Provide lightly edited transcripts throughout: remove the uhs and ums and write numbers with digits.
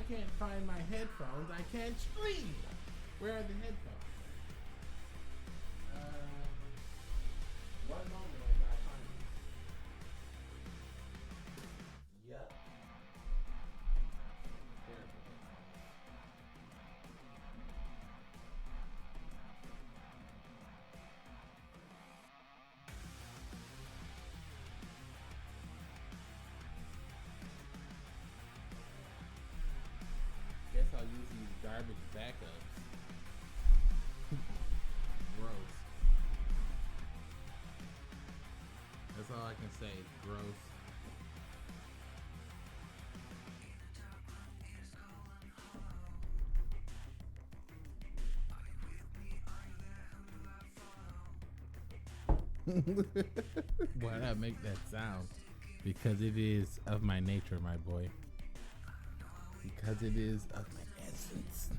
can't find my headphones, I can't stream. Where are the headphones? One moment as I find them. Yeah. Guess I'll use these garbage backups. Gross. That's all I can say. Gross. Why did I make that sound? Because it is of my nature, my boy. Because it is of my essence.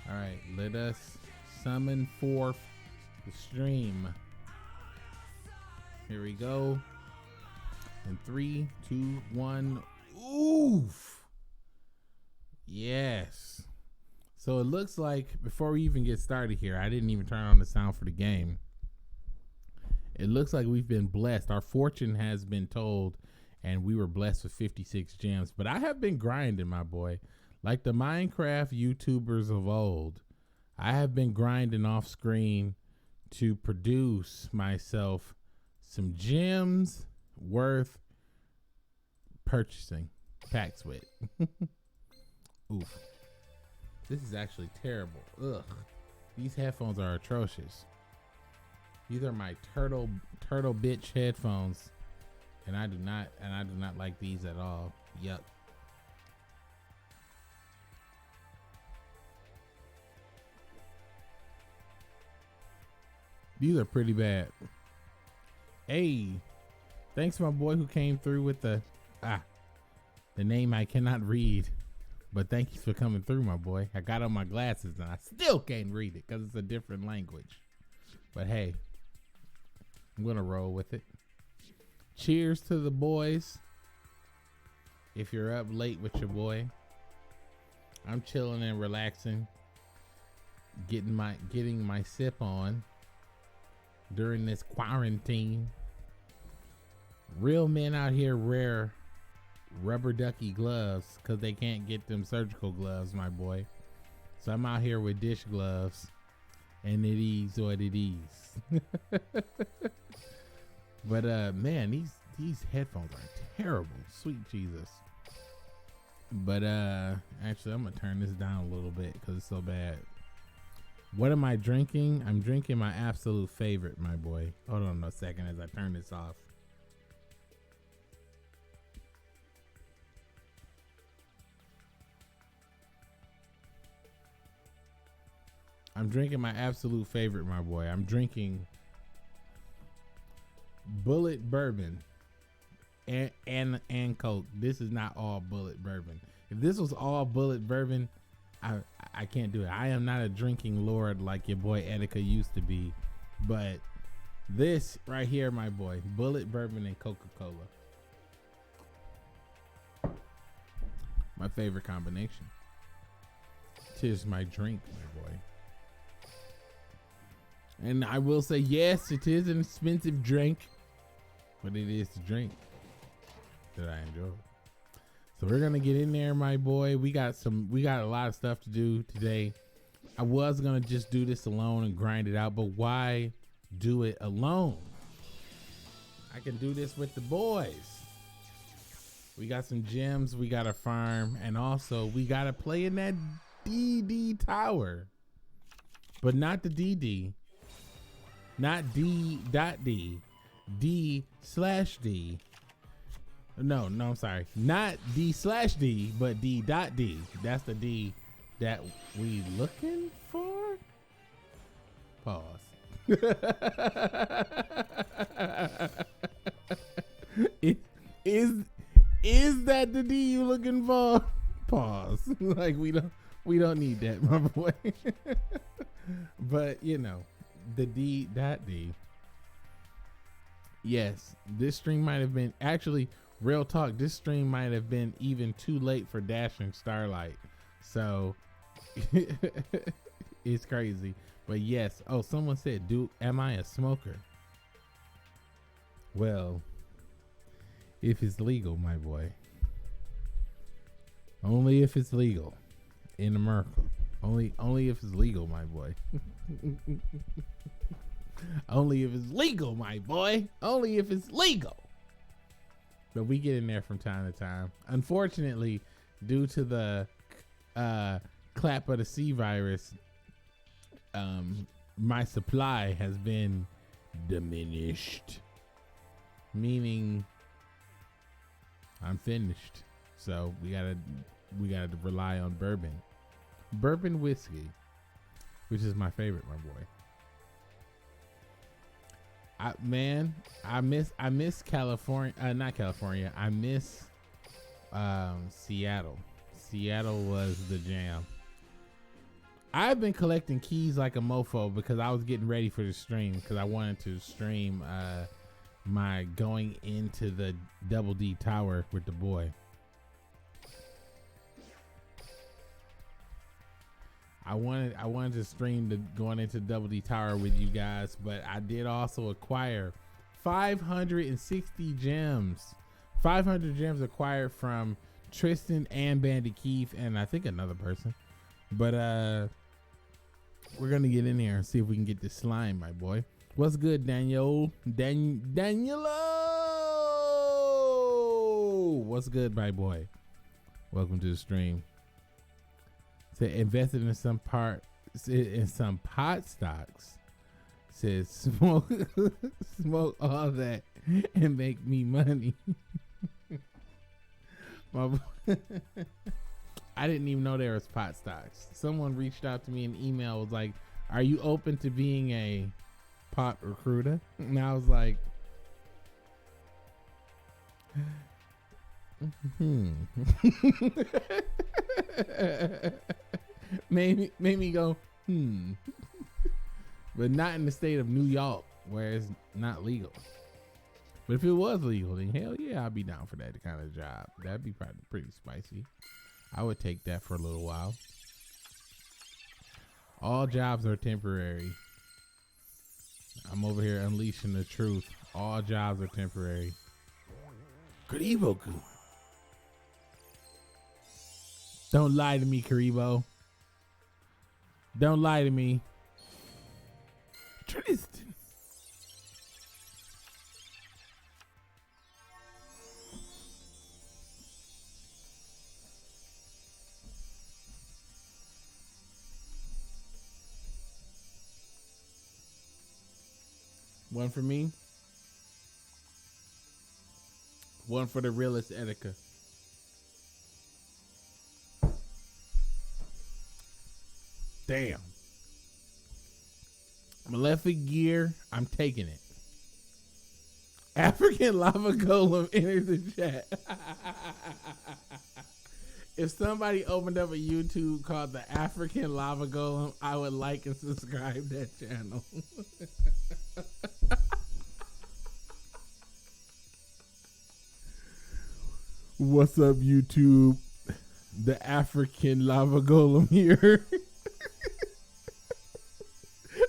Alright, let us summon forth the stream. Here we go. In 3, 2, 1. Oof! Yes. So it looks like, before we even get started here, I didn't even turn on the sound for the game. It looks like we've been blessed. Our fortune has been told, and we were blessed with 56 gems. But I have been grinding, my boy. Like the Minecraft YouTubers of old, I have been grinding off screen to produce myself some gems worth purchasing packs with. Oof. This is actually terrible. Ugh. These headphones are atrocious. These are my turtle bitch headphones. And I do not like these at all. Yuck. These are pretty bad. Hey, thanks to my boy who came through with the name I cannot read. But thank you for coming through, my boy. I got on my glasses and I still can't read it because it's a different language. But hey, I'm going to roll with it. Cheers to the boys. If you're up late with your boy, I'm chilling and relaxing, getting my sip on during this quarantine. Real men out here wear rubber ducky gloves because they can't get them surgical gloves, my boy. So I'm out here with dish gloves, and it is what it is. But man, these headphones are terrible. Sweet Jesus. But actually, I'm gonna turn this down a little bit because it's so bad. What am I drinking? I'm drinking my absolute favorite, my boy. Hold on a second as I turn this off. I'm drinking my absolute favorite, my boy. I'm drinking Bullet Bourbon and Coke. This is not all Bullet Bourbon. If this was all Bullet Bourbon, I can't do it. I am not a drinking lord like your boy Etika used to be. But this right here, my boy, Bullet Bourbon and Coca-Cola. My favorite combination. Tis my drink, my boy. And I will say, yes, it is an expensive drink, but it is the drink that I enjoy. So we're gonna get in there, my boy. We got a lot of stuff to do today. I was gonna just do this alone and grind it out, but why do it alone? I can do this with the boys. We got some gems we gotta farm, and also we gotta play in that DD tower, but not the DD. Not D.D. D/D. No, I'm sorry. Not D/D, but D.D. That's the D that we looking for. Pause. Is that the D you looking for? Pause. Like we don't need that, my boy. But you know. The D.D. Yes, this stream might have been, actually, Real talk, this stream might have been even too late for Dashing Starlight. So it's crazy. But yes. Oh, someone said, am I a smoker? Well, if it's legal, my boy. Only if it's legal in America. Only if it's legal, my boy. Only if it's legal, my boy. Only if it's legal. But we get in there from time to time. Unfortunately, due to the clap of the sea virus, my supply has been diminished. Meaning I'm finished. So we gotta rely on bourbon whiskey, which is my favorite, my boy. I miss California, not California. I miss Seattle. Seattle was the jam. I've been collecting keys like a mofo because I was getting ready for the stream because I wanted to stream my going into the Double D Tower with the boy. I wanted to stream the going into Double D Tower with you guys, but I did also acquire 560 gems. 500 gems acquired from Tristan and Bandit Keith and I think another person. But we're gonna get in here and see if we can get this slime, my boy. What's good, Daniel? Danielo! What's good, my boy? Welcome to the stream. Said invested in some pot stocks. Says smoke all that and make me money. I didn't even know there was pot stocks. Someone reached out to me in email, was like, "Are you open to being a pot recruiter?" And I was like, made me go, but not in the state of New York where it's not legal. But if it was legal, then hell yeah, I'd be down for that kind of job. That'd be probably pretty spicy. I would take that for a little while. All jobs are temporary. I'm over here unleashing the truth. All jobs are temporary. Karibo-ku. Don't lie to me, Karibo. Don't lie to me. Tristan. One for me. One for the realist Etika. Damn. Malefic gear. I'm taking it. African lava golem entered the chat. If somebody opened up a YouTube called the African Lava Golem, I would like and subscribe that channel. What's up, YouTube? The African Lava Golem here.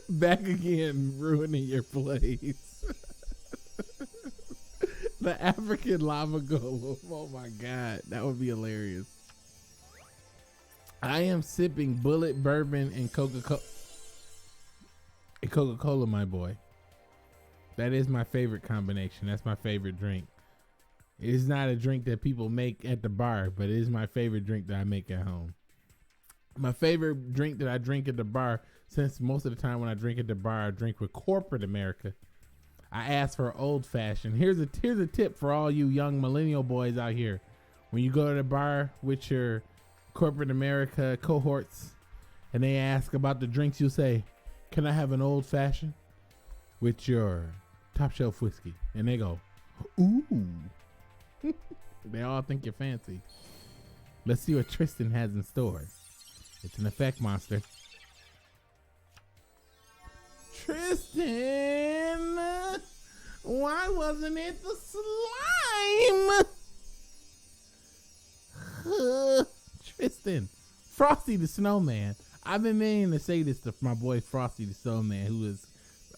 Back again, ruining your plays. The African Lava Golem. Oh my God, that would be hilarious. I am sipping Bullet Bourbon and Coca-Cola. Coca-Cola, my boy. That is my favorite combination. That's my favorite drink. It is not a drink that people make at the bar, but it is my favorite drink that I make at home. My favorite drink that I drink at the bar, since most of the time when I drink at the bar, I drink with corporate America. I ask for old fashioned. Here's a tip for all you young millennial boys out here. When you go to the bar with your corporate America cohorts and they ask about the drinks, you say, "Can I have an old fashioned with your top shelf whiskey?" And they go, "Ooh." They all think you're fancy. Let's see what Tristan has in store. It's an effect monster. Tristan! Why wasn't it the slime? Tristan, Frosty the Snowman. I've been meaning to say this to my boy Frosty the Snowman, who has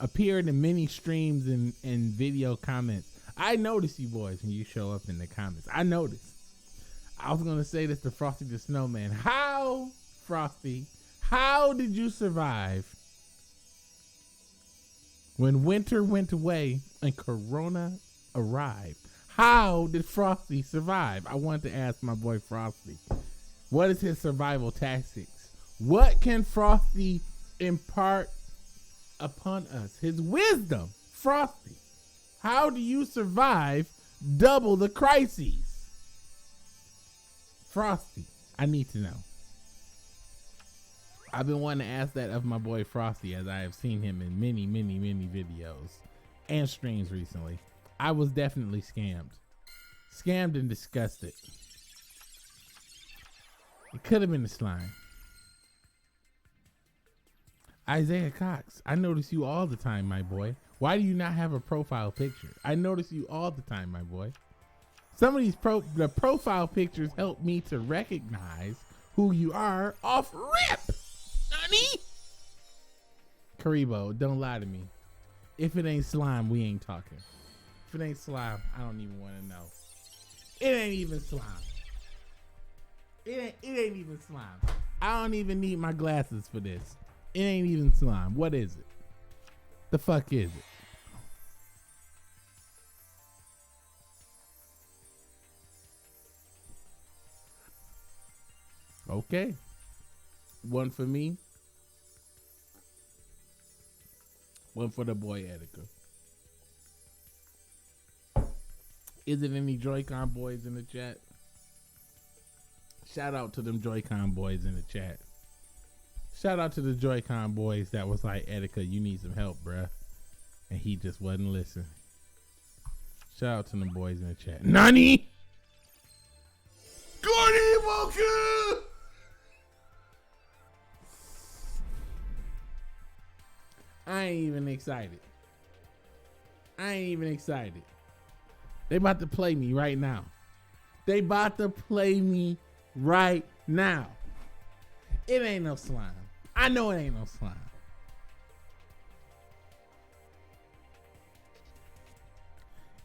appeared in many streams and video comments. I notice you boys when you show up in the comments. I notice. I was going to say this to Frosty the Snowman. How, Frosty, how did you survive when winter went away and Corona arrived? How did Frosty survive? I wanted to ask my boy Frosty, what is his survival tactics? What can Frosty impart upon us? His wisdom. Frosty, how do you survive double the crises? Frosty, I need to know. I've been wanting to ask that of my boy Frosty, as I have seen him in many videos and streams recently. I was definitely scammed. Scammed and disgusted. It could have been the slime. Isaiah Cox, I notice you all the time, my boy. Why do you not have a profile picture? I notice you all the time, my boy. Some of these the profile pictures help me to recognize who you are off rip, honey. Karibo, don't lie to me. If it ain't slime, we ain't talking. If it ain't slime, I don't even want to know. It ain't even slime. It ain't even slime. I don't even need my glasses for this. It ain't even slime. What is it? The fuck is it? Okay. One for me. One for the boy Etika. Is it any Joy-Con boys in the chat? Shout out to them Joy-Con boys in the chat. Shout out to the Joy-Con boys that was like, Etika, you need some help, bruh. And he just wasn't listening. Shout out to them boys in the chat. Nani? Gordy Mocha! I ain't even excited. They about to play me right now. It ain't no slime. I know it ain't no slime.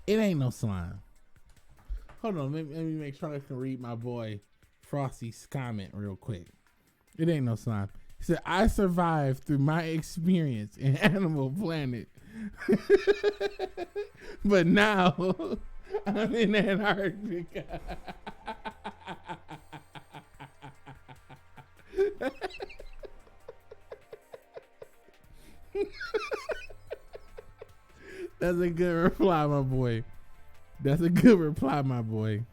It ain't no slime. Hold on, let me make sure I can read my boy Frosty's comment real quick. It ain't no slime. He said, I survived through my experience in Animal Planet. But now I'm in Antarctica. That's a good reply, my boy.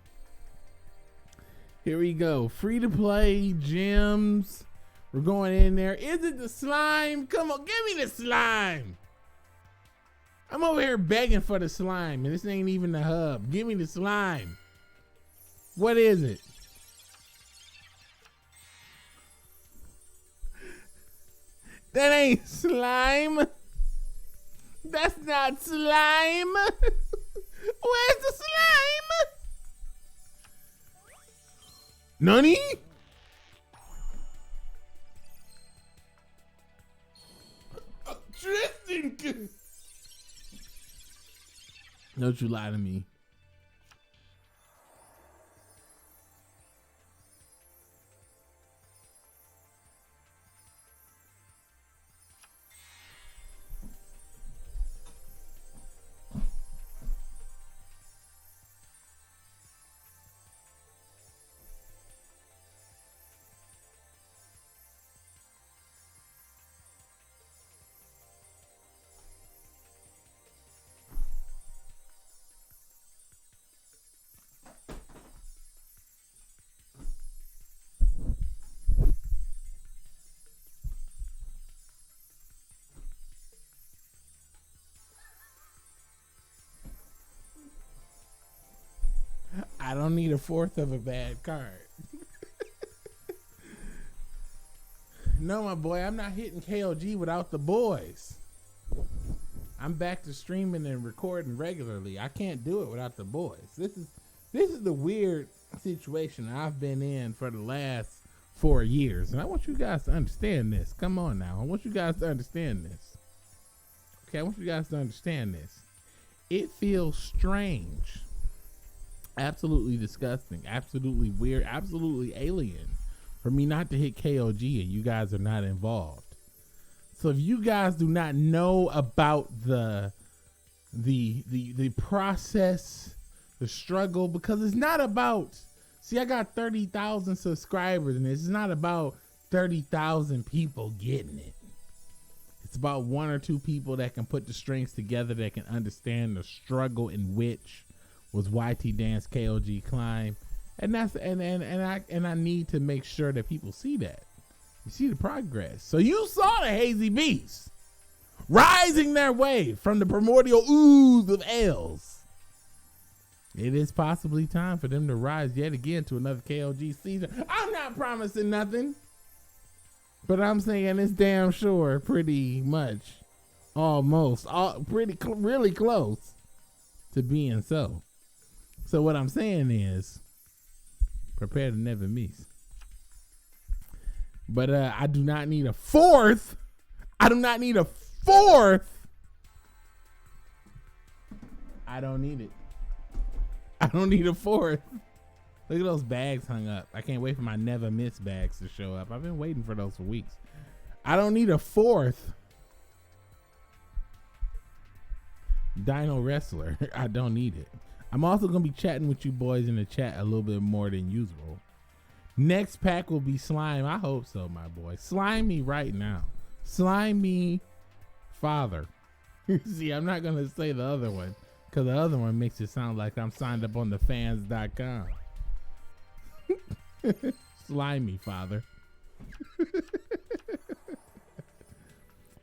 Here we go. Free to play gems. We're going in there. Is it the slime? Come on, give me the slime. I'm over here begging for the slime, and this ain't even the hub. Give me the slime. What is it? That ain't slime. That's not slime. Where's the slime? Nani? Tristan. Don't you lie to me. I don't need a fourth of a bad card. No, my boy, I'm not hitting KLG without the boys. I'm back to streaming and recording regularly. I can't do it without the boys. This is the weird situation I've been in for the last 4 years, and I want you guys to understand this. Come on now, I want you guys to understand this. Okay, I want you guys to understand this. It feels strange, absolutely disgusting, absolutely weird, absolutely alien for me not to hit KOG and you guys are not involved. So if you guys do not know about the process, the struggle, because it's not about, see, I got 30,000 subscribers and it's not about 30,000 people getting it. It's about 1 or 2 people that can put the strings together, that can understand the struggle in which was YTDan's KOG climb. And that's and I need to make sure that people see that. You see the progress. So you saw the Hazy Beasts rising their way from the primordial ooze of L's. It is possibly time for them to rise yet again to another KOG season. I'm not promising nothing, but I'm saying it's damn sure pretty much almost really close to being so. So what I'm saying is prepare to never miss. But I do not need a fourth. I do not need a fourth. I don't need it. I don't need a fourth. Look at those bags hung up. I can't wait for my never miss bags to show up. I've been waiting for those for weeks. I don't need a fourth Dino Wrestler. I don't need it. I'm also going to be chatting with you boys in the chat a little bit more than usual. Next pack will be slime. I hope so, my boy. Slime me right now. Slime me, father. See, I'm not going to say the other one because the other one makes it sound like I'm signed up on the fans.com. Slime me, father.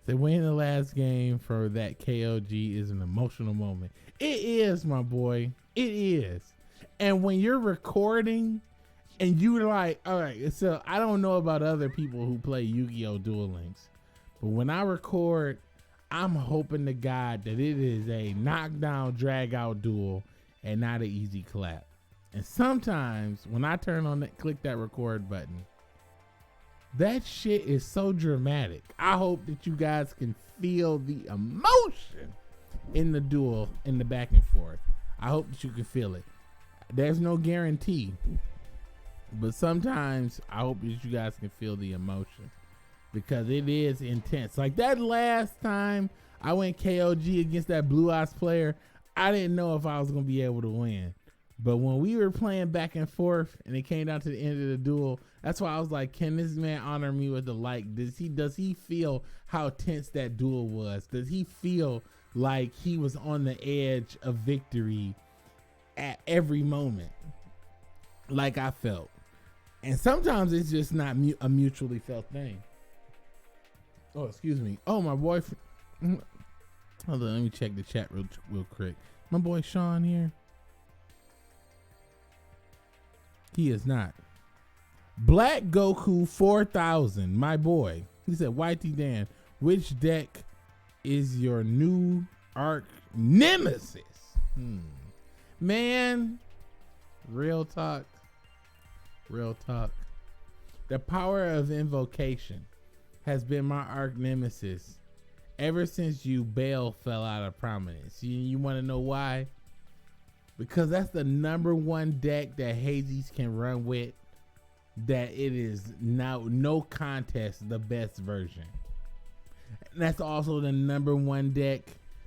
So winning the last game for that KOG is an emotional moment. It is, my boy. It is. And when you're recording and you're like, all right, so I don't know about other people who play Yu-Gi-Oh Duel Links, but when I record, I'm hoping to God that it is a knockdown, drag out duel and not an easy clap. And sometimes when I turn on that, click that record button, that shit is so dramatic. I hope that you guys can feel the emotion in the duel, in the back and forth. I hope that you can feel it. There's no guarantee, but sometimes I hope that you guys can feel the emotion because it is intense. Like that last time I went KOG against that Blue Eyes player, I didn't know if I was going to be able to win. But when we were playing back and forth and it came down to the end of the duel, that's why I was like, can this man honor me with a like? Does he feel how tense that duel was? Does he feel like he was on the edge of victory at every moment like I felt? And sometimes it's just not a mutually felt thing. Oh, excuse me. Oh, my boyfriend. Hold on, let me check the chat real quick. My boy Sean here. He is not. Black Goku 4000, my boy. He said, YTDan, which deck is your new arc nemesis? Man, real talk. Real talk. The power of invocation has been my arc nemesis ever since Bale fell out of prominence. You want to know why? Because that's the #1 deck that Hazies can run with, that it is now no contest the best version. And that's also the #1 deck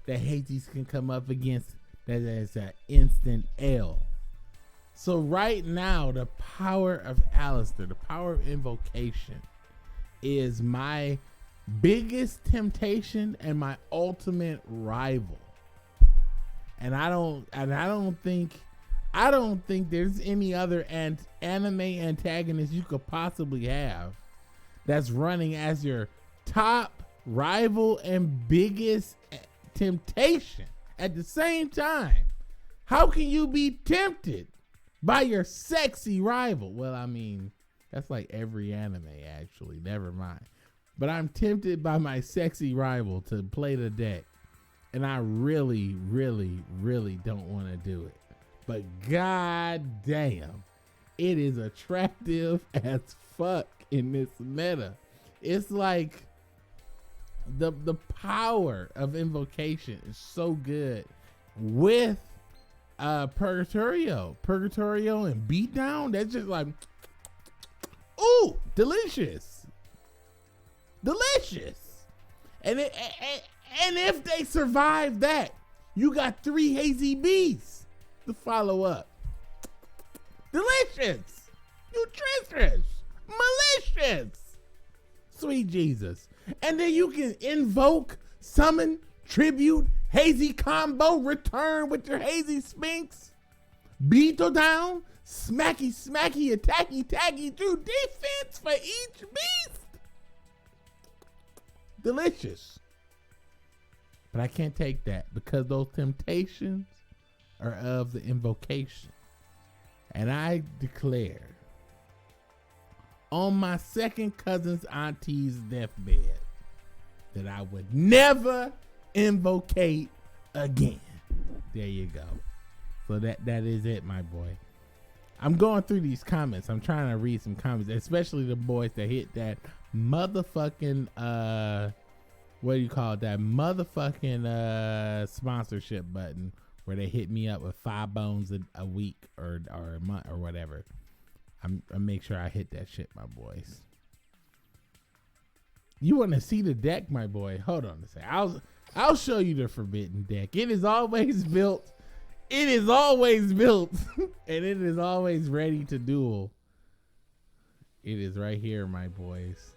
that Hazies can come up against that is an instant L. So right now, the power of Alistair, the power of invocation, is my biggest temptation and my ultimate rival. And I don't think there's any other anime antagonist you could possibly have that's running as your top rival and biggest temptation at the same time. How can you be tempted by your sexy rival? Well, I mean, that's like every anime actually, never mind. But I'm tempted by my sexy rival to play the deck And I really, really, really don't want to do it. But god damn, it is attractive as fuck in this meta. It's like the power of invocation is so good with Purgatorio and Beatdown. That's just like, ooh, delicious. And if they survive that, you got 3 hazy beasts to follow up. Delicious, nutritious, malicious, sweet Jesus. And then you can invoke, summon, tribute, hazy combo, return with your hazy sphinx, beetle down, smacky, attacky, do defense for each beast. Delicious. But I can't take that because those temptations are of the invocation. And I declare on my second cousin's auntie's deathbed that I would never invocate again. There you go. So that is it, my boy. I'm going through these comments. I'm trying to read some comments, especially the boys that hit that motherfucking what do you call it? That motherfucking sponsorship button where they hit me up with 5 bones a week or a month or whatever. I make sure I hit that shit, my boys. You want to see the deck, my boy? Hold on a second. I'll show you the forbidden deck. It is always built. It is always built, and it is always ready to duel. It is right here, my boys.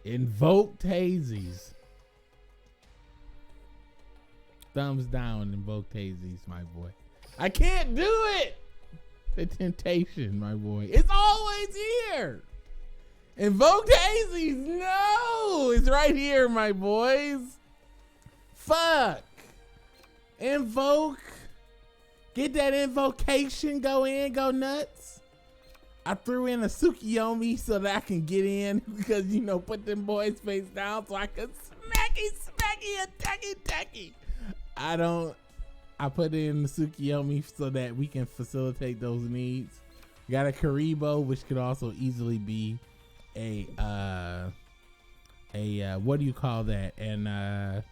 Invoked hazies. Thumbs down, invoked hazies, my boy. I can't do it. The temptation, my boy. It's always here. Invoked hazies. No, it's right here, my boys. Fuck. Invoke. Get that invocation. Go in. Go nuts. I threw in a Tsukiyomi so that I can get in because, you know, put them boys face down so I can smacky, attacky. I put in the Tsukiyomi so that we can facilitate those needs. We got a Karibo, which could also easily be a what do you call that? And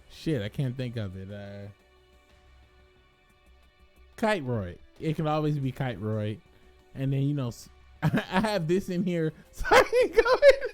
shit, I can't think of it. Kite Roy. It can always be Kite Roy. And then, you know, I have this in here so I can go in.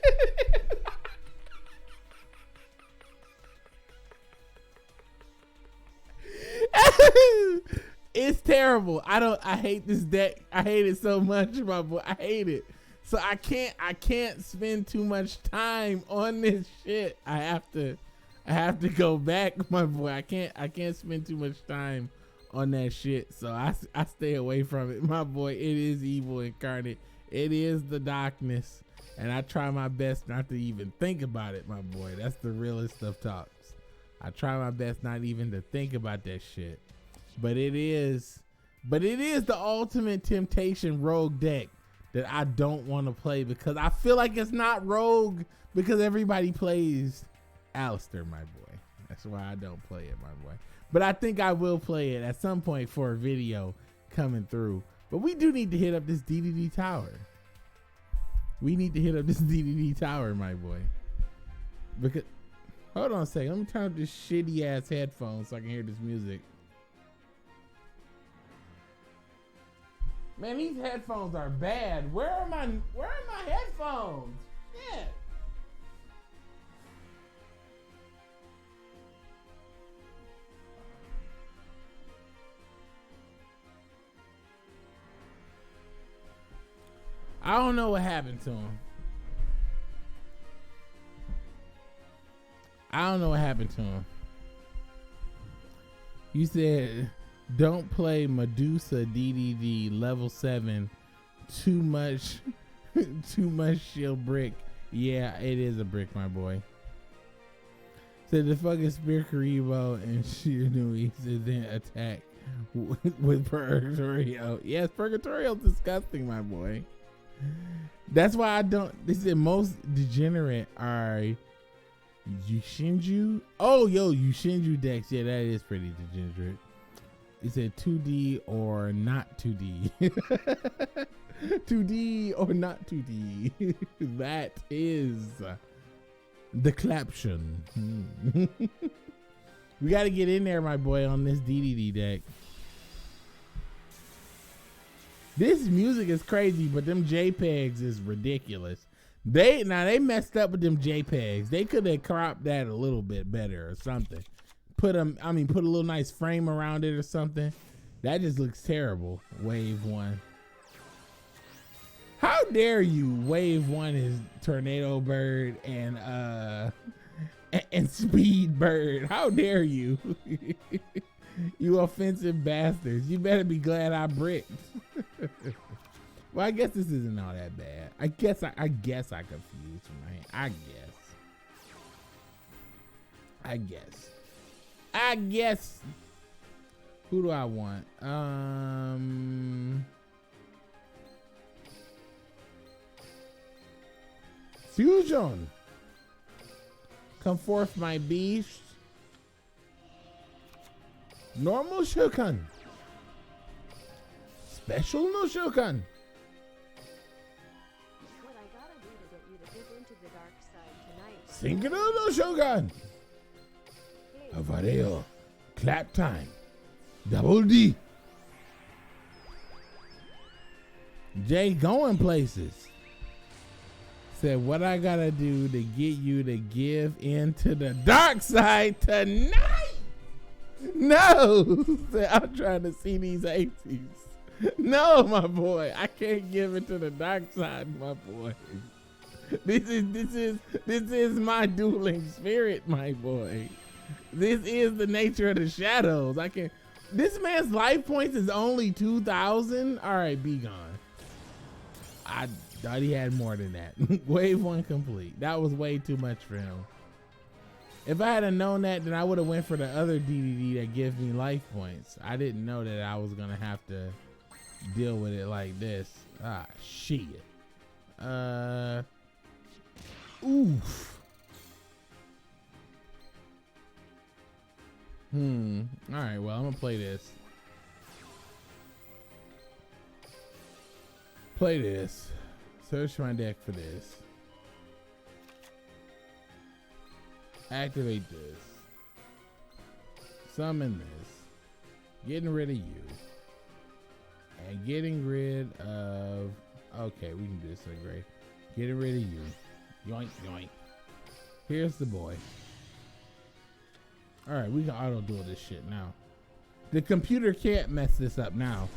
It's terrible. I hate this deck. I hate it so much, my boy. I hate it. So I can't spend too much time on this shit. I have to go back, my boy. I can't spend too much time on that shit. So I stay away from it, my boy. It is evil incarnate. It is the darkness. And I try my best not to even think about it, my boy. That's the realest of talks. I try my best not even to think about that shit. But it is the ultimate temptation rogue deck that I don't want to play because I feel like it's not rogue because everybody plays Alistair, my boy. That's why I don't play it, my boy. But I think I will play it at some point for a video coming through. But we do need to hit up this DDD tower. We need to hit up this DDD tower, my boy. Because, hold on a second. Let me turn up this shitty ass headphones so I can hear this music. Man, these headphones are bad. Where are my headphones? Shit. I don't know what happened to him. I don't know what happened to him. You said don't play Medusa DDD level 7. Too much shield brick. Yeah, it is a brick, my boy. Said the fucking Spear Karibo and Shiranui then attack with Purgatorio. Yes, Purgatorio's disgusting, my boy. That's why I don't. This is most degenerate are Yushinju? Oh, yo, Yushinju decks. Yeah, that is pretty degenerate. It said 2D or not 2D. 2D or not 2D. That is the claption. We got to get in there, my boy, on this DDD deck. This music is crazy, but them JPEGs is ridiculous. They messed up with them JPEGs. They could have cropped that a little bit better or something. Put a little nice frame around it or something. That just looks terrible. Wave 1. How dare you? Wave 1 is Tornado Bird and Speed Bird. How dare you? You offensive bastards. You better be glad I bricked. Well, I guess this isn't all that bad. I guess I confused my hand. I guess. Who do I want? Fusion. Come forth, my beast. Normal Shokan. Special no Shokan. What I gotta do to get you to dip into the dark side tonight. Singular no Shogun. Avareo. Clap time. Double D. Jay going places. Said, what I gotta do to get you to give into the dark side tonight? No. Said, I'm trying to see these 80s. No, my boy. I can't give into the dark side, my boy. This is my dueling spirit, my boy. This is the nature of the shadows. I can't. This man's life points is only 2,000. All right, be gone. I thought he had more than that. Wave 1 complete. That was way too much for him. If I had known that, then I would have went for the other DDD that gives me life points. I didn't know that I was gonna have to deal with it like this. Ah, shit. Oof. All right, well, I'm gonna play this. Play this. Search my deck for this. Activate this. Summon this. Getting rid of you. And getting rid of... Okay, we can do this in gray. Getting rid of you. Yoink, yoink. Here's the boy. Alright, we can auto-duel this shit now. The computer can't mess this up now.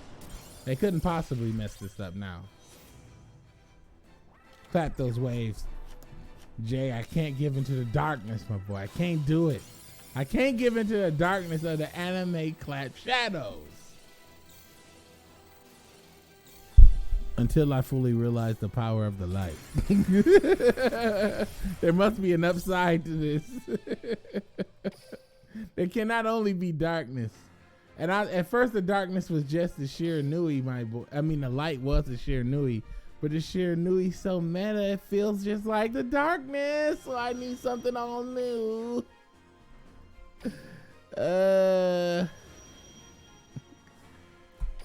They couldn't possibly mess this up now. Clap those waves. Jay, I can't give into the darkness, my boy. I can't do it. I can't give into the darkness of the anime clap shadows. Until I fully realize the power of the light. There must be an upside to this. There cannot only be darkness. And at first the darkness was just the sheer Nui, my boy. I mean, the light was the sheer Nui. But the sheer Nui so meta, it feels just like the darkness. So I need something all new.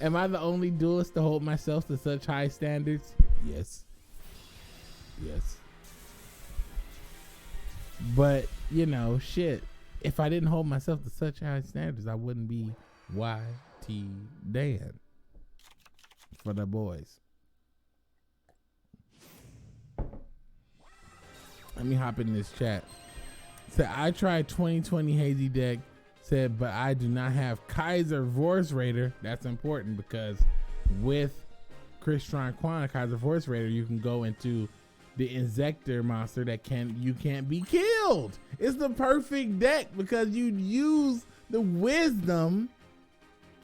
Am I the only duelist to hold myself to such high standards? Yes. Yes. But, you know, shit. If I didn't hold myself to such high standards, I wouldn't be YTDan for the boys. Let me hop in this chat. So I tried 2020 Hazy deck. Said, but I do not have Kaiser Voice Raider. That's important because with Crystron Quan, Kaiser Voice Raider, you can go into the Insector monster that you can't be killed. It's the perfect deck because you use the wisdom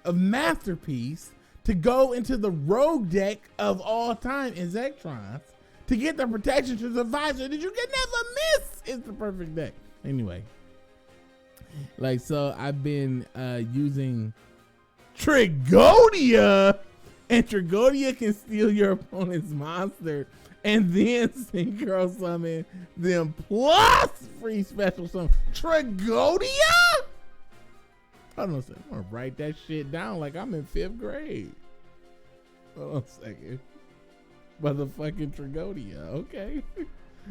of Masterpiece to go into the rogue deck of all time, Insectrons, to get the protection to survive so that you can never miss. It's the perfect deck. Anyway. Like, so I've been using Trigonia And Tragodia can steal your opponent's monster and then synchro summon them plus free special summon. Tragodia? Hold on a second. I'm gonna write that shit down like I'm in 5th grade. Hold on a second. Motherfucking Tragodia. Okay.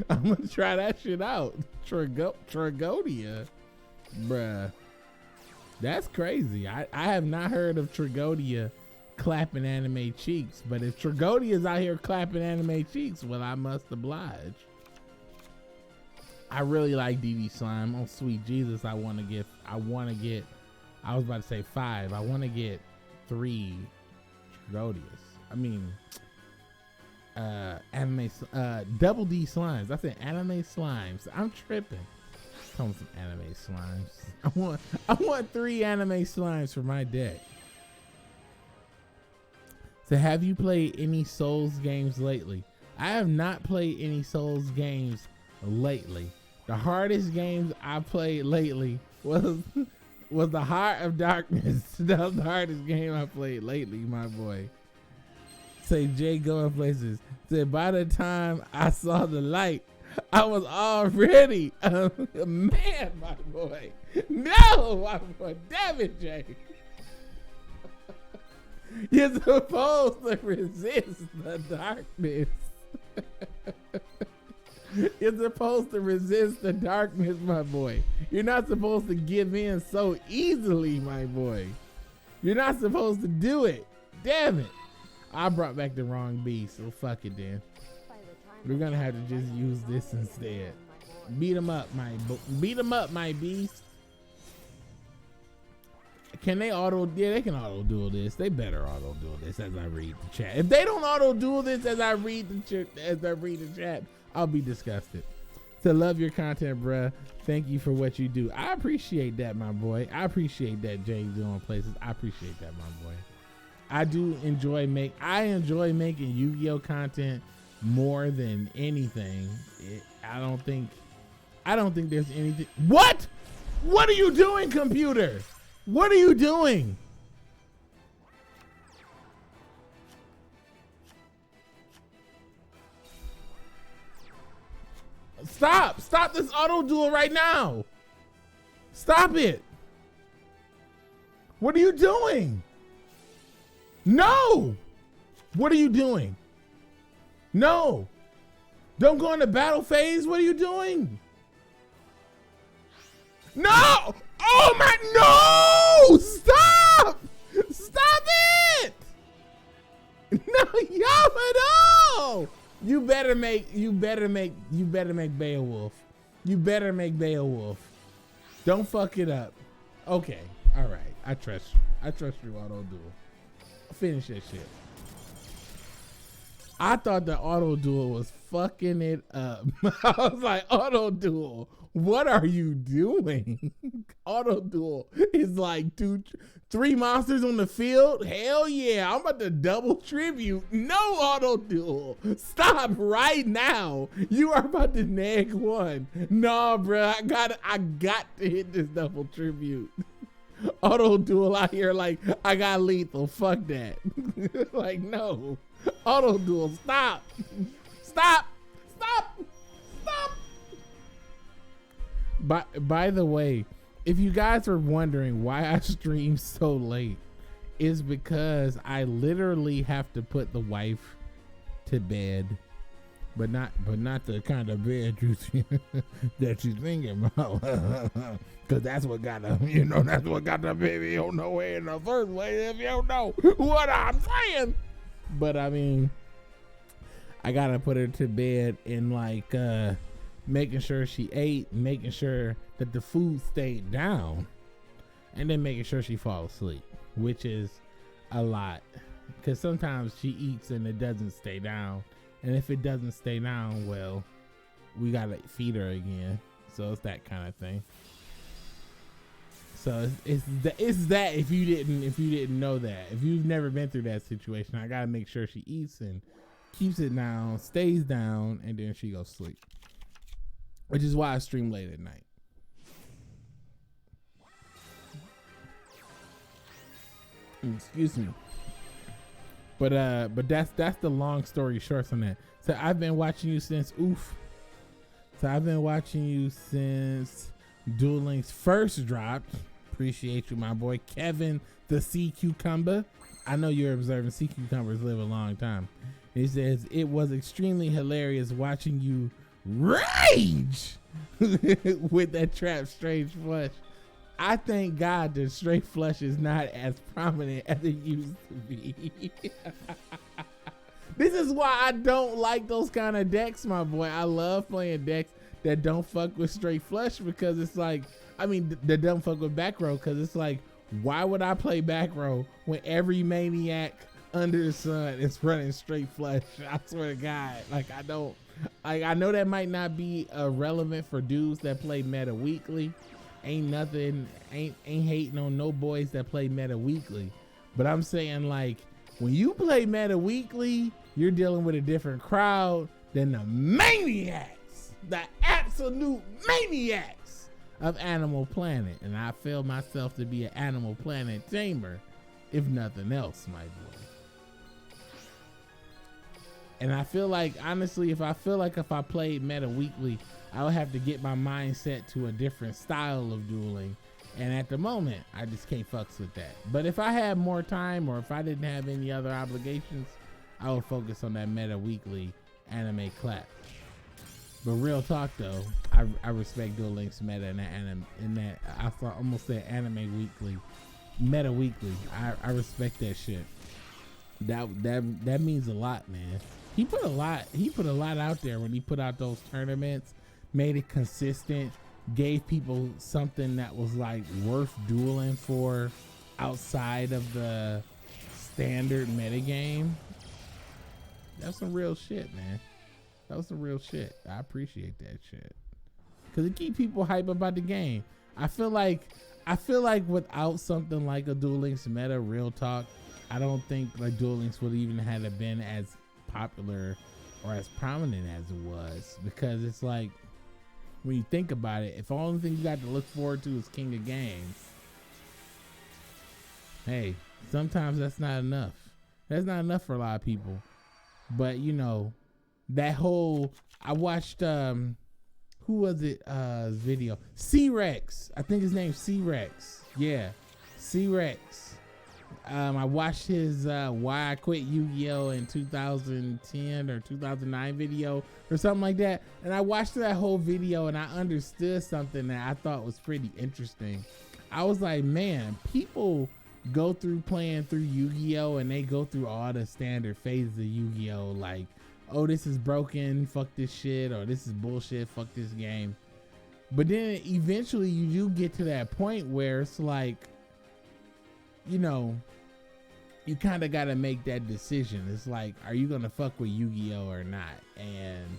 I'm gonna try that shit out. Tragodia. Bruh. That's crazy. I have not heard of Tragodia clapping anime cheeks, but if Tragodia's out here clapping anime cheeks, well, I must oblige. I really like DD Slime. Oh, sweet Jesus. I was about to say 5. I want to get 3 Tragodias. I mean, double D slimes. I said anime slimes. I'm tripping. Come with some anime slimes. I want 3 anime slimes for my deck. So have you played any Souls games lately? I have not played any Souls games lately. The hardest games I played lately was the Heart of Darkness. That was the hardest game I played lately, my boy. Say Jay going places. Said by the time I saw the light, I was already a man, my boy. No, my boy. Damn it, Jay. You're supposed to resist the darkness. You're supposed to resist the darkness, my boy. You're not supposed to give in so easily, my boy. You're not supposed to do it. Damn it. I brought back the wrong beast, so fuck it then. We're gonna have to just use this instead. Beat him up, my beast. Can they auto? Yeah, they can auto duel this. They better auto duel this as I read the chat. If they don't auto duel this as I read the chat, I'll be disgusted. So love your content, bruh. Thank you for what you do. I appreciate that, my boy. I appreciate that, Jay doing places. I appreciate that, my boy. I enjoy making Yu-Gi-Oh content more than anything. I don't think there's anything. What are you doing, computer? What are you doing? Stop this auto duel right now. Stop it. What are you doing? No. What are you doing? No. Don't go into battle phase. What are you doing? No. Oh my, no! Stop! Stop it! No, Yamado! You better make Beowulf. You better make Beowulf. Don't fuck it up. Okay, all right. I trust you. I trust you, auto duel. Finish that shit. I thought the auto duel was fucking it up. I was like, auto duel. What are you doing? Auto duel is like 3 monsters on the field. Hell yeah, I'm about to double tribute. No auto duel. Stop right now. You are about to nag 1. No, bro, I got to hit this double tribute. Auto duel out here like I got lethal. Fuck that. Like no. Auto duel. Stop. Stop. Stop. Stop. By the way, if you guys are wondering why I stream so late, is because I literally have to put the wife to bed, but not the kind of bed that you're thinking about, because that's what got the baby on the way in the first place. If you don't know what I'm saying, but I mean, I gotta put her to bed in like making sure she ate, making sure that the food stayed down, and then making sure she falls asleep, which is a lot because sometimes she eats and it doesn't stay down, and if it doesn't stay down, well, we gotta feed her again. So it's that kind of thing. So it's that if you didn't know that, if you've never been through that situation, I gotta make sure she eats and keeps it down, stays down, and then she goes to sleep. Which is why I stream late at night. Excuse me. But that's the long story short on that. So I've been watching you since Duel Links first dropped. Appreciate you, my boy Kevin the Sea Cucumber. I know you're observing sea cucumbers live a long time. He says it was extremely hilarious watching you rage with that trap straight flush. I thank God that straight flush is not as prominent as it used to be. This is why I don't like those kind of decks, my boy. I love playing decks that don't fuck with straight flush because it's like, I mean, that don't fuck with back row because it's like, why would I play back row when every maniac under the sun is running straight flush? I swear to God, like I don't, like I know that might not be relevant for dudes that play meta weekly. Ain't hating on no boys that play meta weekly, but I'm saying like when you play meta weekly, you're dealing with a different crowd than the maniacs, the absolute maniacs of Animal Planet, and I feel myself to be an Animal Planet tamer, if nothing else, my boy. And I feel like, honestly, if I played meta weekly, I would have to get my mindset to a different style of dueling. And at the moment, I just can't fucks with that. But if I had more time or if I didn't have any other obligations, I would focus on that meta weekly anime clap. But real talk though, I respect Duel Links meta in that I almost said anime weekly, meta weekly. I respect that shit. That means a lot, man. He put a lot out there when he put out those tournaments, made it consistent, gave people something that was like worth dueling for outside of the standard metagame. That's some real shit, man. That was some real shit. I appreciate that shit. Cause it keep people hype about the game. I feel like without something like a Duel Links meta, real talk, I don't think like Duel Links would even have been as popular or as prominent as it was. Because it's like, when you think about it, if the only thing you got to look forward to is King of Games, hey, sometimes that's not enough. That's not enough for a lot of people. But you know, that whole, I watched who was it video, C-Rex, I think his name's C-Rex. Yeah, C-Rex. I watched his why I quit Yu-Gi-Oh in 2010 or 2009 video or something like that, and I watched that whole video and I understood something that I thought was pretty interesting. I was like, man, people go through playing through Yu-Gi-Oh and they go through all the standard phases of Yu-Gi-Oh, like, oh, this is broken, fuck this shit, or this is bullshit, fuck this game. But then eventually you do get to that point where it's like, you know, you kind of got to make that decision. It's like, are you going to fuck with Yu-Gi-Oh or not? And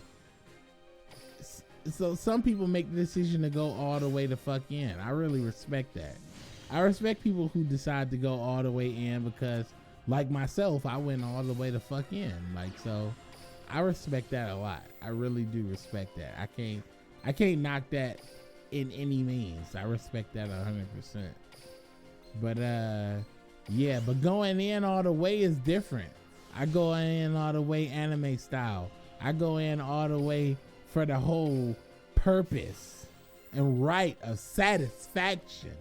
so some people make the decision to go all the way to fuck in. I really respect that. I respect people who decide to go all the way in because, like myself, I went all the way to fuck in. Like, so I respect that a lot. I really do respect that. I can't knock that in any means. I respect that 100%. But yeah, but going in all the way is different. I go in all the way anime style. I go in all the way for the whole purpose and right of satisfaction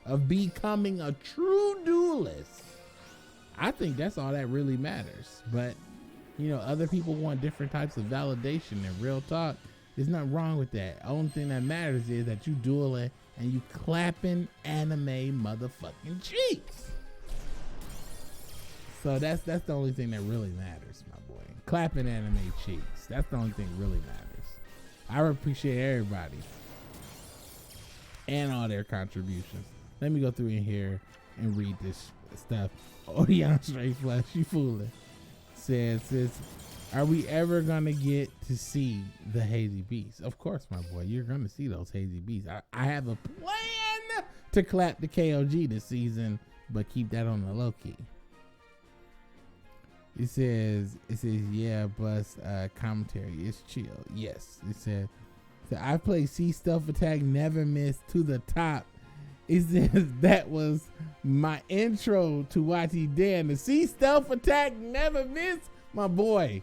of becoming a true duelist. I think that's all that really matters. But you know, other people want different types of validation, and real talk, there's nothing wrong with that. The only thing that matters is that you dueling and you clapping anime motherfucking cheeks. So that's the only thing that really matters, my boy. Clapping anime cheeks. That's the only thing that really matters. I appreciate everybody and all their contributions. Let me go through in here and read this stuff. Odeon Straight Flush, you fooling. Says, are we ever gonna get to see the Hazy Beast? Of course, my boy, you're gonna see those Hazy Beasts. I have a plan to clap the KOG this season, but keep that on the low key. It says, yeah, bus commentary is chill. Yes, it says, so I play C Stealth Attack, never missed to the top. It says that was my intro to YTDan. The C stealth attack never miss, my boy.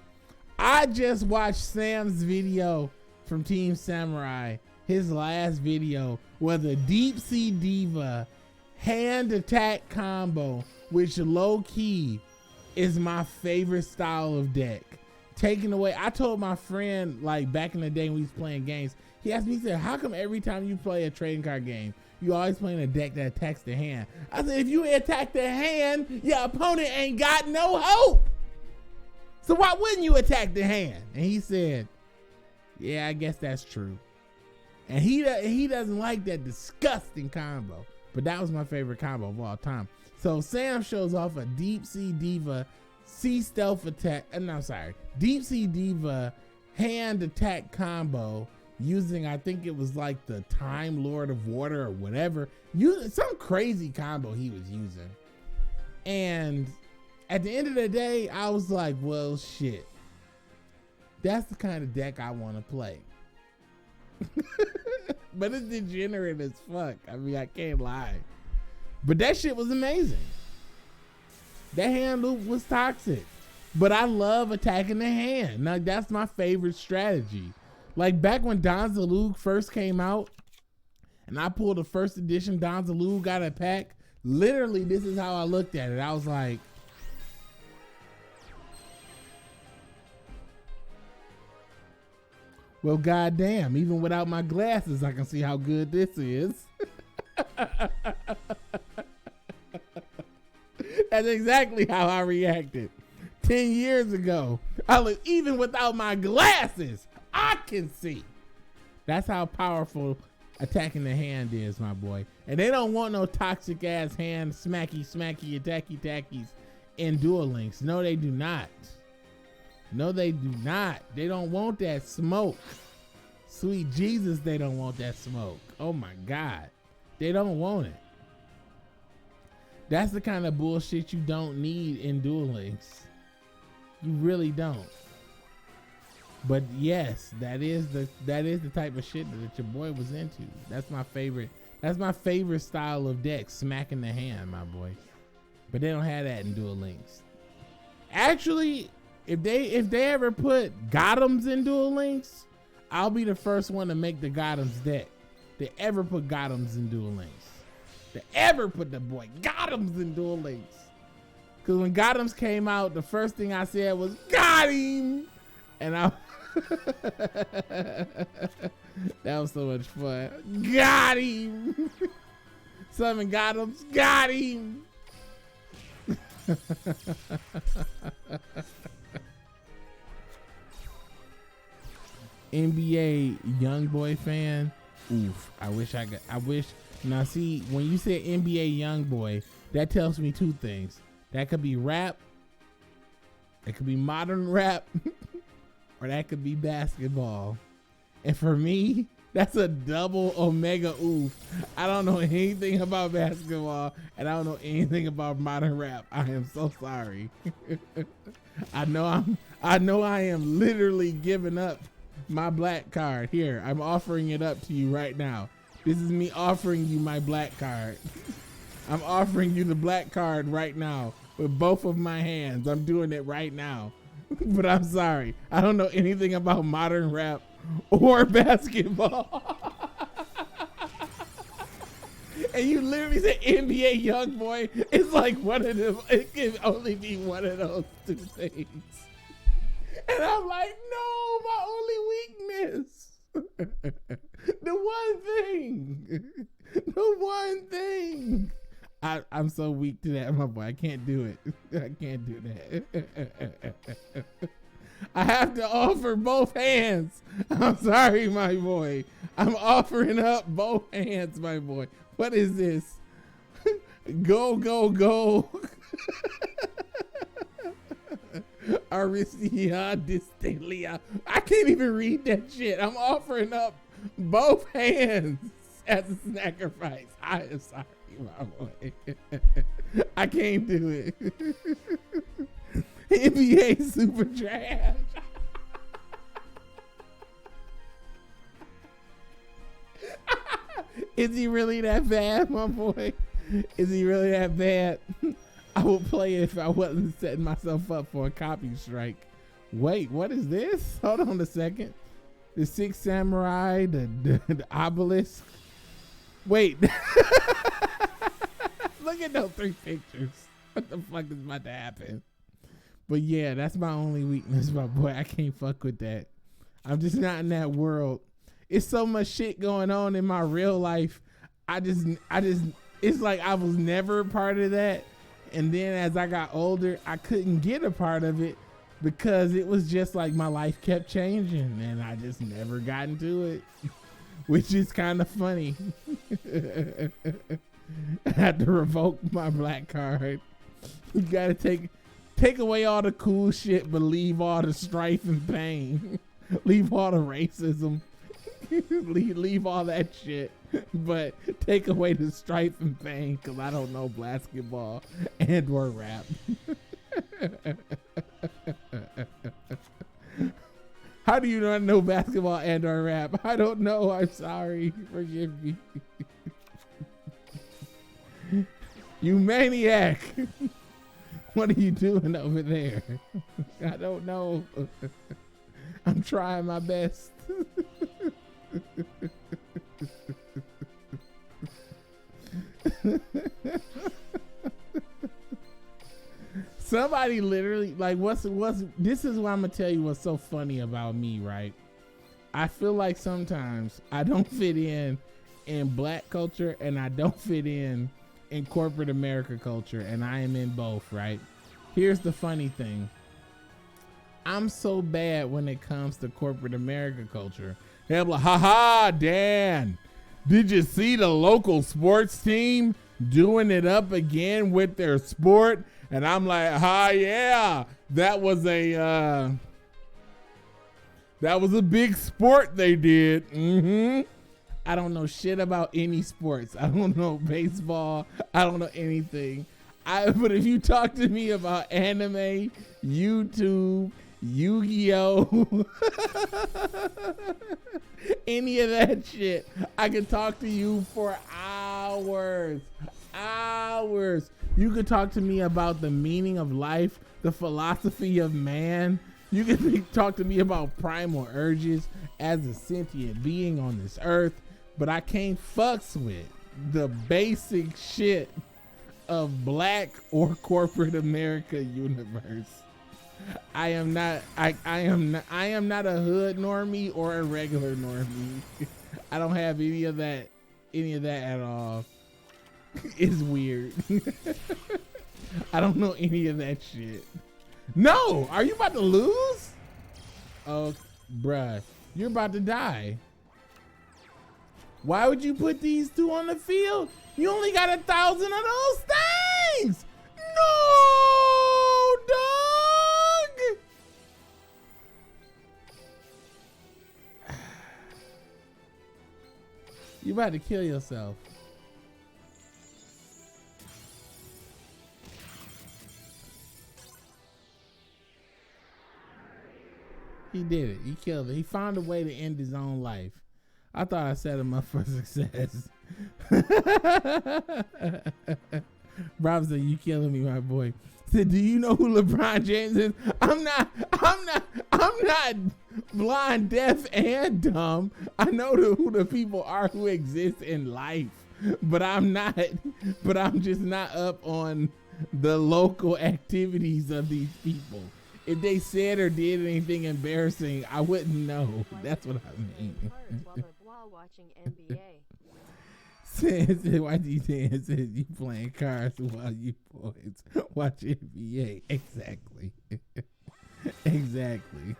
I just watched Sam's video from Team Samurai, his last video, where the Deep Sea Diva hand attack combo, which low key is my favorite style of deck. Taking away, I told my friend, like back in the day when we was playing games, he asked me, he said, how come every time you play a trading card game, you always playing a deck that attacks the hand? I said, if you attack the hand, your opponent ain't got no hope. So why wouldn't you attack the hand? And he said, yeah, I guess that's true. And he doesn't like that disgusting combo. But that was my favorite combo of all time. So Sam shows off a Deep Sea Diva Sea Stealth attack. Deep Sea Diva hand attack combo using, I think it was like the Time Lord of Water or whatever. Some crazy combo he was using. And at the end of the day, I was like, well, shit. That's the kind of deck I want to play. But it's degenerate as fuck. I mean, I can't lie. But that shit was amazing. That hand loop was toxic. But I love attacking the hand. Now, that's my favorite strategy. Like back when Donzalug first came out, and I pulled the first edition Donzalug out of pack, literally this is how I looked at it. I was like, well, goddamn, even without my glasses, I can see how good this is. That's exactly how I reacted 10 years ago. Even without my glasses, I can see. That's how powerful attacking the hand is, my boy. And they don't want no toxic ass hand smacky, attacky, tackies in Duel Links. No, they do not. No, they do not. They don't want that smoke. Sweet Jesus, they don't want that smoke. Oh my God. They don't want it. That's the kind of bullshit you don't need in Duel Links. You really don't. But yes, that is the type of shit that your boy was into. That's my favorite. That's my favorite style of deck, smacking the hand, my boy. But they don't have that in Duel Links. Actually, if they ever put Gothams in Duel Links, I'll be the first one to make the Gothams deck. They ever put Gothams in Duel Links. They ever put the boy Gothams in Duel Links. Because when Gothams came out, the first thing I said was, got him! And I... that was so much fun. Got him! Summon Gothams, got him! NBA YoungBoy fan. Oof. I wish. Now see, when you say NBA YoungBoy, that tells me two things. That could be rap. It could be modern rap. Or that could be basketball. And for me, that's a double omega oof. I don't know anything about basketball, and I don't know anything about modern rap. I am so sorry. I know I am literally giving up my black card. Here, I'm offering it up to you right now. This is me offering you my black card. I'm offering you the black card right now with both of my hands. I'm doing it right now. But I'm sorry. I don't know anything about modern rap or basketball. And you literally said NBA YoungBoy. It's like one of them. It can only be one of those two things. And I'm like, no, my only weakness. The one thing. The one thing. I'm so weak to that, my boy. I can't do it. I can't do that. I have to offer both hands. I'm sorry, my boy. I'm offering up both hands, my boy. What is this? Go, go, go. Aricia Distelia. I can't even read that shit. I'm offering up both hands as a sacrifice. I am sorry, my boy. I can't do it. NBA super trash. Is he really that bad, my boy? Is he really that bad? I would play it if I wasn't setting myself up for a copy strike. Wait, what is this? Hold on a second. The Six Samurai, the obelisk. Wait. Look at those 3 pictures. What the fuck is about to happen? But yeah, that's my only weakness, my boy. I can't fuck with that. I'm just not in that world. It's so much shit going on in my real life. I just, it's like I was never a part of that. And then as I got older, I couldn't get a part of it because it was just like my life kept changing and I just never got into it, which is kind of funny. I had to revoke my black card. You gotta take away all the cool shit, but leave all the strife and pain. Leave all the racism. leave all that shit, but take away the strife and pain because I don't know basketball and or rap. How do you not know basketball and or rap? I don't know. I'm sorry. Forgive me. You maniac. What are you doing over there? I don't know. I'm trying my best. Somebody literally like what's this is what I'm gonna tell you what's so funny about me, right? I feel like sometimes I don't fit in black culture and I don't fit in corporate America culture, and I am in both, right? Here's the funny thing. I'm so bad when it comes to corporate America culture. They're like, haha, Dan, did you see the local sports team doing it up again with their sport? And I'm like, yeah, that was a big sport they did. I don't know shit about any sports. I don't know baseball. I don't know anything. But if you talk to me about anime, YouTube, Yu-Gi-Oh, any of that shit, I could talk to you for hours. You could talk to me about the meaning of life, the philosophy of man. You could talk to me about primal urges as a sentient being on this earth, but I can't fucks with the basic shit of black or corporate America universe. I am not a hood normie or a regular normie. I don't have any of that at all. It's weird. I don't know any of that shit. No, are you about to lose? Oh, bruh, you're about to die. Why would you put these 2 on the field? You only got 1,000 of those things. No, dog. You about to kill yourself. He did it. He killed it. He found a way to end his own life. I thought I set him up for success. Rob said, "You killing me, my boy." Said, "Do you know who LeBron James is?" I'm not blind, deaf, and dumb. I know who the people are who exist in life, but I'm just not up on the local activities of these people. If they said or did anything embarrassing, I wouldn't know. That's what I mean. While watching NBA. Says YTDan says you playing cards while you boys watch NBA. Exactly. Exactly.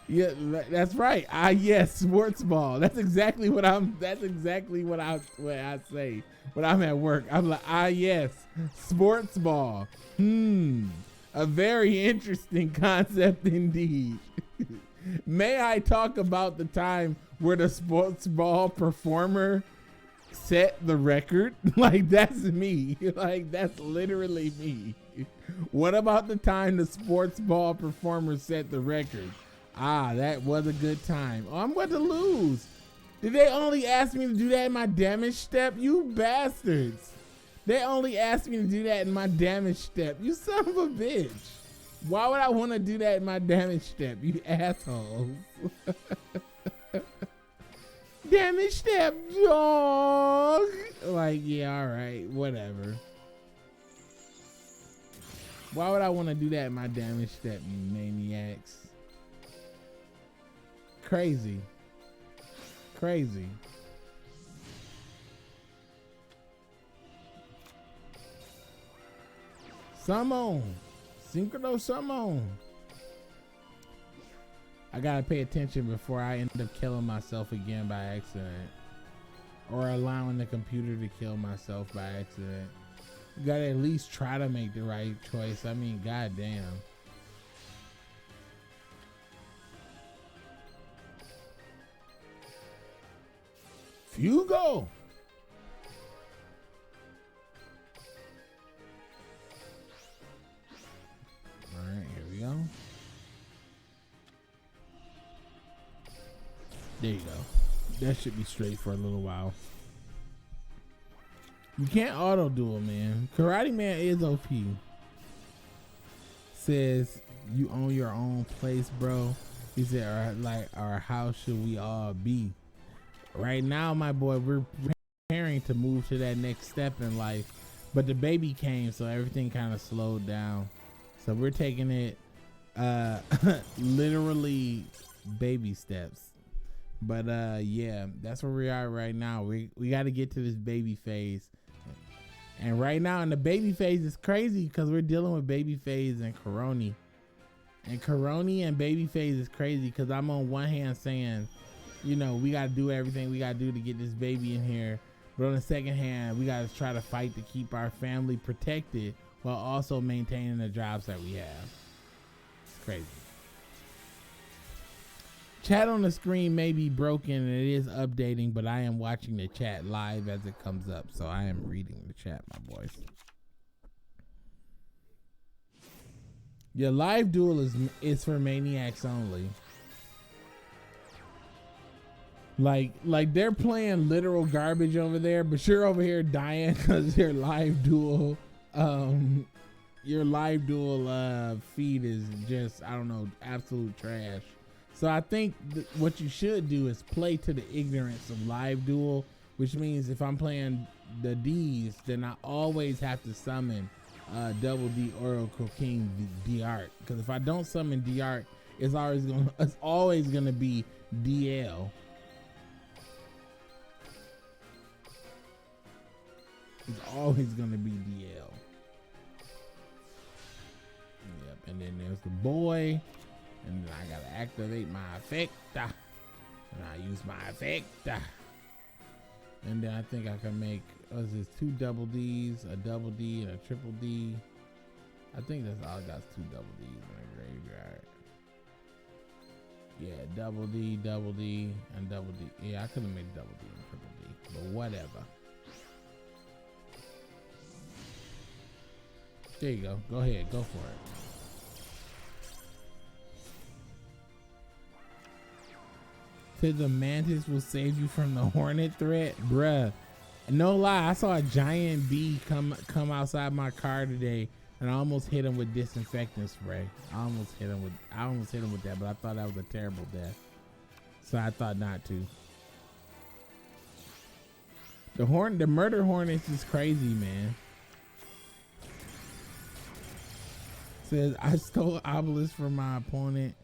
Yeah, that's right. Yes, sports ball. That's exactly what I say when I'm at work. I'm like, yes, sports ball. A very interesting concept indeed. May I talk about the time where the sports ball performer set the record? Like, that's me. Like, that's literally me. What about the time the sports ball performer set the record? That was a good time. Oh, I'm going to lose. Did they only ask me to do that in my damage step? You bastards. They only asked me to do that in my damage step. You son of a bitch. Why would I want to do that in my damage step, you assholes? Damage step, dog. Like, yeah, all right, whatever. Why would I want to do that in my damage step, you maniacs? Crazy. Crazy. Summon. Synchro summon. I gotta pay attention before I end up killing myself again by accident. Or allowing the computer to kill myself by accident. You gotta at least try to make the right choice. I mean, goddamn. Fugo. Alright, here we go. There you go. That should be straight for a little while. You can't auto duel, man. Karate Man is OP. Says you own your own place, bro. He said, or how should we all be? Right now, my boy, we're preparing to move to that next step in life. But the baby came, so everything kind of slowed down. So we're taking it literally baby steps. But yeah, that's where we are right now. We got to get to this baby phase. And right now in the baby phase, it's crazy because we're dealing with baby phase and Coroni. And Coroni and baby phase is crazy because I'm on one hand saying, you know, we got to do everything we got to do to get this baby in here. But on the second hand, we got to try to fight to keep our family protected while also maintaining the jobs that we have. It's crazy. Chat on the screen may be broken and it is updating, but I am watching the chat live as it comes up, so I am reading the chat, my boys. Your live duel is for maniacs only. Like they're playing literal garbage over there, but you're over here dying because your live duel feed is just, I don't know, absolute trash. So I think what you should do is play to the ignorance of live duel, which means if I'm playing the D's, then I always have to summon Double D Oracle King D Art. Because if I don't summon D Art, it's always gonna be DL. It's always gonna be DL. Yep, and then there's the boy. And then I gotta activate my effect. And I use my effect. And then I think I can make, what's this, 2 double D's, a double D, and a triple D. I think that's all I got, 2 double D's in the graveyard. Yeah, double D, and double D. Yeah, I could have made double D and triple D, but whatever. There you go. Go ahead, go for it. Said the mantis will save you from the hornet threat, bruh. No lie, I saw a giant bee come outside my car today, and I almost hit him with disinfectant spray. I almost hit him with that, but I thought that was a terrible death, so I thought not to. The murder hornets is crazy, man. Says I stole obelisk from my opponent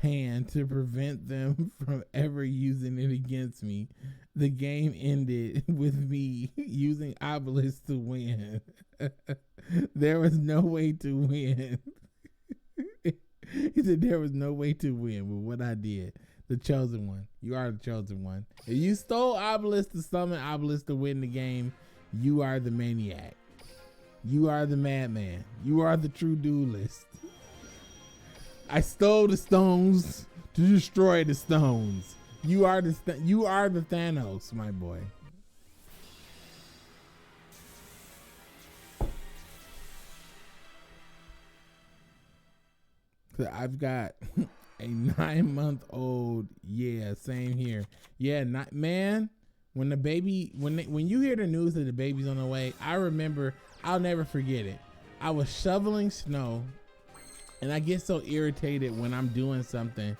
hand to prevent them from ever using it against me. The game ended with me using obelisk to win. There was no way to win. He said there was no way to win with what I did. The chosen one. You are the chosen one. If you stole obelisk to summon obelisk to win the game, you are the maniac. You are the madman. You are the true duelist. I stole the stones to destroy the stones. You are the Thanos, my boy. So I've got A 9-month-old. Yeah, same here. Yeah, not man. When the baby, when you hear the news that the baby's on the way, I remember. I'll never forget it. I was shoveling snow, and I get so irritated when I'm doing something,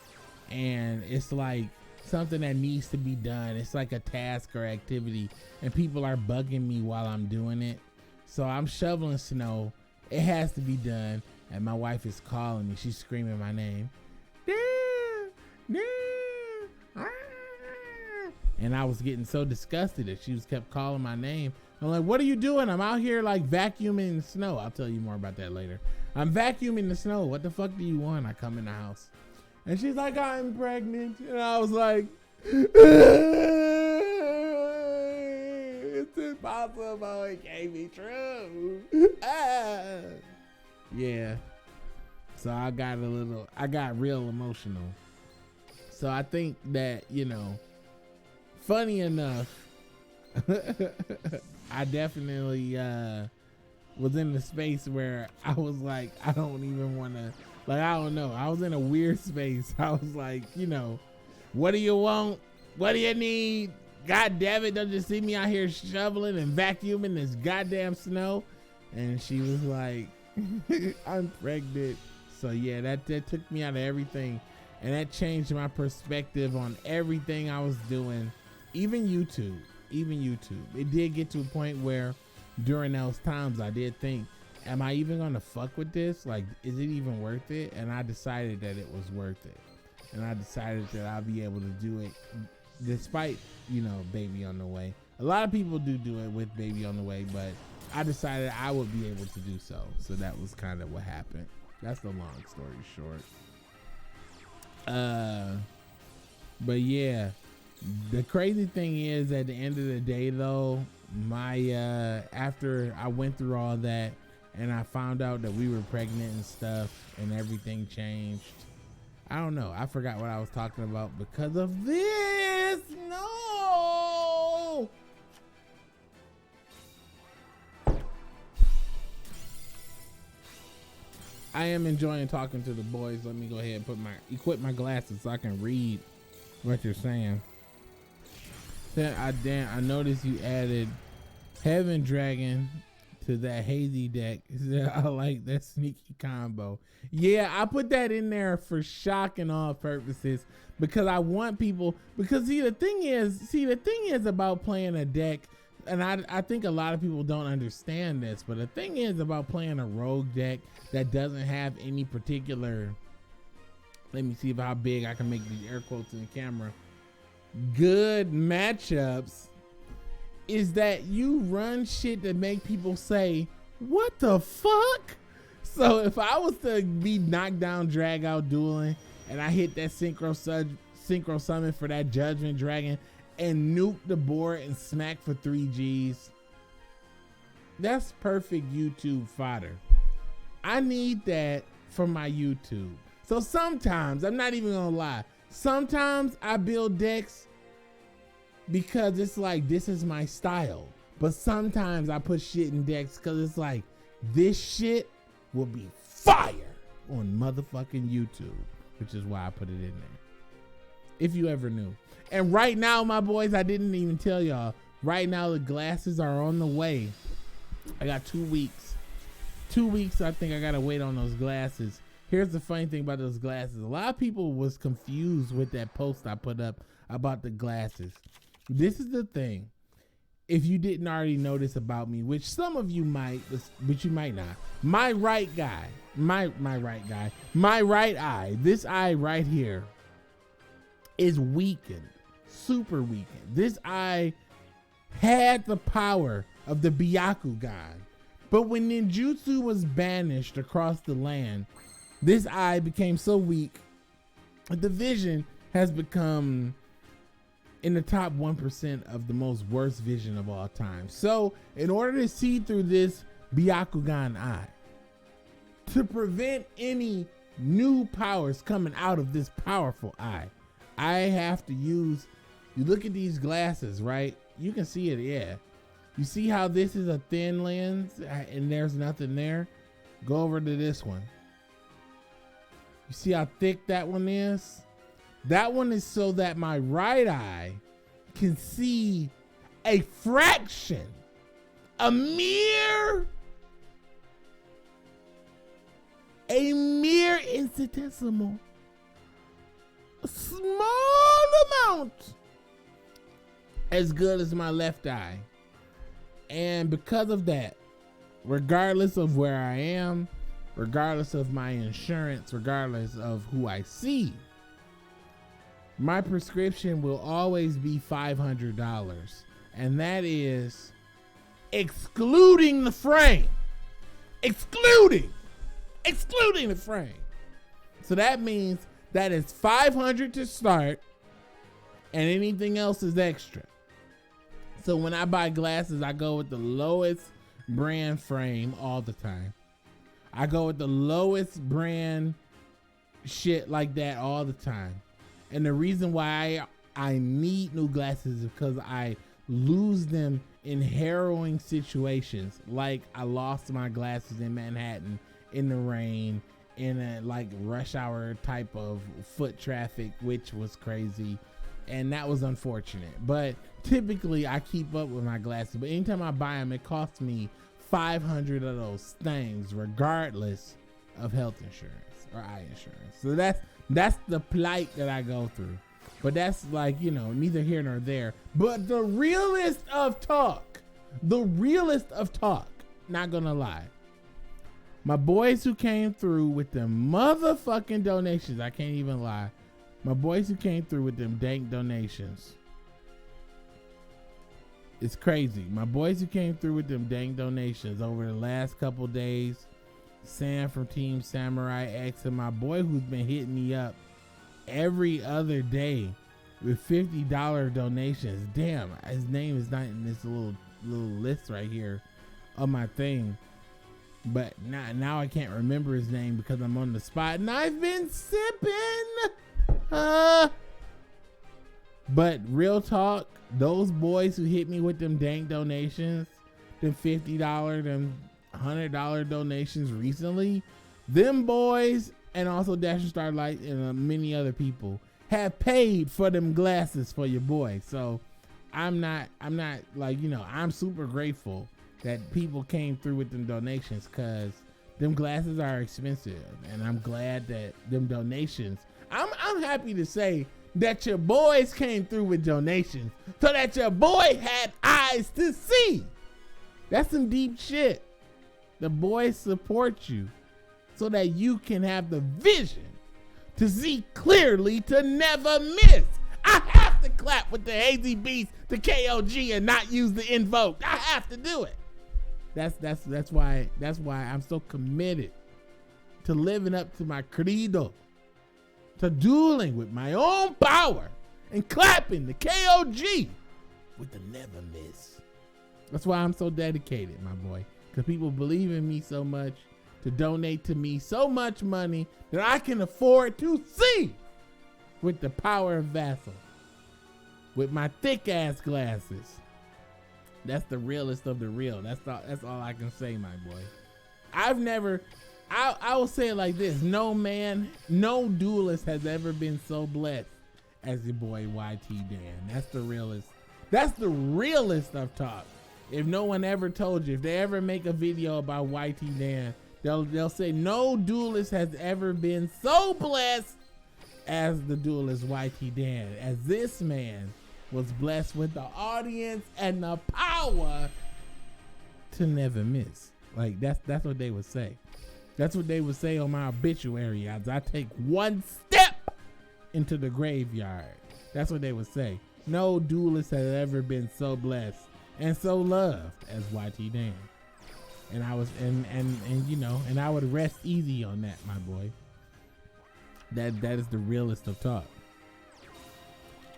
and it's like something that needs to be done. It's like a task or activity, and people are bugging me while I'm doing it. So I'm shoveling snow. It has to be done, and my wife is calling me. She's screaming my name. And I was getting so disgusted that she was kept calling my name. I'm like, what are you doing? I'm out here like vacuuming the snow. I'll tell you more about that later. I'm vacuuming the snow. What the fuck do you want? I come in the house. And she's like, I'm pregnant. And I was like, it's impossible. It can't be true. Yeah. So I got real emotional. So I think that, funny enough, I definitely was in the space where I was like, I don't even want to, I don't know. I was in a weird space. I was like, what do you want? What do you need? God damn it, don't you see me out here shoveling and vacuuming this goddamn snow? And she was like, I'm pregnant. So yeah, that took me out of everything. And that changed my perspective on everything I was doing. Even YouTube. It did get to a point where during those times I did think, am I even gonna fuck with this? Like, is it even worth it? And I decided that it was worth it. And I decided that I'll be able to do it despite, baby on the way. A lot of people do it with baby on the way, but I decided I would be able to do so. So that was kind of what happened. That's the long story short. But yeah, the crazy thing is, at the end of the day though, my after I went through all that and I found out that we were pregnant and stuff and everything changed. I don't know. I forgot what I was talking about because of this. No. I am enjoying talking to the boys. Let me go ahead and equip my glasses so I can read what you're saying. I noticed you added Heaven Dragon to that hazy deck. I like that sneaky combo. Yeah, I put that in there for shock and all purposes because I want people, because the thing is about playing a deck, and I think a lot of people don't understand this, but the thing is about playing a rogue deck that doesn't have any particular, let me see how big I can make these air quotes in the camera, good matchups, is that you run shit that make people say, what the fuck? So if I was to be knocked down, drag out dueling, and I hit that synchro summon for that Judgment Dragon and nuke the board and smack for 3 Gs, that's perfect YouTube fodder. I need that for my YouTube. So sometimes, I'm not even gonna lie, sometimes I build decks because it's like, this is my style. But sometimes I put shit in decks because it's like, this shit will be fire on motherfucking YouTube, which is why I put it in there. If you ever knew. And right now, my boys, I didn't even tell y'all, right now the glasses are on the way. I got 2 weeks. 2 weeks, I think I gotta wait on those glasses. Here's the funny thing about those glasses. A lot of people was confused with that post I put up about the glasses. This is the thing. If you didn't already know this about me, which some of you might, but you might not. My right eye, this eye right here is weakened, super weakened. This eye had the power of the Byakugan, but when ninjutsu was banished across the land, this eye became so weak, the vision has become in the top 1% of the most worst vision of all time. So in order to see through this Byakugan eye, to prevent any new powers coming out of this powerful eye, I have to use, you look at these glasses, right? You can see it, yeah. You see how this is a thin lens and there's nothing there? Go over to this one. You see how thick that one is? That one is so that my right eye can see a fraction, a mere infinitesimal, a small amount as good as my left eye. And because of that, regardless of where I am, regardless of my insurance, regardless of who I see, my prescription will always be $500. And that is excluding the frame. Excluding the frame. So that means that is $500 to start and anything else is extra. So when I buy glasses, I go with the lowest brand frame all the time. I go with the lowest brand shit like that all the time. And the reason why I need new glasses is because I lose them in harrowing situations. Like I lost my glasses in Manhattan in the rain, in a like rush hour type of foot traffic, which was crazy. And that was unfortunate. But typically I keep up with my glasses. But anytime I buy them, it costs me 500 of those things, regardless of health insurance or eye insurance. So that's the plight that I go through. But that's like, you know, neither here nor there. But the realest of talk, not gonna lie, my boys who came through with them motherfucking donations, I can't even lie. My boys who came through with them dank donations. It's crazy. My boys who came through with them dank donations over the last couple days, Sam from Team Samurai X and my boy who's been hitting me up every other day with $50 donations. Damn, his name is not in this little list right here on my thing. But now I can't remember his name because I'm on the spot and I've been sipping. But real talk, those boys who hit me with them dank donations, them $50, them $100 donations recently, them boys and also Dash and Starlight and many other people have paid for them glasses for your boy. So I'm not like, you know, I'm super grateful that people came through with them donations because them glasses are expensive. And I'm glad that them donations, I'm happy to say that your boys came through with donations so that your boy had eyes to see. That's some deep shit. The boys support you so that you can have the vision to see clearly, to never miss. I have to clap with the Hazy Beast, the KOG, and not use the Invoked. I have to do it. That's why I'm so committed to living up to my credo, to dueling with my own power and clapping the KOG with the never miss. That's why I'm so dedicated, my boy, because people believe in me so much to donate to me so much money that I can afford to see with the power of Vassal, with my thick ass glasses. That's the realest of the real. That's all I can say, my boy. I will say it like this. No duelist has ever been so blessed as your boy YTDan. That's the realest. That's the realest of talk. If no one ever told you, if they ever make a video about YTDan, they'll say no duelist has ever been so blessed as the duelist YTDan, as this man was blessed with the audience and the power to never miss. Like that's what they would say. That's what they would say on my obituary as I take one step into the graveyard. That's what they would say. No duelist has ever been so blessed and so loved as YTDan. And I was and you know, and I would rest easy on that, my boy. That is the realest of talk.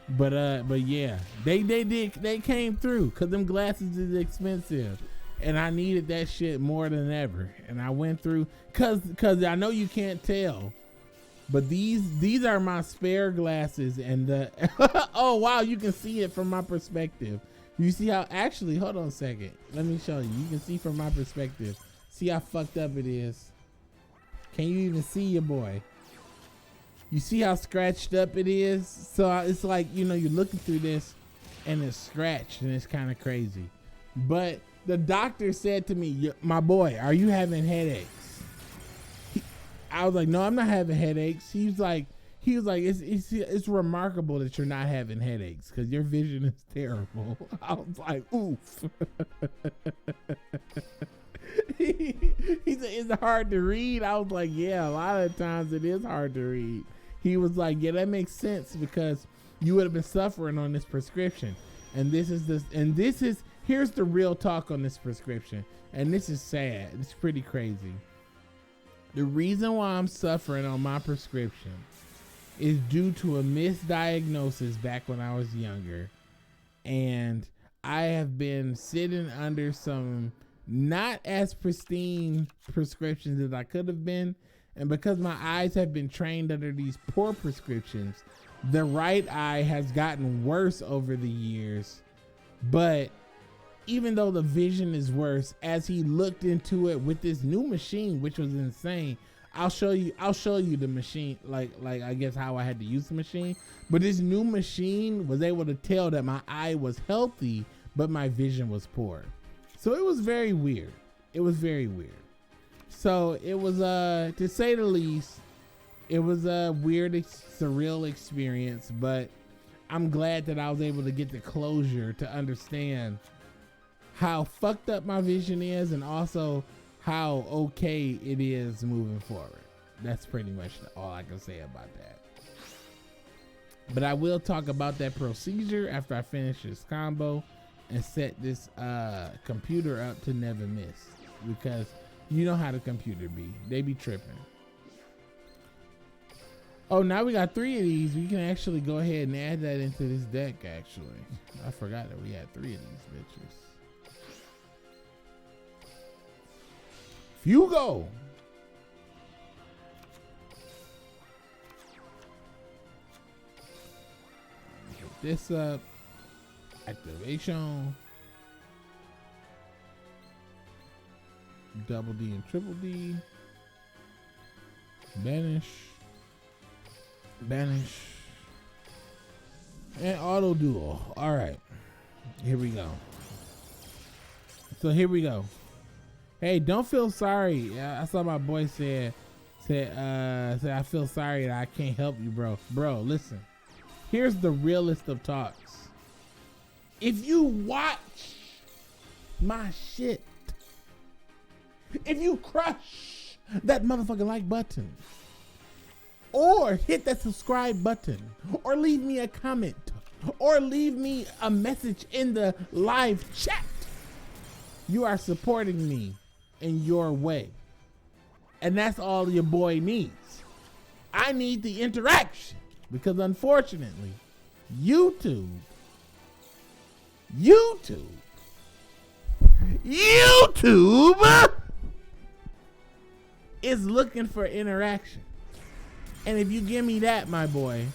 But yeah, they came through because them glasses is expensive, and I needed that shit more than ever. And I went through cause I know you can't tell, but these are my spare glasses, and the oh wow, you can see it from my perspective. You see how actually hold on a second, let me show you. You can see from my perspective. See how fucked up it is. Can you even see your boy? You see how scratched up it is? So it's like, you know, you're looking through this and it's scratched and it's kind of crazy. But the doctor said to me, my boy, are you having headaches? I was like, no, I'm not having headaches. He was like, it's remarkable that you're not having headaches because your vision is terrible. I was like, oof. He said, it's hard to read. I was like, yeah, a lot of times it is hard to read. He was like, yeah, that makes sense because you would have been suffering on this prescription. And here's the real talk on this prescription. And this is sad. It's pretty crazy. The reason why I'm suffering on my prescription is due to a misdiagnosis back when I was younger. And I have been sitting under some not as pristine prescriptions as I could have been. And because my eyes have been trained under these poor prescriptions, the right eye has gotten worse over the years. But even though the vision is worse, as he looked into it with this new machine, which was insane, I'll show you the machine, like I guess how I had to use the machine. But this new machine was able to tell that my eye was healthy, but my vision was poor. So it was very weird. It was very weird. So it was, to say the least, it was a weird, surreal experience, but I'm glad that I was able to get the closure to understand how fucked up my vision is and also how okay it is moving forward. That's pretty much all I can say about that. But I will talk about that procedure after I finish this combo and set this computer up to never miss, because you know how the computer be. They be tripping. Oh, now we got 3 of these. We can actually go ahead and add that into this deck, actually. I forgot that we had 3 of these bitches. Hugo. Pick this up. Activation. Double D and triple D. Banish. Banish. And auto duel. All right. Here we go. So here we go. Hey, don't feel sorry. I saw my boy said I feel sorry that I can't help you, bro. Bro, listen. Here's the realest of talks. If you watch my shit, if you crush that motherfucking like button, or hit that subscribe button, or leave me a comment, or leave me a message in the live chat, you are supporting me in your way. And that's all your boy needs. I need the interaction, because unfortunately, YouTube is looking for interaction. And if you give me that, my boy,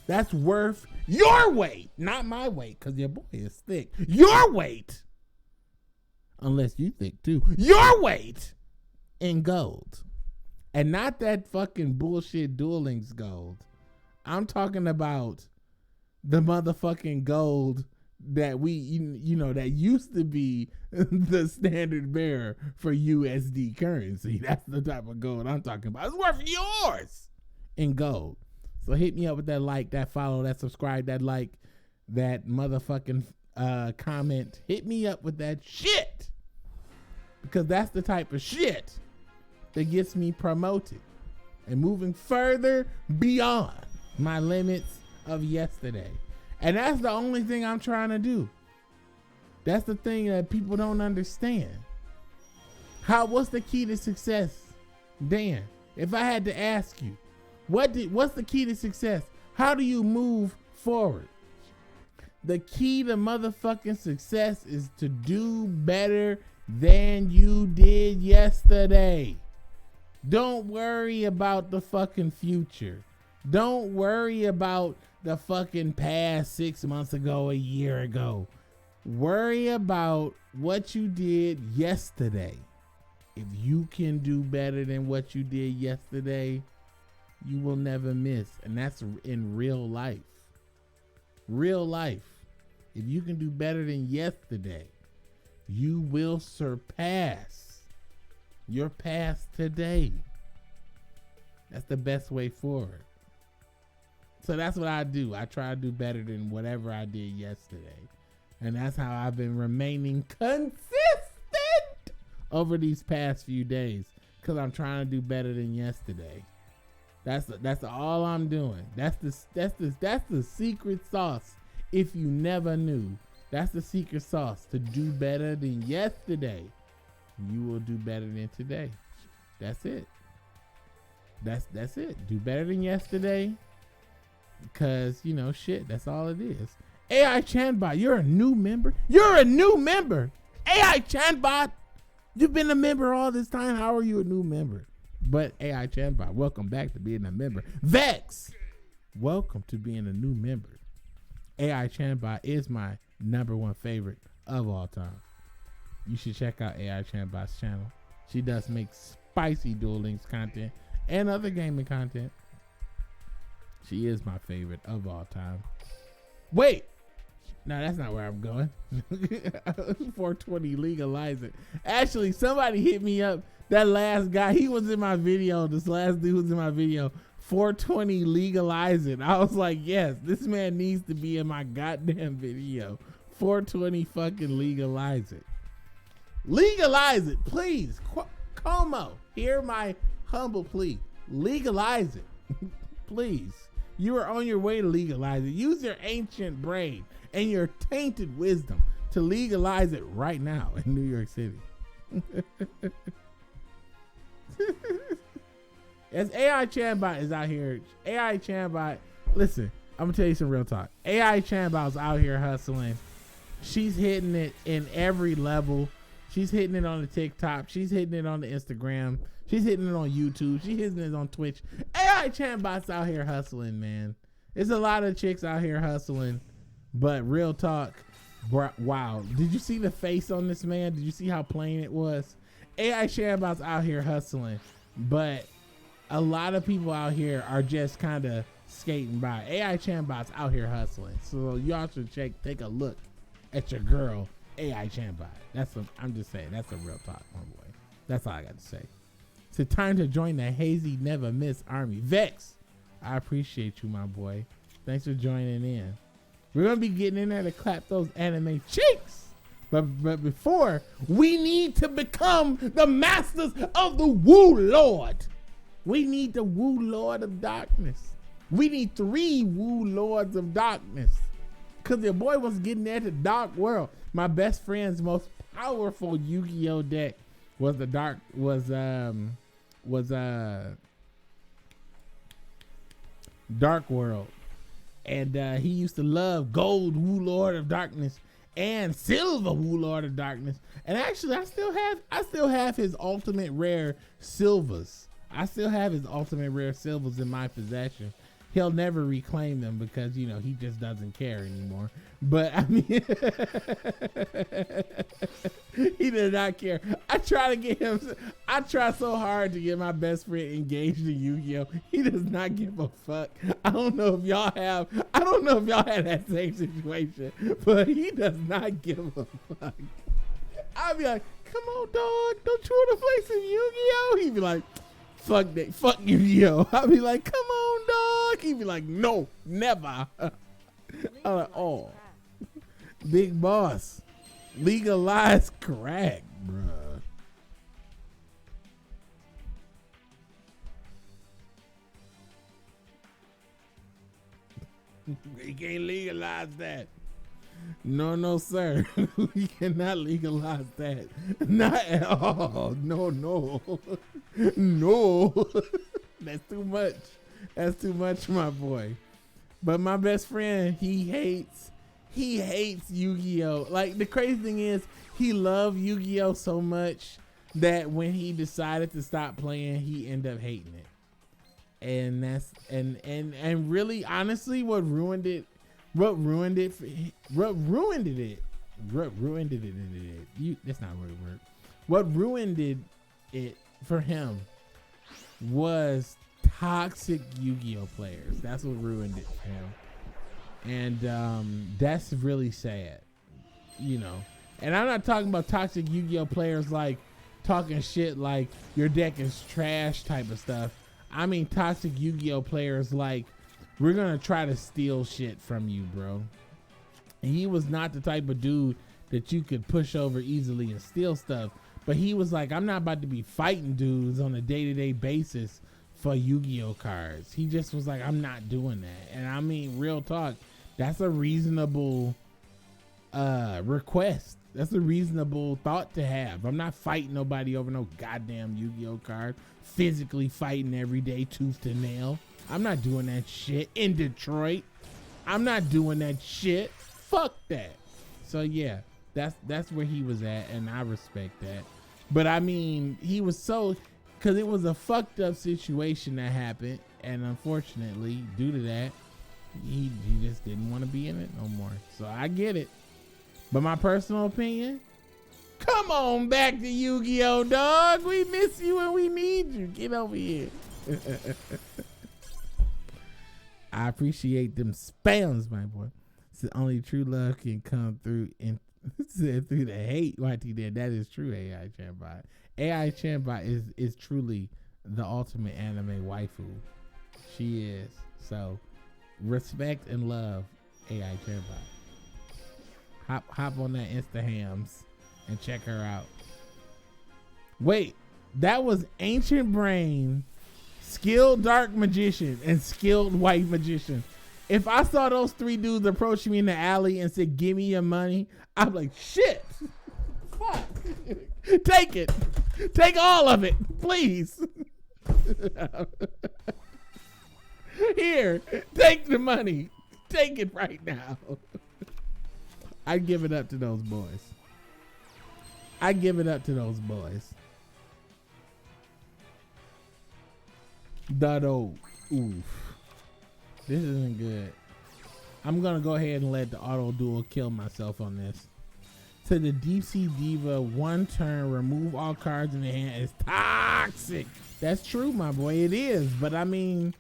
that's worth your weight, not my weight, because your boy is thick. Your weight, unless you thick too, your weight in gold. And not that fucking bullshit Duel Links gold. I'm talking about the motherfucking gold that we, you know, that used to be the standard bearer for USD currency. That's the type of gold I'm talking about. It's worth yours in gold. So hit me up with that like, that follow, that subscribe, that like, that motherfucking comment. Hit me up with that shit, because that's the type of shit that gets me promoted and moving further beyond my limits of yesterday. And that's the only thing I'm trying to do. That's the thing that people don't understand. What's the key to success? Dan, if I had to ask you, what's the key to success? How do you move forward? The key to motherfucking success is to do better than you did yesterday. Don't worry about the fucking future. Don't worry about the fucking past 6 months ago, a year ago. Worry about what you did yesterday. If you can do better than what you did yesterday, you will never miss. And that's in real life. Real life. If you can do better than yesterday, you will surpass your past today. That's the best way forward. So that's what I do. I try to do better than whatever I did yesterday. And that's how I've been remaining consistent over these past few days. Because I'm trying to do better than yesterday. That's all I'm doing. That's the secret sauce. If you never knew, that's the secret sauce. To do better than yesterday, you will do better than today. That's it. That's it. Do better than yesterday. Because, you know, shit, that's all it is. AI Chatbot, you're a new member? You're a new member! AI Chatbot! You've been a member all this time. How are you a new member? But AI Chatbot, welcome back to being a member. Vex, welcome to being a new member. AI Chatbot is my #1 favorite of all time. You should check out AI Chatbot's channel. She does make spicy Duel Links content and other gaming content. She is my favorite of all time. Wait, no, that's not where I'm going. 420 legalize it. Actually, somebody hit me up. That last guy, he was in my video. This last dude was in my video. 420 legalize it. I was like, yes, this man needs to be in my goddamn video. 420 fucking legalize it. Legalize it, please. Como, hear my humble plea. Legalize it, please. You are on your way to legalize it. Use your ancient brain and your tainted wisdom to legalize it right now in New York City. As AI Chatbot is out here, AI Chatbot, listen, I'm gonna tell you some real talk. AI Chatbot's out here hustling. She's hitting it in every level. She's hitting it on the TikTok. She's hitting it on the Instagram. She's hitting it on YouTube. She's hitting it on Twitch. AI Chatbot's out here hustling, man. There's a lot of chicks out here hustling, but real talk, wow. Did you see the face on this man? Did you see how plain it was? AI Chatbot's out here hustling, but a lot of people out here are just kind of skating by. AI Chatbot's out here hustling, so y'all should take a look at your girl, AI Chatbot. I'm just saying, that's a real talk, my boy. That's all I got to say. It's time to join the Hazy Never Miss Army. Vex, I appreciate you, my boy. Thanks for joining in. We're going to be getting in there to clap those anime cheeks. But before, we need to become the masters of the Woo Lord. We need the Woo Lord of Darkness. We need 3 Woo Lords of Darkness. Because your boy was getting there to Dark World. My best friend's most powerful Yu-Gi-Oh deck was Dark World. And he used to love Gold Woo Lord of Darkness and Silver Woo Lord of Darkness. And actually, I still have his ultimate rare silvers. I still have his ultimate rare silvers in my possession. He'll never reclaim them because, you know, he just doesn't care anymore. But I mean, he does not care. I try so hard to get my best friend engaged in Yu-Gi-Oh. He does not give a fuck. I don't know if y'all had that same situation, but he does not give a fuck. I'll be like, come on, dog, don't you want to play some Yu-Gi-Oh? He'd be like, fuck that, fuck Yu-Gi-Oh. I'll be like, come on, dog. He'd be like, no, never. I'm like, oh, big boss, legalize crack, bruh. We can't legalize that. No, sir. We cannot legalize that. Not at all. No. No. That's too much. That's too much, my boy. But my best friend, he hates Yu-Gi-Oh. Like, the crazy thing is, he loved Yu-Gi-Oh so much that when he decided to stop playing, he ended up hating it. And that's and really, honestly, what ruined it. That's not what it worked. What ruined it for him was toxic Yu-Gi-Oh players. That's what ruined it for him. And that's really sad, you know. And I'm not talking about toxic Yu-Gi-Oh players like talking shit like your deck is trash type of stuff. I mean toxic Yu-Gi-Oh players like, we're gonna try to steal shit from you, bro. And he was not the type of dude that you could push over easily and steal stuff. But he was like, I'm not about to be fighting dudes on a day-to-day basis for Yu-Gi-Oh cards. He just was like, I'm not doing that. And I mean, real talk, that's a reasonable request. That's a reasonable thought to have. I'm not fighting nobody over no goddamn Yu-Gi-Oh card. Physically fighting every day, tooth to nail. I'm not doing that shit in Detroit. I'm not doing that shit. Fuck that. So yeah, that's where he was at, and I respect that. But I mean, he was so, because it was a fucked up situation that happened, and unfortunately, due to that, he just didn't want to be in it no more. So I get it. But my personal opinion, come on back to Yu-Gi-Oh, dog. We miss you and we need you. Get over here. I appreciate them spams, my boy. So only true love can come through and through the hate. YTDan, that is true. AI Chatbot. AI Chatbot is truly the ultimate anime waifu. She is. So respect and love AI Chatbot. Hop on that Instahams and check her out. Wait, that was Ancient Brain, Skilled Dark Magician, and Skilled White Magician. If I saw those three dudes approach me in the alley and said, give me your money, I'm like, shit. Fuck. Take it. Take all of it, please. Here, take the money. Take it right now. I give it up to those boys. I give it up to those boys. Oof. This isn't good. I'm gonna go ahead and let the auto duel kill myself on this. To the Deep Sea Diva, one turn, remove all cards in the hand is toxic. That's true, my boy. It is. But I mean,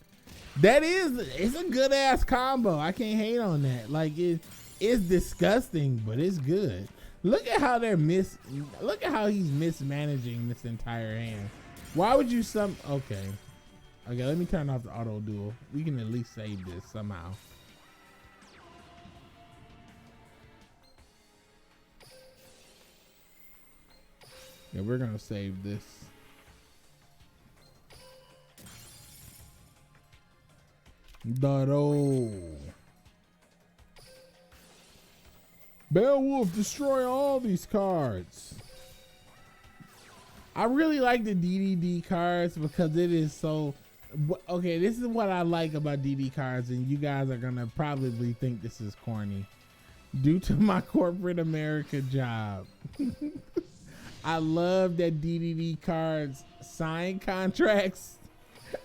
it's a good ass combo. I can't hate on that. Like it's disgusting, but it's good. Look at how look at how he's mismanaging this entire hand. Why would you okay, let me turn off the auto duel. We can at least save this somehow. Yeah, we're gonna save this. Dado. Beowulf, destroy all these cards. I really like the DDD cards because it is so... Okay, this is what I like about DD cards, and you guys are gonna probably think this is corny. Due to my corporate America job, I love that DDD cards sign contracts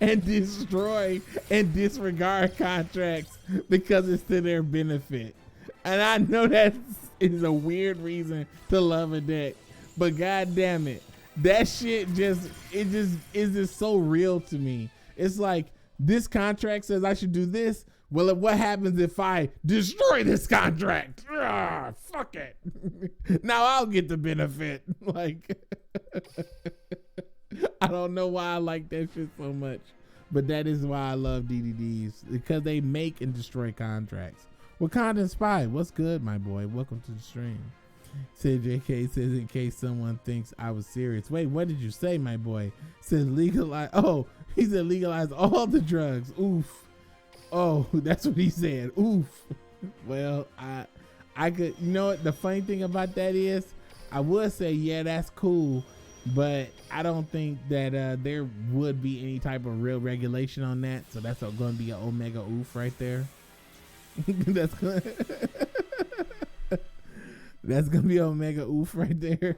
and destroy and disregard contracts because it's to their benefit. And I know that is a weird reason to love a deck, but god damn it, that shit is just so real to me. It's like, this contract says I should do this. Well, what happens if I destroy this contract? Fuck it. Now I'll get the benefit. Like, I don't know why I like that shit so much, but that is why I love DDDs, because they make and destroy contracts. Wakandan Spy, what's good, my boy? Welcome to the stream. Said JK says, in case someone thinks I was serious. Wait, what did you say, my boy? Says legalize. Oh, he said legalize all the drugs. Oof. Oh, that's what he said. Oof. Well, I could, you know what the funny thing about that is, I would say, yeah, that's cool, but I don't think that there would be any type of real regulation on that. So that's going to be an omega oof right there. That's gonna be omega oof right there.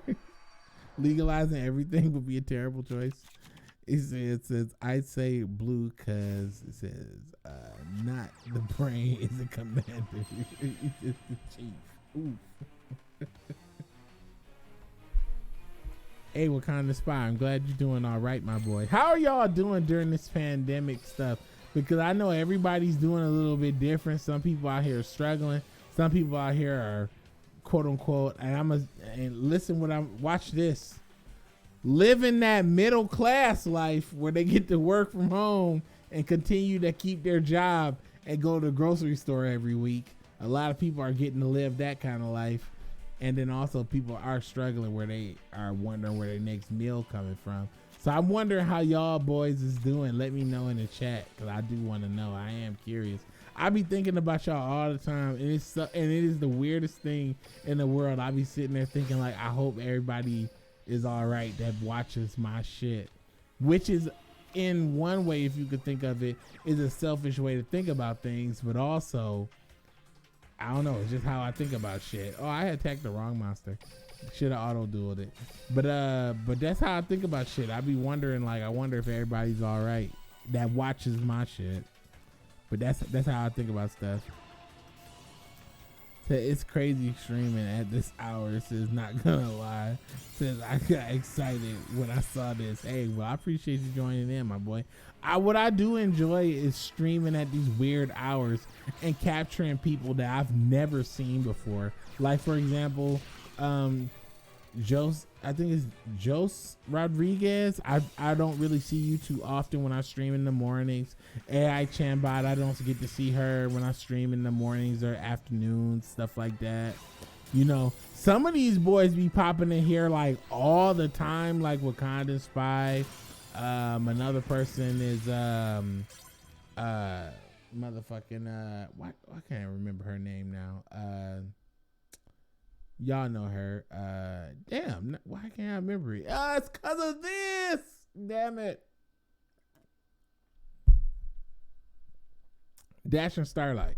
Legalizing everything would be a terrible choice. It says I'd say blue because it says not the brain is the commander. It's just the chief. Oof. Hey, Wakanda Spy, I'm glad you're doing all right, my boy. How are y'all doing during this pandemic stuff? Because I know everybody's doing a little bit different. Some people out here are struggling. Some people out here are quote unquote, and listen watch this. Living that middle class life where they get to work from home and continue to keep their job and go to the grocery store every week. A lot of people are getting to live that kind of life. And then also people are struggling where they are wondering where their next meal coming from. So I'm wondering how y'all boys is doing. Let me know in the chat because I do want to know. I am curious. I be thinking about y'all all the time, and it is the weirdest thing in the world. I be sitting there thinking like, I hope everybody is all right that watches my shit, which is in one way, if you could think of it, is a selfish way to think about things, but also I don't know. It's just how I think about shit. Oh, I attacked the wrong monster. Should have auto-dueled it. But that's how I think about shit. I be wondering, like, I wonder if everybody's all right that watches my shit. But that's how I think about stuff. So it's crazy streaming at this hour. It says, not gonna lie. Says I got excited when I saw this. Hey, well, I appreciate you joining in, my boy. What I do enjoy is streaming at these weird hours and capturing people that I've never seen before. Like, for example, I think it's Jos Rodriguez. I don't really see you too often when I stream in the mornings. AI Chambot, I don't get to see her when I stream in the mornings or afternoons, stuff like that. You know, some of these boys be popping in here like all the time, like Wakanda Spy. Another person is motherfucking why can't I remember her name now? Y'all know her. Damn, why can't I remember it? It's cause of this. Damn it. Dash and Starlight.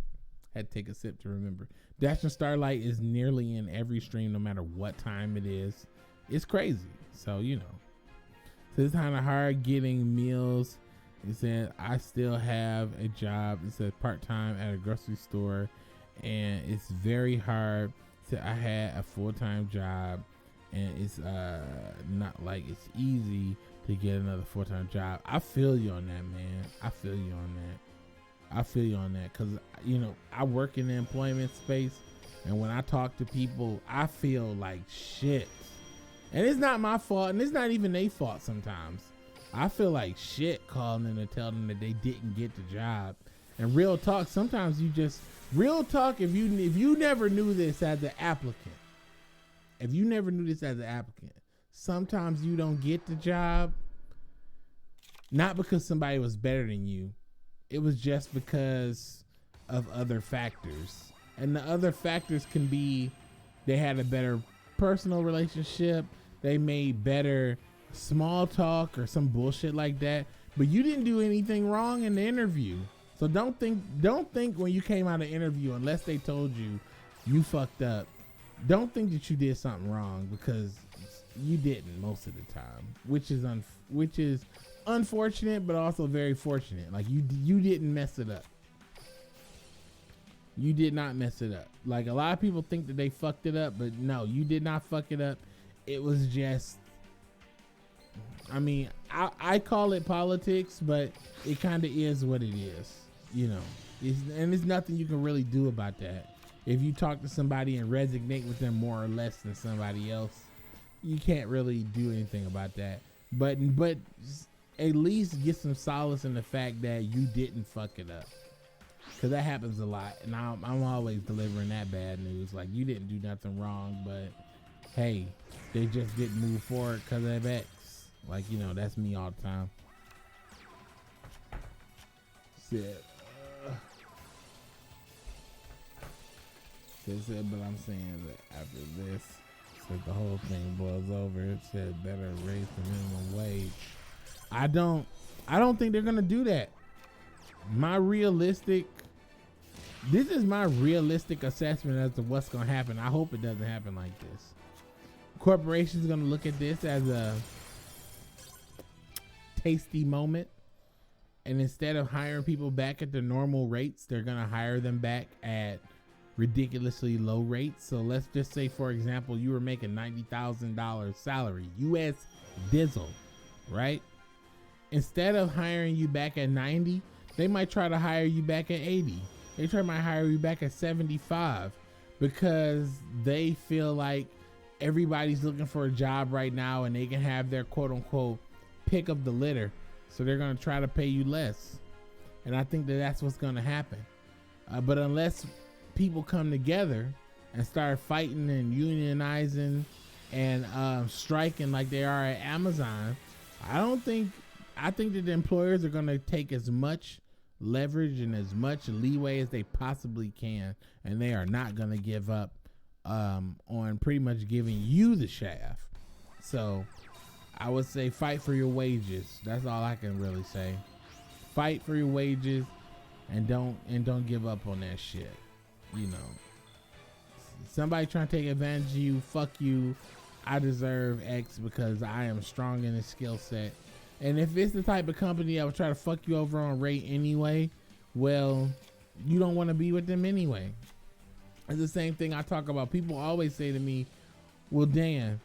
Had to take a sip to remember. Dash and Starlight is nearly in every stream, no matter what time it is. It's crazy. So, you know. So it's kind of hard getting meals. It said, I still have a job. It said part-time at a grocery store. And it's very hard. So I had a full-time job. And it's not like it's easy to get another full-time job. I feel you on that, man. I feel you on that. Because, you know, I work in the employment space. And when I talk to people, I feel like shit. And it's not my fault, and it's not even their fault sometimes. I feel like shit calling them to tell them that they didn't get the job. And real talk, sometimes you just, real talk, if you never knew this as an applicant, sometimes you don't get the job, not because somebody was better than you. It was just because of other factors. And the other factors can be they had a better personal relationship, they made better small talk or some bullshit like that, but you didn't do anything wrong in the interview. So don't think when you came out of the interview, unless they told you fucked up, don't think that you did something wrong, because you didn't most of the time, which is unfortunate, but also very fortunate. Like you didn't mess it up. You did not mess it up. Like a lot of people think that they fucked it up, but no, you did not fuck it up. It was just, I mean, I call it politics, but it kind of is what it is, you know. And there's nothing you can really do about that. If you talk to somebody and resonate with them more or less than somebody else, you can't really do anything about that. But at least get some solace in the fact that you didn't fuck it up. Because that happens a lot, and I'm always delivering that bad news. Like, you didn't do nothing wrong, but hey, they just didn't move forward because of X. Like, you know, that's me all the time. Said, but I'm saying that after this, said the whole thing boils over. It said better raise the minimum wage. I don't think they're gonna do that. This is my realistic assessment as to what's going to happen. I hope it doesn't happen like this. Corporations going to look at this as a tasty moment. And instead of hiring people back at the normal rates, they're going to hire them back at ridiculously low rates. So let's just say, for example, you were making $90,000 salary, US Dizzle, right? Instead of hiring you back at 90, they might try to hire you back at 80. They might hire you back at 75 because they feel like everybody's looking for a job right now and they can have their quote unquote pick of the litter. So they're going to try to pay you less. And I think that that's what's going to happen. But unless people come together and start fighting and unionizing and striking like they are at Amazon, I think that the employers are going to take as much leverage and as much leeway as they possibly can, and they are not going to give up on pretty much giving you the shaft. So I would say fight for your wages. That's all I can really say. Fight for your wages and don't give up on that shit. You know, somebody trying to take advantage of you, fuck you. I deserve X because I am strong in this skill set. And if it's the type of company that would try to fuck you over on rate anyway, well, you don't want to be with them anyway. It's the same thing I talk about. People always say to me, well, Dan,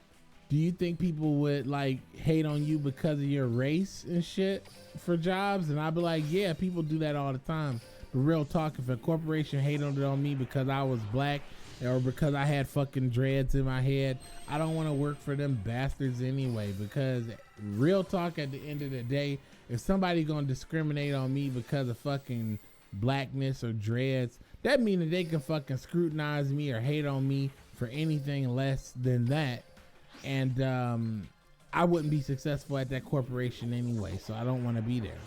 do you think people would like hate on you because of your race and shit for jobs? And I'd be like, yeah, people do that all the time. But real talk, if a corporation hated on me because I was black or because I had fucking dreads in my head, I don't want to work for them bastards anyway. Because real talk, at the end of the day, if somebody gonna discriminate on me because of fucking blackness or dreads, that means that they can fucking scrutinize me or hate on me for anything less than that. And I wouldn't be successful at that corporation anyway, so I don't want to be there.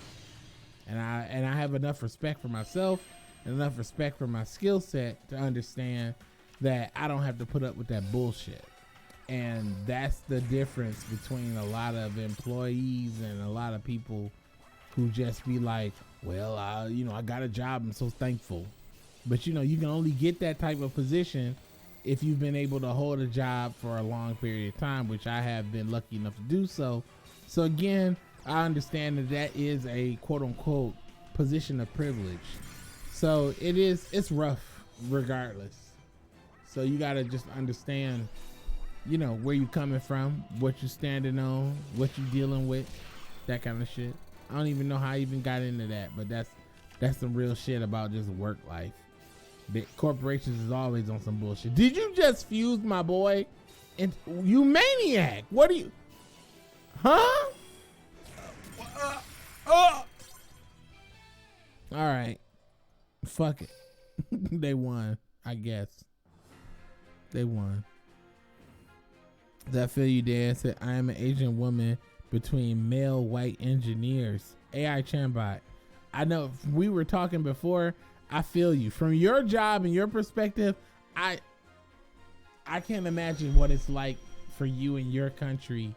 And I have enough respect for myself and enough respect for my skill set to understand that I don't have to put up with that bullshit. And that's the difference between a lot of employees and a lot of people who just be like, well, I got a job, I'm so thankful. But you can only get that type of position if you've been able to hold a job for a long period of time, which I have been lucky enough to do so. So again, I understand that is a quote unquote position of privilege. So it's rough regardless. So you got to just understand, where you coming from, what you standing on, what you dealing with, that kind of shit. I don't even know how I even got into that, but that's some real shit about just work life. The corporations is always on some bullshit. Did you just fuse my boy? And you maniac! What are you? Huh? All right, fuck it. They won, I guess. They won. That feel you, Dan? Said I am an Asian woman between male white engineers. AI Chambot. I know we were talking before. I feel you. From your job and your perspective, I can't imagine what it's like for you in your country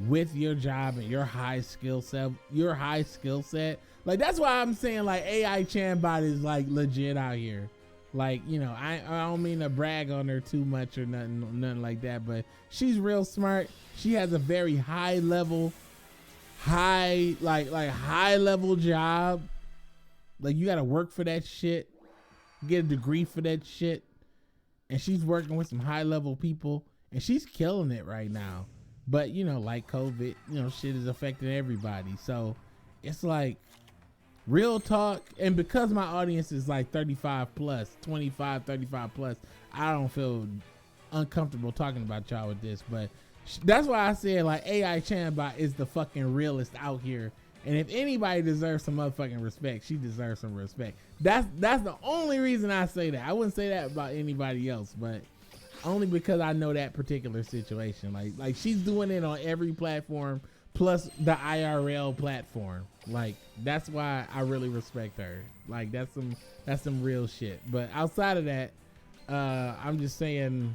with your job and your high skill set. Like, that's why I'm saying, like, AI Chambot is like legit out here. Like, I don't mean to brag on her too much or nothing like that, but she's real smart. She has a very high level job. Like, you gotta work for that shit, get a degree for that shit, and she's working with some high level people, and she's killing it right now. But like COVID, shit is affecting everybody. So it's like, real talk, and because my audience is like 35 plus, 25, 35 plus, I don't feel uncomfortable talking about y'all with this. But that's why I said, like, AI Chambot is the fucking realest out here. And if anybody deserves some motherfucking respect, she deserves some respect. That's the only reason I say that. I wouldn't say that about anybody else, but only because I know that particular situation. Like she's doing it on every platform plus the IRL platform. Like, that's why I really respect her. Like, that's some real shit. But outside of that, I'm just saying,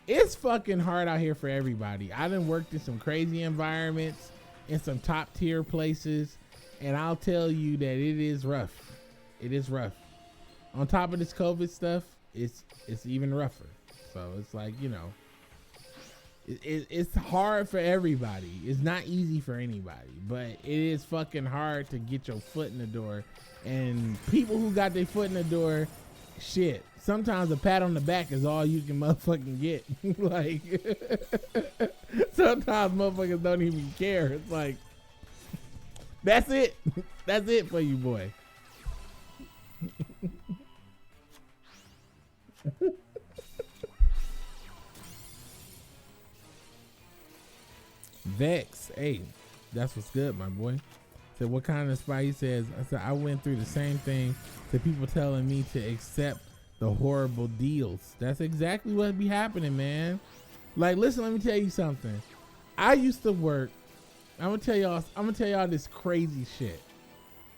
it's fucking hard out here for everybody. I done worked in some crazy environments, in some top tier places, and I'll tell you that it is rough. It is rough. On top of this COVID stuff, it's even rougher. So it's like, it's hard for everybody. It's not easy for anybody, but it is fucking hard to get your foot in the door. And people who got their foot in the door shit. Sometimes a pat on the back is all you can motherfucking get. Like, sometimes motherfuckers don't even care. It's like, that's it. That's it for you, boy. Vex, hey, that's what's good, my boy. Said, what kind of spy? He says, I said, I went through the same thing to people telling me to accept the horrible deals. That's exactly what be happening, man. Like, listen, let me tell you something. I used to work. I'm gonna tell y'all this crazy shit.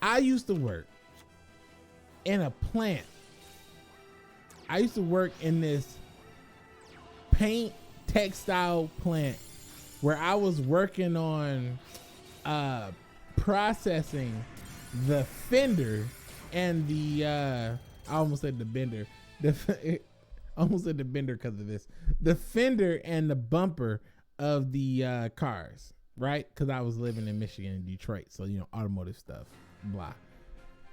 I used to work in a plant. I used to work in this paint textile plant where I was working on processing the fender and the I almost said the bender. Almost said the bender because of this. The fender and the bumper of the cars, right? Because I was living in Michigan and Detroit, so you know, automotive stuff, blah.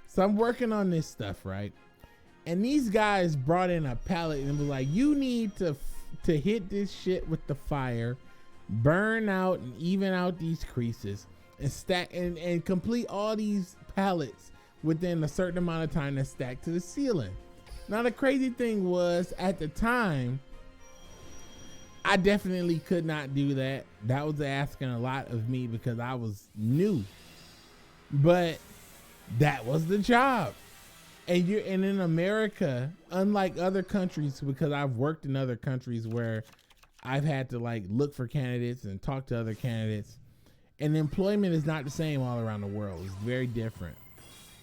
So I'm working on this stuff, right? And these guys brought in a pallet and was like, you need to hit this shit with the fire, burn out and even out these creases, and stack and complete all these pallets within a certain amount of time that's stacked to the ceiling. Now the crazy thing was, at the time, I definitely could not do that. That was asking a lot of me because I was new. But that was the job. And in America, unlike other countries, because I've worked in other countries where I've had to like look for candidates and talk to other candidates, and employment is not the same all around the world. It's very different.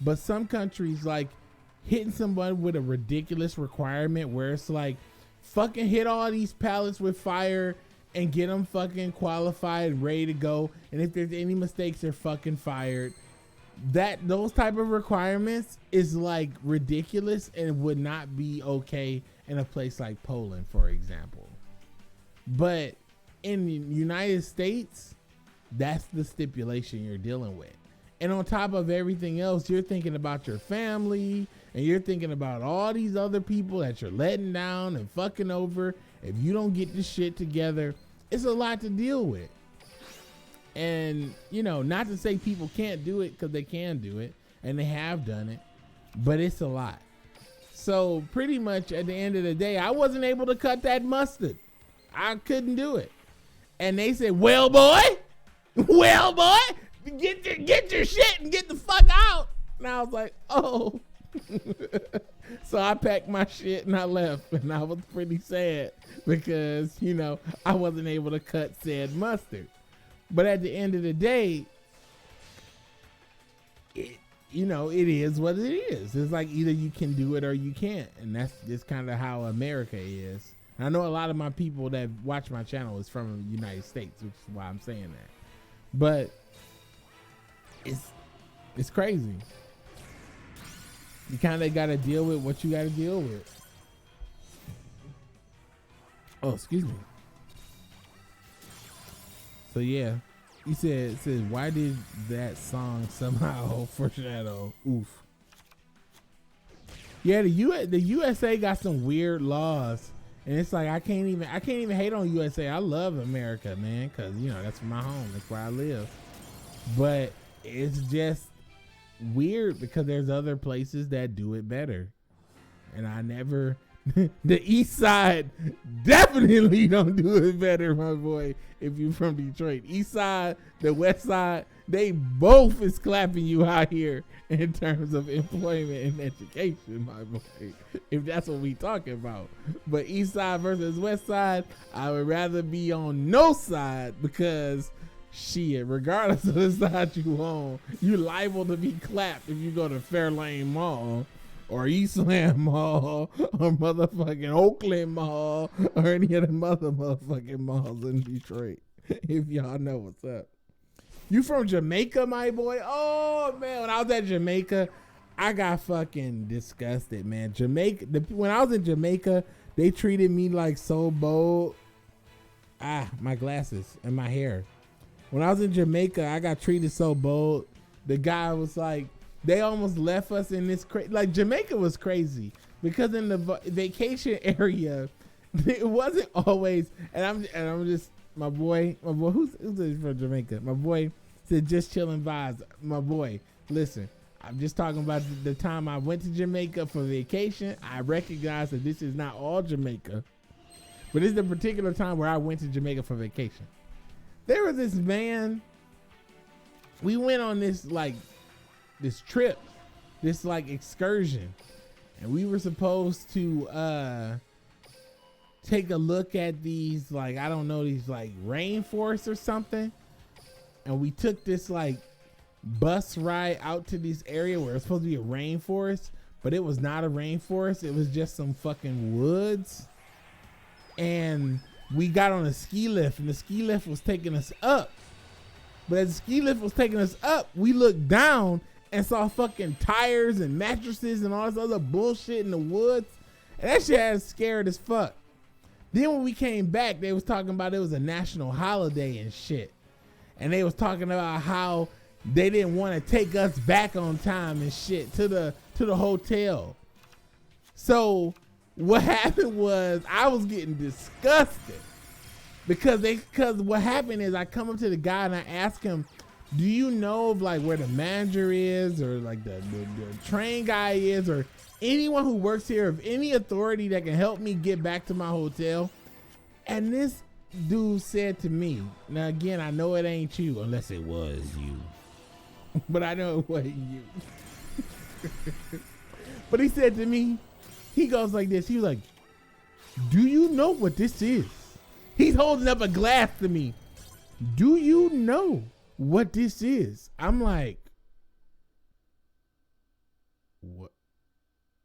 But some countries, like hitting somebody with a ridiculous requirement where it's like, fucking hit all these pallets with fire and get them fucking qualified and ready to go. And if there's any mistakes, they're fucking fired. Those type of requirements is like ridiculous and would not be okay in a place like Poland, for example. But in the United States, that's the stipulation you're dealing with. And on top of everything else, you're thinking about your family and you're thinking about all these other people that you're letting down and fucking over. If you don't get this shit together, it's a lot to deal with. And, you know, not to say people can't do it, because they can do it and they have done it, but it's a lot. So pretty much at the end of the day, I wasn't able to cut that mustard. I couldn't do it. And they said, well, boy, get your shit and get the fuck out. And I was like, oh. So I packed my shit and I left, and I was pretty sad because, you know, I wasn't able to cut said mustard. But at the end of the day, it is what it is. It's like either you can do it or you can't. And that's just kind of how America is. And I know a lot of my people that watch my channel is from the United States, which is why I'm saying that. But it's crazy. You kind of got to deal with what you got to deal with. Oh, excuse me. So yeah, he said, why did that song somehow foreshadow? Oof. Yeah, the USA got some weird laws, and it's like I can't even hate on USA. I love America, man, because you know that's my home, that's where I live. But it's just weird because there's other places that do it better, and I never. The East Side definitely don't do it better, my boy. If you're from Detroit, East Side, the West Side, they both is clapping you out here in terms of employment and education, my boy. If that's what we talking about. But East Side versus West Side, I would rather be on no side because shit, regardless of the side you on, you liable to be clapped if you go to Fairlane Mall or Eastland Mall or motherfucking Oakland Mall or any of the other motherfucking malls in Detroit. If y'all know what's up. You from Jamaica, my boy? Oh man, when I was at Jamaica, I got fucking disgusted, man. When I was in Jamaica, they treated me like so bold. My glasses and my hair. When I was in Jamaica, I got treated so bold. The guy was like, they almost left us in this like Jamaica was crazy because in the vacation area, it wasn't always. And I'm just my boy. Who's from Jamaica? My boy said just chilling vibes. My boy, listen. I'm just talking about the time I went to Jamaica for vacation. I recognize that this is not all Jamaica, but it's the particular time where I went to Jamaica for vacation. There was this man. We went on this trip, this like excursion, and we were supposed to take a look at these like, I don't know, these like rainforests or something. And we took this like bus ride out to this area where it's supposed to be a rainforest, but it was not a rainforest. It was just some fucking woods. And we got on a ski lift, and the ski lift was taking us up. But as the ski lift was taking us up, we looked down and saw fucking tires and mattresses and all this other bullshit in the woods. And that shit had us scared as fuck. Then when we came back, they was talking about it was a national holiday and shit. And they was talking about how they didn't want to take us back on time and shit to the hotel. So what happened was I was getting disgusted because what happened is I come up to the guy and I ask him, do you know of like where the manager is or like the train guy is or anyone who works here of any authority that can help me get back to my hotel? And this dude said to me, now again, I know it ain't you unless it was you. But I know it wasn't you. But he said to me, he goes like this. He was like, do you know what this is? He's holding up a glass to me. Do you know what this is? I'm like,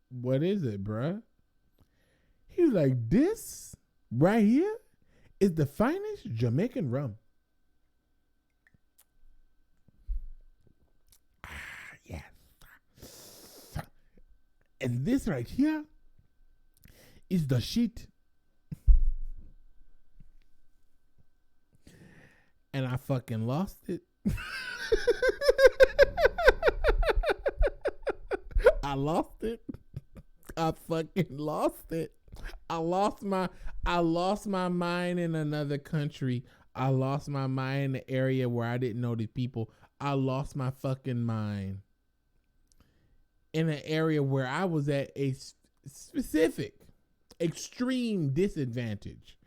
what is it, bruh? He was like, this right here is the finest Jamaican rum. Yes. And this right here is the shit. And I fucking lost it. I lost it. I fucking lost it. I lost my mind in another country. I lost my mind in the area where I didn't know the people. I lost my fucking mind in an area where I was at a specific extreme disadvantage.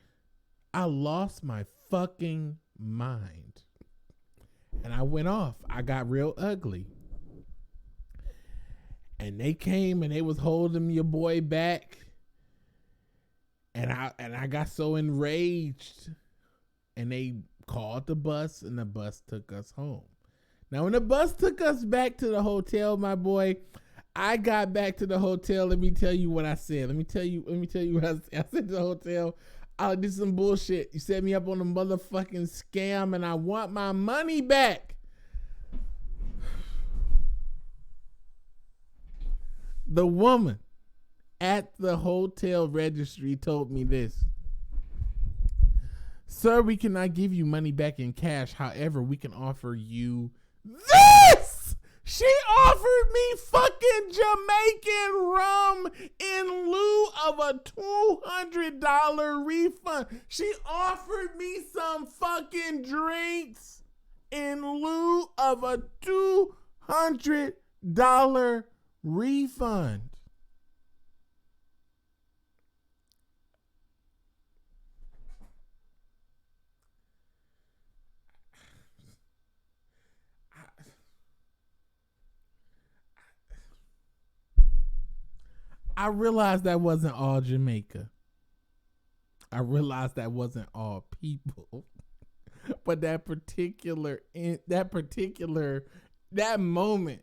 I lost my fucking mind. And I went off. I got real ugly. And they came and they was holding your boy back. And I got so enraged. And they called the bus and the bus took us home. Now when the bus took us back to the hotel, my boy, I got back to the hotel. Let me tell you what I said. Let me tell you what I said. I said to the hotel, I did some bullshit. You set me up on a motherfucking scam and I want my money back. The woman at the hotel registry told me this. Sir, we cannot give you money back in cash. However, we can offer you this. She offered me fucking Jamaican rum in lieu of a $200 refund. She offered me some fucking drinks in lieu of a $200 refund. I realized that wasn't all Jamaica. I realized that wasn't all people. But that moment,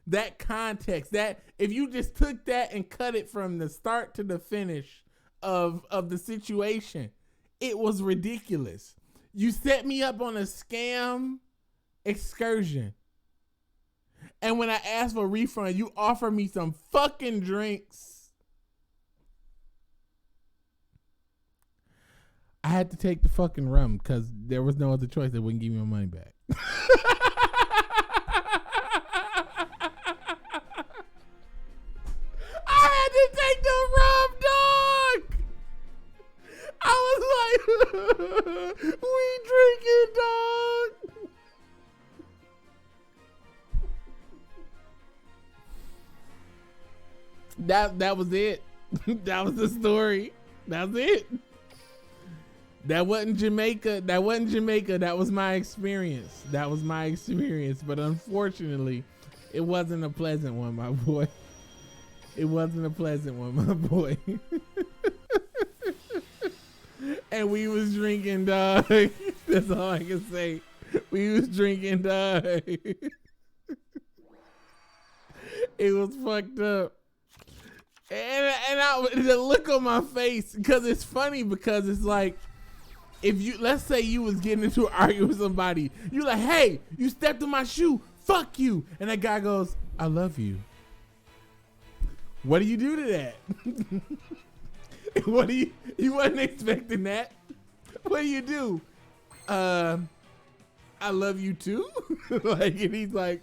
that context, that if you just took that and cut it from the start to the finish of the situation, it was ridiculous. You set me up on a scam excursion. And when I asked for a refund, you offer me some fucking drinks. I had to take the fucking rum because there was no other choice. They wouldn't give me my money back. I had to take That was it. That was the story. That's it. That wasn't Jamaica. That wasn't Jamaica. That was my experience. That was my experience. But unfortunately, it wasn't a pleasant one, my boy. It wasn't a pleasant one, my boy. And we was drinking, dog. That's all I can say. We was drinking, dog. It was fucked up. And the look on my face, because it's funny, because it's like, if you, let's say you was getting into an argument with somebody, you like, hey, you stepped in my shoe, fuck you. And that guy goes, I love you. What do you do to that? What do you wasn't expecting that. What do you do? I love you too. Like, and he's like,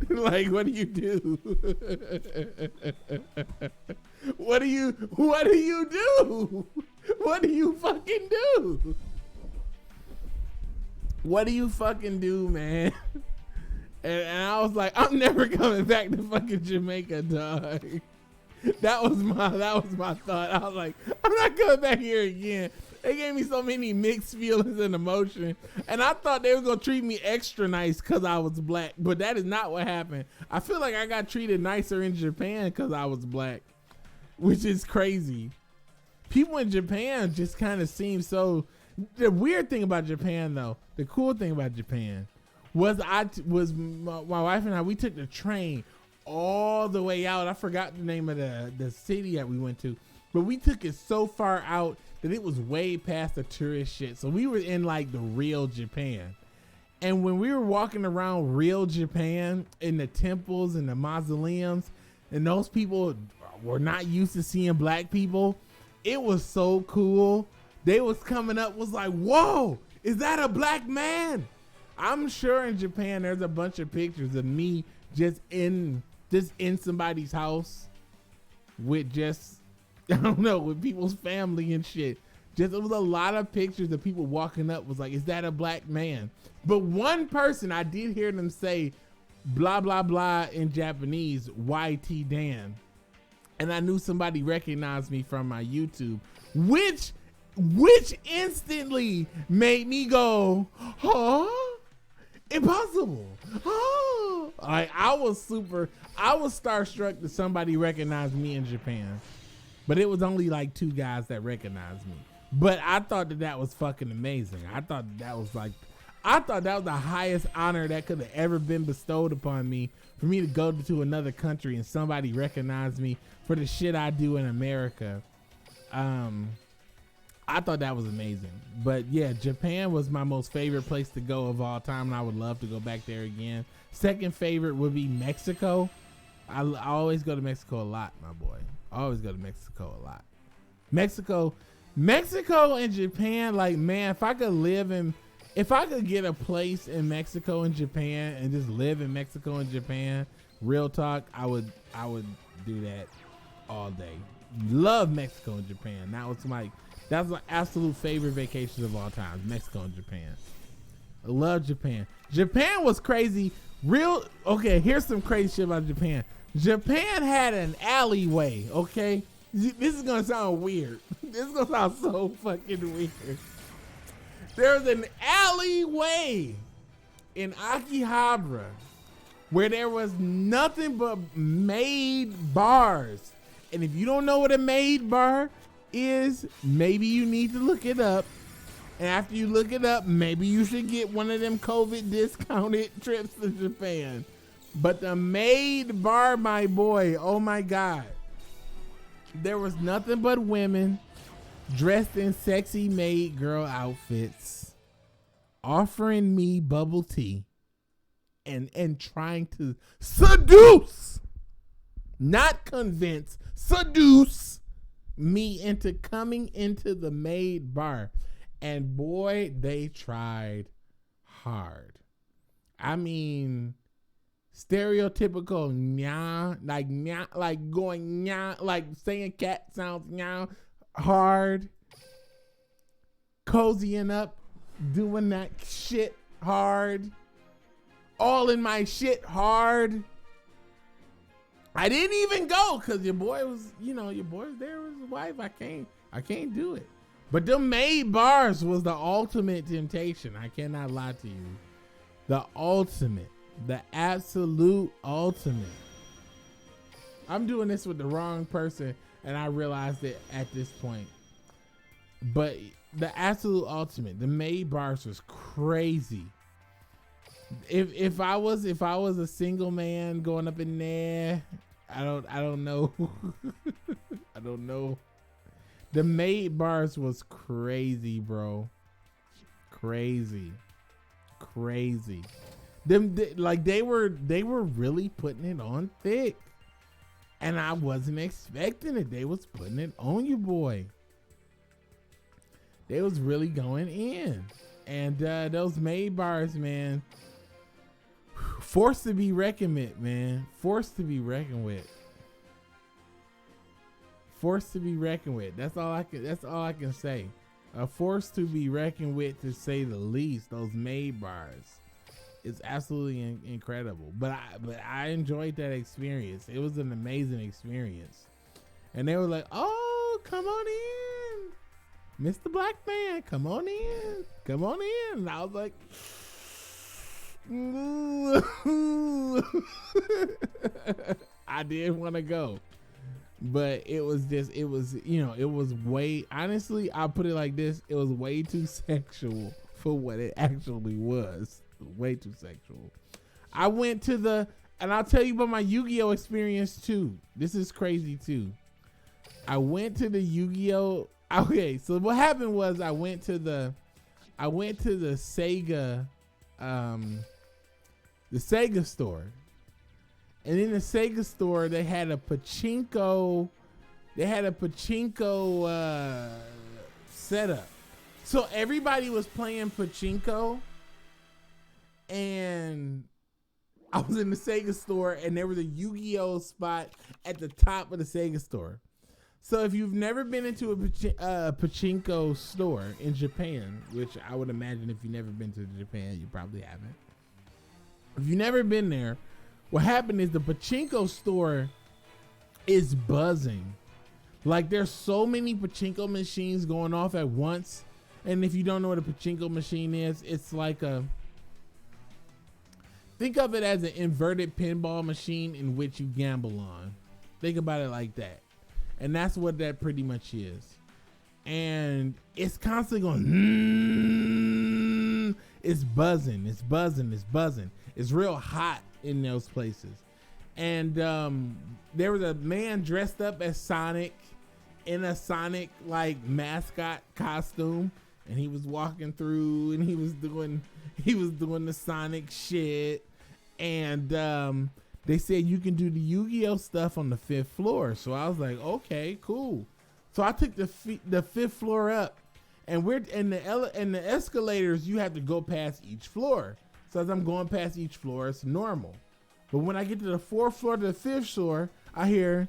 like, what do you do? What do you do? What do you fucking do? What do you fucking do, man? And I was like, I'm never coming back to fucking Jamaica, dog. That was my thought. I was like, I'm not coming back here again. They gave me so many mixed feelings and emotion. And I thought they were going to treat me extra nice because I was black. But that is not what happened. I feel like I got treated nicer in Japan because I was black, which is crazy. People in Japan just kind of seem so... The weird thing about Japan, though, the cool thing about Japan was my wife and I, we took the train all the way out. I forgot the name of the city that we went to, but we took it so far out that it was way past the tourist shit. So we were in like the real Japan. And when we were walking around real Japan in the temples and the mausoleums, and those people were not used to seeing black people, it was so cool. They was coming up, was like, whoa, is that a black man? I'm sure in Japan there's a bunch of pictures of me just in somebody's house with just, I don't know, with people's family and shit. Just, it was a lot of pictures of people walking up, was like, is that a black man? But one person, I did hear them say blah, blah, blah in Japanese, YTDan. And I knew somebody recognized me from my YouTube, which instantly made me go, huh? Impossible. Oh, like I was starstruck that somebody recognized me in Japan, but it was only like 2 guys that recognized me. But I thought that was fucking amazing. I thought that was the highest honor that could have ever been bestowed upon me, for me to go to another country and somebody recognize me for the shit I do in America. I thought that was amazing. But yeah, Japan was my most favorite place to go of all time, and I would love to go back there again. Second favorite would be Mexico. I always go to Mexico a lot, my boy. I always go to Mexico a lot. Mexico and Japan, like, man, if I could get a place in Mexico and Japan and just live in Mexico and Japan, real talk, I would do that all day. Love Mexico and Japan. That's my absolute favorite vacations of all time, Mexico and Japan. I love Japan. Japan was crazy. Okay, here's some crazy shit about Japan. Japan had an alleyway, okay? This is gonna sound weird. This is gonna sound so fucking weird. There's an alleyway in Akihabara where there was nothing but maid bars. And if you don't know what a maid bar is, maybe you need to look it up. And after you look it up, maybe you should get one of them COVID discounted trips to Japan. But the maid bar, my boy, oh my God. There was nothing but women dressed in sexy maid girl outfits, offering me bubble tea and trying to seduce, not convince, seduce me into coming into the maid bar. And boy, they tried hard. I mean, stereotypical nya, like going nya, like saying cat sounds nya, hard, cozying up, doing that shit hard, all in my shit hard. I didn't even go because your boy was, your boy was there with his wife. I can't do it. But them maid bars was the ultimate temptation. I cannot lie to you. The ultimate, the absolute ultimate. I'm doing this with the wrong person, and I realized it at this point. But the absolute ultimate, the maid bars was crazy. If I was a single man going up in there, I don't know. I don't know. The maid bars was crazy, bro. Crazy. They were really putting it on thick. And I wasn't expecting it. They was putting it on you, boy. They was really going in. And those maid bars, man, forced to be reckoned with, man. Forced to be reckoned with. Forced to be reckoned with. That's all I can say. A force to be reckoned with, to say the least. Those maid bars. It's absolutely incredible. But I enjoyed that experience. It was an amazing experience. And they were like, "Oh, come on in, Mr. Black Man, come on in, come on in." And I was like, I did want to go, but it was way, honestly, I'll put it like this. It was way too sexual for what it actually was. Way too sexual. I went to and I'll tell you about my Yu-Gi-Oh experience too. This is crazy too. I went to the Yu-Gi-Oh. Okay, so what happened was I went to the Sega, the Sega store, and in the Sega store they had a pachinko. Setup, so everybody was playing pachinko. And I was in the Sega store, and there was a Yu-Gi-Oh spot at the top of the Sega store. So if you've never been into a pachinko store in Japan, which I would imagine if you've never been to Japan, you probably haven't. If you've never been there, what happened is the pachinko store is buzzing. Like, there's so many pachinko machines going off at once. And if you don't know what a pachinko machine is, it's like think of it as an inverted pinball machine in which you gamble on. Think about it like that. And that's what that pretty much is. And it's constantly going, it's buzzing, it's buzzing, it's buzzing. It's real hot in those places. And there was a man dressed up as Sonic in a Sonic like mascot costume. And he was walking through and he was doing the Sonic shit. And they said you can do the Yu-Gi-Oh stuff on the 5th floor. So I was like, okay, cool. So I took the 5th floor up, and we're in the escalators. You have to go past each floor. So as I'm going past each floor, it's normal. But when I get to the 4th floor to the 5th floor, I hear,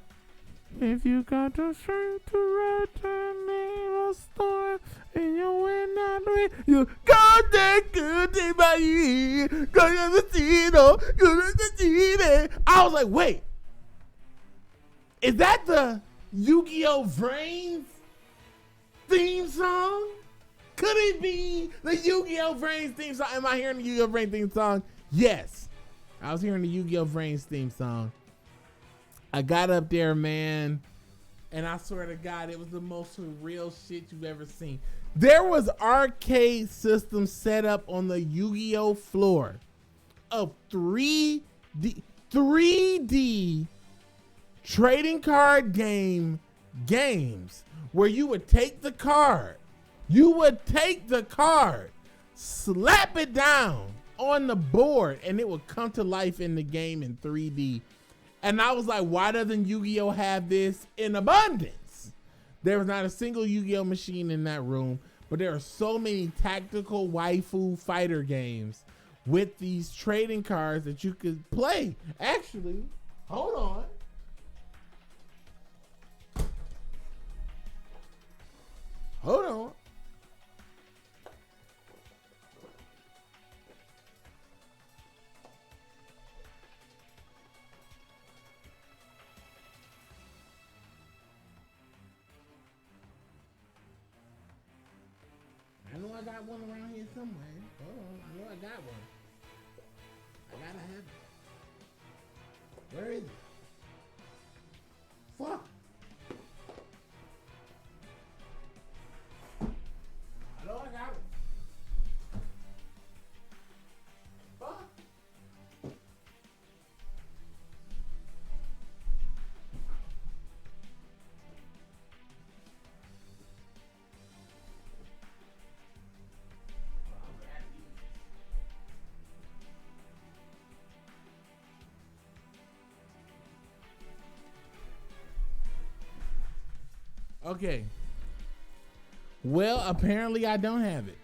"If you got the strength to return the store and you win that way, you got that good day by you. I was like, wait, is that the Yu-Gi-Oh Vrains theme song? Could it be the Yu-Gi-Oh Vrains theme song? Am I hearing the Yu-Gi-Oh Vrains theme song? Yes, I was hearing the Yu-Gi-Oh Vrains theme song. I got up there, man, and I swear to God, it was the most surreal shit you've ever seen. There was arcade systems set up on the Yu-Gi-Oh floor of 3D trading card games where you would take the card, slap it down on the board, and it would come to life in the game in 3D. And I was like, why doesn't Yu-Gi-Oh have this in abundance? There was not a single Yu-Gi-Oh machine in that room, but there are so many tactical waifu fighter games with these trading cards that you could play. Actually, hold on. Hold on. I got one around here somewhere. Hold on, I know I got one. I gotta have it. Where is it? Fuck. I know I got it. Fuck. Okay. Well, apparently I don't have it.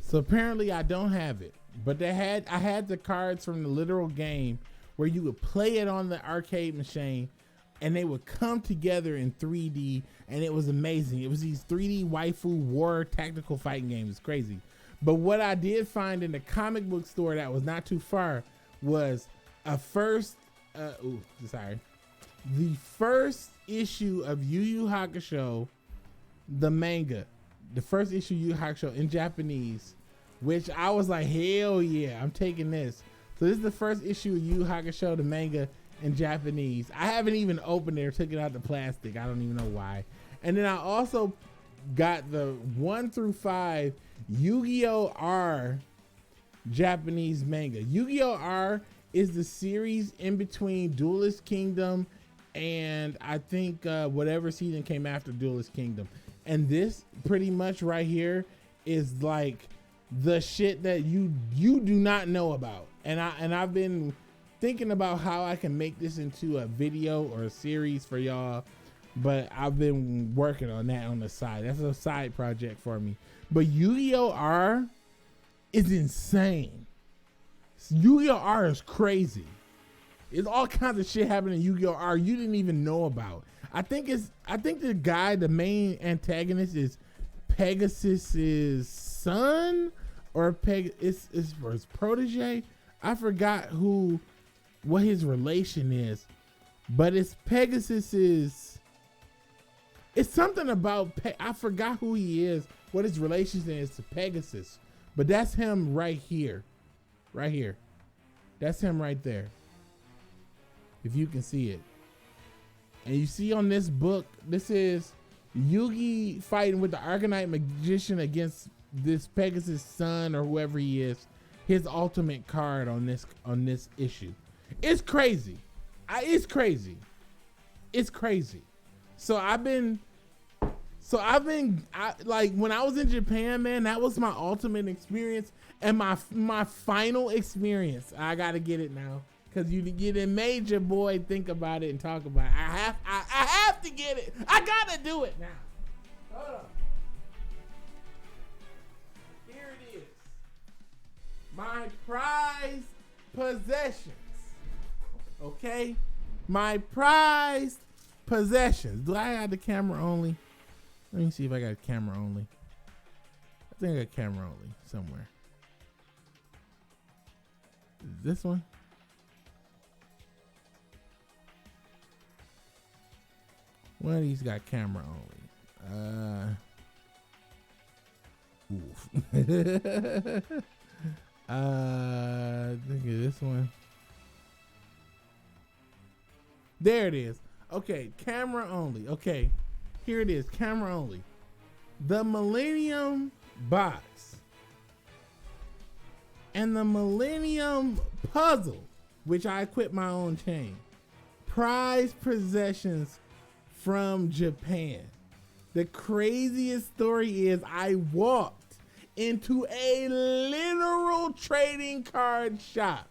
So apparently I don't have it. But I had the cards from the literal game where you would play it on the arcade machine and they would come together in 3D and it was amazing. It was these 3D waifu war tactical fighting games. It's crazy. But what I did find in the comic book store that was not too far was the first issue of Yu Yu Hakusho, the manga, the first issue Yu Yu Hakusho in Japanese, which I was like, hell yeah, I'm taking this. So this is the first issue of Yu Yu Hakusho, the manga in Japanese. I haven't even opened it or took it out the plastic. I don't even know why. And then I also got the 1 through 5 Yu-Gi-Oh R Japanese manga. Yu-Gi-Oh R is the series in between Duelist Kingdom and I think whatever season came after Duelist Kingdom. And this pretty much right here is like the shit that you do not know about. And I've been thinking about how I can make this into a video or a series for y'all, but I've been working on that on the side. That's a side project for me. But Yu-Gi-Oh R is insane. Yu-Gi-Oh R is crazy. It's all kinds of shit happening in Yu-Gi-Oh R you didn't even know about. I think the guy, the main antagonist, is Pegasus's son or it's his protege. I forgot what his relation is, but it's Pegasus's. It's something about I forgot who he is, what his relation is to Pegasus, but that's him right here. Right here. That's him right there. If you can see it. And you see on this book, this is Yugi fighting with the Arcanite Magician against this Pegasus' son or whoever he is. His ultimate card on this issue. It's crazy. It's crazy. It's crazy. So I've been like when I was in Japan, man, that was my ultimate experience and my final experience. I gotta get it now because you done made your boy think about it and talk about it. I have to get it. I gotta do it now. Hold on. Here it is. My prized possessions. Okay, my prized possessions. Do I have the camera only? Let me see if I got camera only. I think I got camera only somewhere. Is this one? One of these got camera only. Oof. I think of this one. There it is. Okay, camera only. Okay, here it is, camera only. The Millennium Box and the Millennium Puzzle, which I equip my own chain. Prized possessions from Japan. The craziest story is I walked into a literal trading card shop.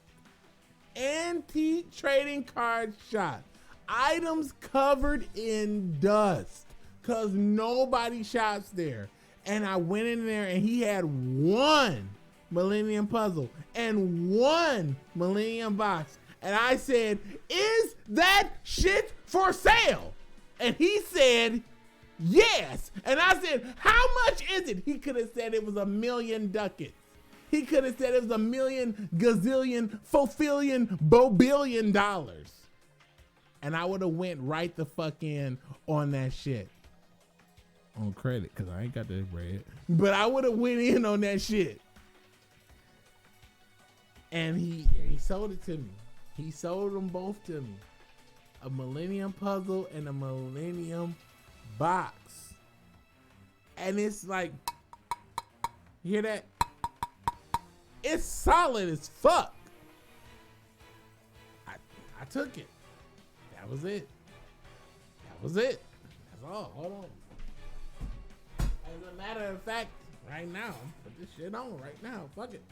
Antique trading card shop. Items covered in dust because nobody shops there. And I went in there and he had one Millennium Puzzle and one Millennium Box. And I said, is that shit for sale? And he said, yes. And I said, how much is it? He could have said it was $1,000,000 ducats. He could have said it was $1,000,000 gazillion, fulfillion, bobillion dollars. and I would have went right the fuck in on that shit. On credit, because I ain't got that bread. But I would have went in on that shit. And he sold it to me. He sold them both to me. A Millennium puzzle and a Millennium box. And it's like, you hear that? It's solid as fuck. I took it. That was it. That was it. That's all. Hold on. As a matter of fact, right now, put this shit on right now. Fuck it.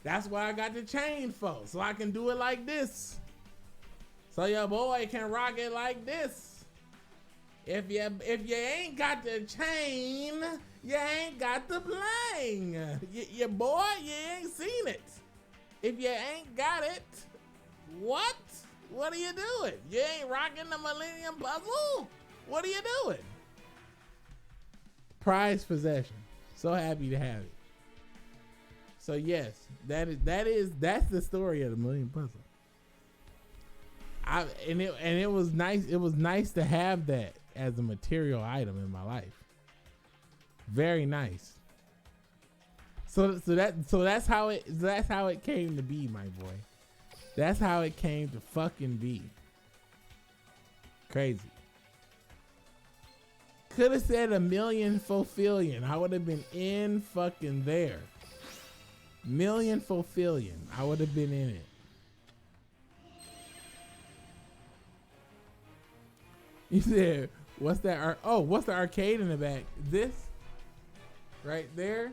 That's why I got the chain for, so I can do it like this. So your boy can rock it like this. If you ain't got the chain, you ain't got the bling. Your boy, you ain't seen it. If you ain't got it, what? What are you doing? You ain't rocking the Millennium puzzle? What are you doing? Prized possession. So happy to have it. So yes, that's the story of the Millennium puzzle. It was nice. It was nice to have that as a material item in my life. Very nice. So that's how it came to be, my boy. That's how it came to fucking be. Crazy. Could have said a million fulfillion. I would have been in fucking there. Million fulfillion. I would have been in it. You said, what's that? What's the arcade in the back? This right there.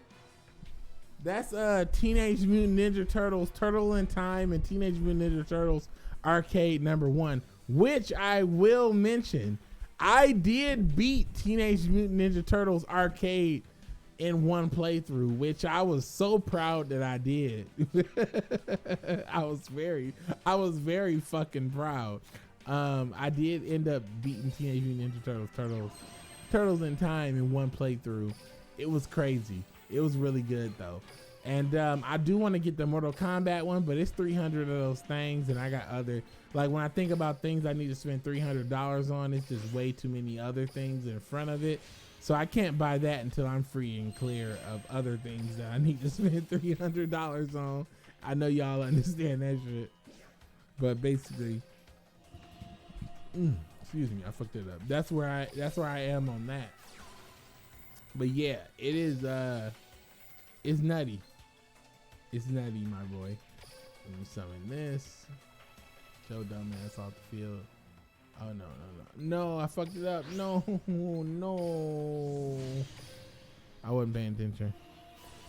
That's Teenage Mutant Ninja Turtles, Turtle in Time, and Teenage Mutant Ninja Turtles arcade #1, which I will mention. I did beat Teenage Mutant Ninja Turtles arcade in one playthrough, which I was so proud that I did. I was very fucking proud. I did end up beating Teenage Mutant Ninja Turtles in Time in one playthrough. It was crazy. It was really good though. And I do want to get the Mortal Kombat one, but it's 300 of those things, and I got other, like when I think about things I need to spend $300 on, it's just way too many other things in front of it. So I can't buy that until I'm free and clear of other things that I need to spend $300 on. I know y'all understand that shit. But basically, excuse me, I fucked it up. That's where I am on that. But yeah, it is it's nutty. It's nutty, my boy. Let me summon this. Show dumbass off the field. Oh no, I fucked it up. No. I wasn't paying attention.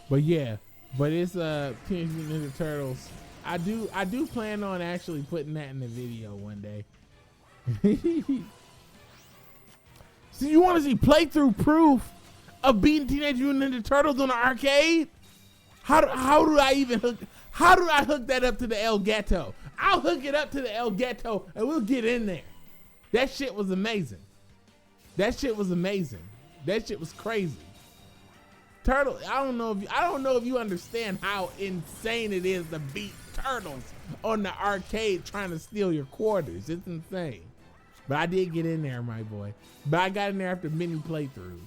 But yeah, it's Teenage Mutant Ninja Turtles. I do plan on actually putting that in the video one day. So you want to see playthrough proof of beating Teenage Mutant Ninja Turtles on the arcade? How do I hook that up to the El Gato? I'll hook it up to the El Gato and we'll get in there. That shit was amazing. That shit was crazy. Turtle, I don't know if you understand how insane it is to beat turtles on the arcade trying to steal your quarters. It's insane. But I did get in there, my boy. But I got in there after many playthroughs.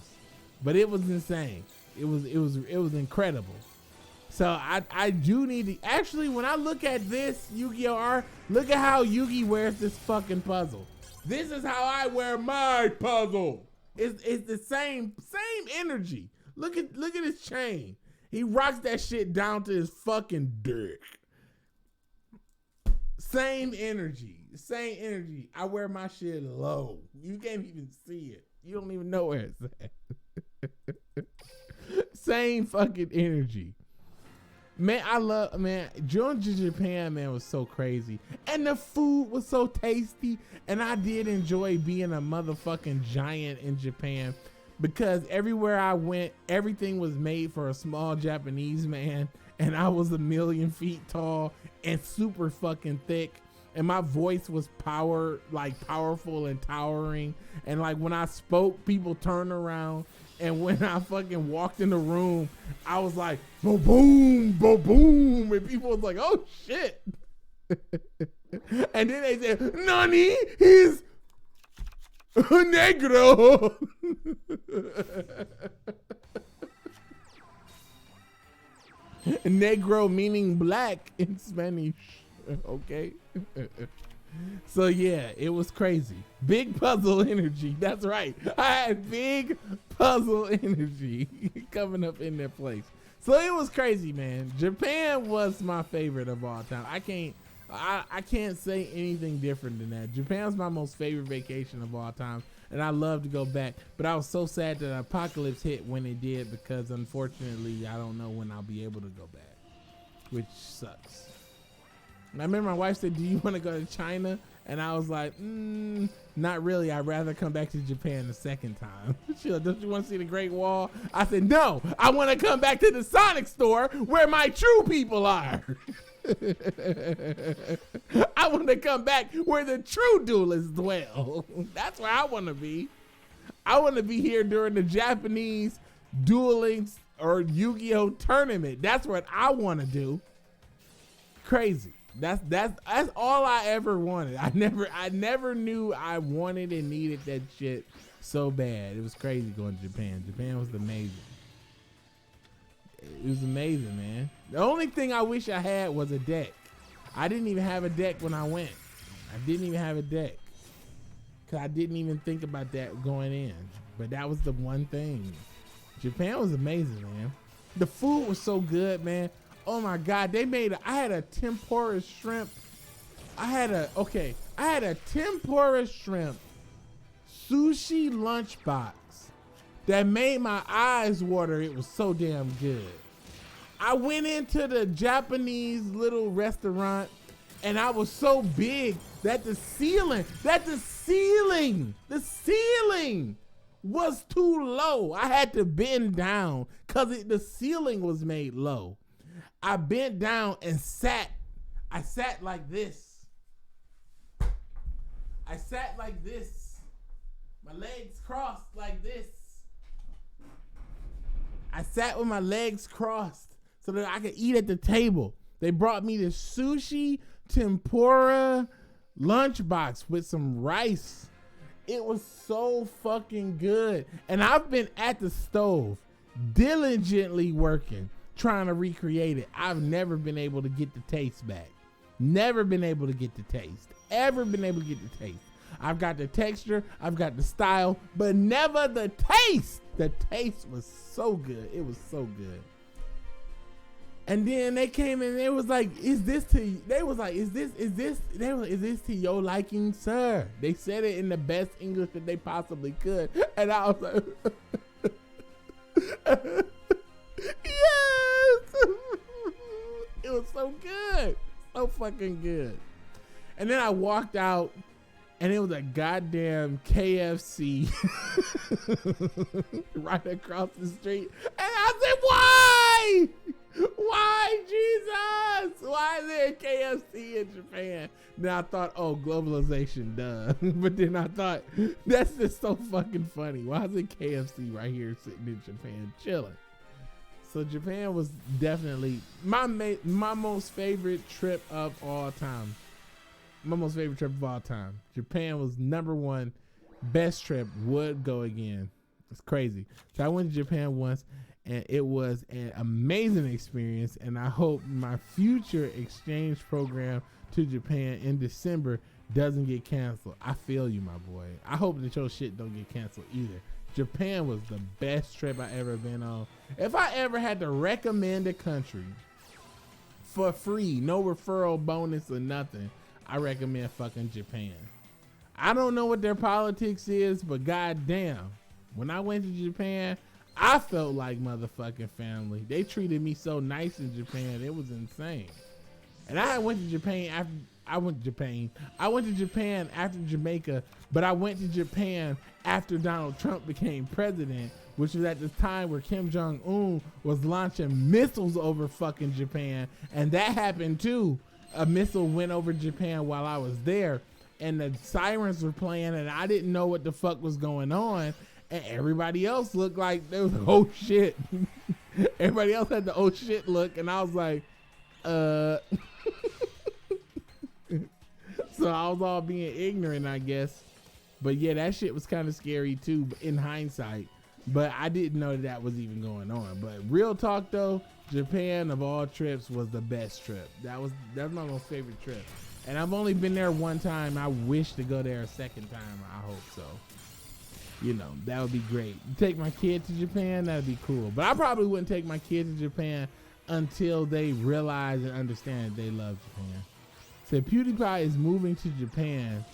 But it was insane. It was incredible. So I do need to actually, when I look at this Yu-Gi-Oh R, look at how Yugi wears this fucking puzzle. This is how I wear my puzzle. It's the same energy. Look at his chain. He rocks that shit down to his fucking dick. Same energy. I wear my shit low. You can't even see it. You don't even know where it's at. Same fucking energy. Man, Going to Japan, man, was so crazy. And the food was so tasty. And I did enjoy being a motherfucking giant in Japan. Because everywhere I went, everything was made for a small Japanese man. And I was 1,000,000 feet tall and super fucking thick. And my voice was powerful and towering. And like when I spoke, people turned around. And when I fucking walked in the room, I was like, boom, boom, boom, boom. And people was like, oh shit. And then they said, Nani, he's negro. Negro meaning black in Spanish. Okay. So yeah, it was crazy. Big puzzle energy. That's right. I had big puzzle energy coming up in that place. So it was crazy, man. Japan was my favorite of all time. I can't say anything different than that. Japan's my most favorite vacation of all time, and I love to go back. But I was so sad that apocalypse hit when it did, because unfortunately I don't know when I'll be able to go back, which sucks. And I remember my wife said, do you want to go to China? And I was like, not really. I'd rather come back to Japan the second time. She like, don't you want to see the Great Wall? I said, no, I want to come back to the Sonic store where my true people are. I want to come back where the true duelists dwell. That's where I want to be. I want to be here during the Japanese Duel Links or Yu-Gi-Oh tournament. That's what I want to do. Crazy. That's all I ever wanted. I never knew I wanted and needed that shit so bad. It was crazy going to Japan. Japan was amazing. It was amazing, man. The only thing I wish I had was a deck. I didn't even have a deck when I went. I didn't even have a deck, cause I didn't even think about that going in. But that was the one thing. Japan was amazing, man. The food was so good, man. Oh my God, I had a tempura shrimp. I had a tempura shrimp sushi lunchbox that made my eyes water. It was so damn good. I went into the Japanese little restaurant and I was so big that the ceiling was too low. I had to bend down because the ceiling was made low. I bent down and sat. I sat like this. My legs crossed like this. I sat with my legs crossed so that I could eat at the table. They brought me this sushi tempura lunchbox with some rice. It was so fucking good. And I've been at the stove diligently working, trying to recreate it. I've never been able to get the taste back. Never been able to get the taste. Ever been able to get the taste. I've got the texture, I've got the style, but never the taste. The taste was so good. It was so good. And then they came in and they was like, is this to your liking, sir? They said it in the best English that they possibly could. And I was like, yes. It was so good. So fucking good. And then I walked out and it was a goddamn KFC right across the street. And I said, why? Why, Jesus? Why is there a KFC in Japan? Then I thought, oh, globalization, duh. But then I thought, that's just so fucking funny. Why is it KFC right here sitting in Japan chilling? So Japan was definitely my most favorite trip of all time. My most favorite trip of all time. Japan was number one. Best trip. Would go again. It's crazy. So I went to Japan once and it was an amazing experience. And I hope my future exchange program to Japan in December doesn't get canceled. I feel you, my boy. I hope that your shit don't get canceled either. Japan was the best trip I ever been on. If I ever had to recommend a country for free, no referral bonus or nothing, I recommend fucking Japan. I don't know what their politics is, but goddamn, when I went to Japan, I felt like motherfucking family. They treated me so nice in Japan. It was insane. And I went to Japan after I went to Japan after Jamaica, but I went to Japan after Donald Trump became president, which was at the time where Kim Jong-un was launching missiles over fucking Japan. And that happened too. A missile went over Japan while I was there and the sirens were playing and I didn't know what the fuck was going on. And everybody else looked like there was oh shit. Everybody else had the oh shit look and I was like, So I was all being ignorant, I guess. But yeah, that shit was kind of scary too in hindsight. But I didn't know that was even going on. But real talk though, Japan of all trips was the best trip. That was my most favorite trip. And I've only been there one time. I wish to go there a second time. I hope so. You know, that would be great. Take my kid to Japan, that'd be cool. But I probably wouldn't take my kid to Japan until they realize and understand that they love Japan. So PewDiePie is moving to Japan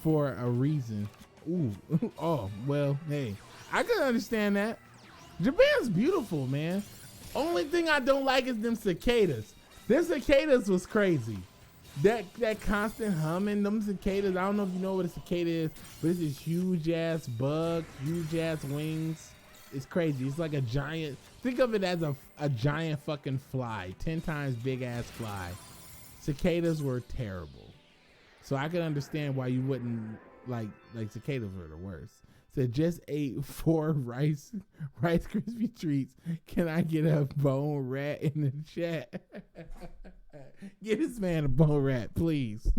for a reason. Ooh, oh, well, hey, I can understand that. Japan's beautiful, man. Only thing I don't like is them cicadas. Them cicadas was crazy. That constant humming, them cicadas, I don't know if you know what a cicada is, but it's this huge ass bug, huge ass wings. It's crazy. It's like a giant, think of it as a giant fucking fly, 10 times big ass fly. Cicadas were terrible. So I can understand why you wouldn't like cicadas were the worst. So just ate 4 Rice Krispie treats. Can I get a bone rat in the chat? Get this man a bone rat, please.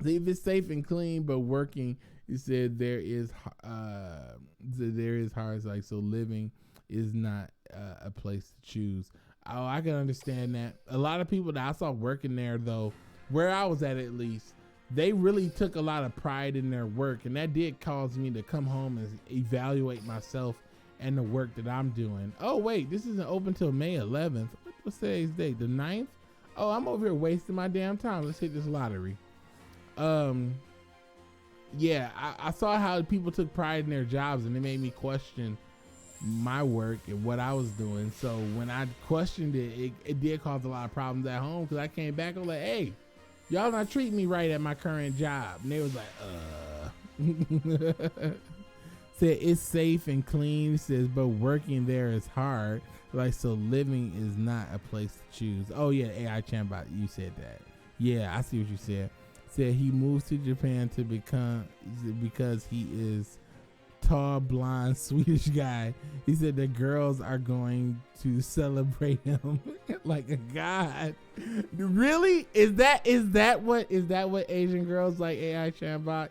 See if it's safe and clean but working. You said there is hard, like, so living is not a place to choose. Oh, I can understand that. A lot of people that I saw working there, though, where I was at least, they really took a lot of pride in their work, and that did cause me to come home and evaluate myself and the work that I'm doing. Oh wait, this isn't open till May 11th. What's today's date? The 9th? Oh, I'm over here wasting my damn time. Let's hit this lottery. Yeah, I saw how people took pride in their jobs, and it made me question my work and what I was doing. So when I questioned it, it did cause a lot of problems at home, because I came back and was like, hey, y'all not treating me right at my current job. And they was like, Said it's safe and clean. Says, but working there is hard. Like, so living is not a place to choose. Oh yeah, AI Chambot, you said that. Yeah, I see what you said. Said he moves to Japan to because he is tall, blonde, Swedish guy. He said the girls are going to celebrate him like a god. Really? Is that what Asian girls like, AI Chambot?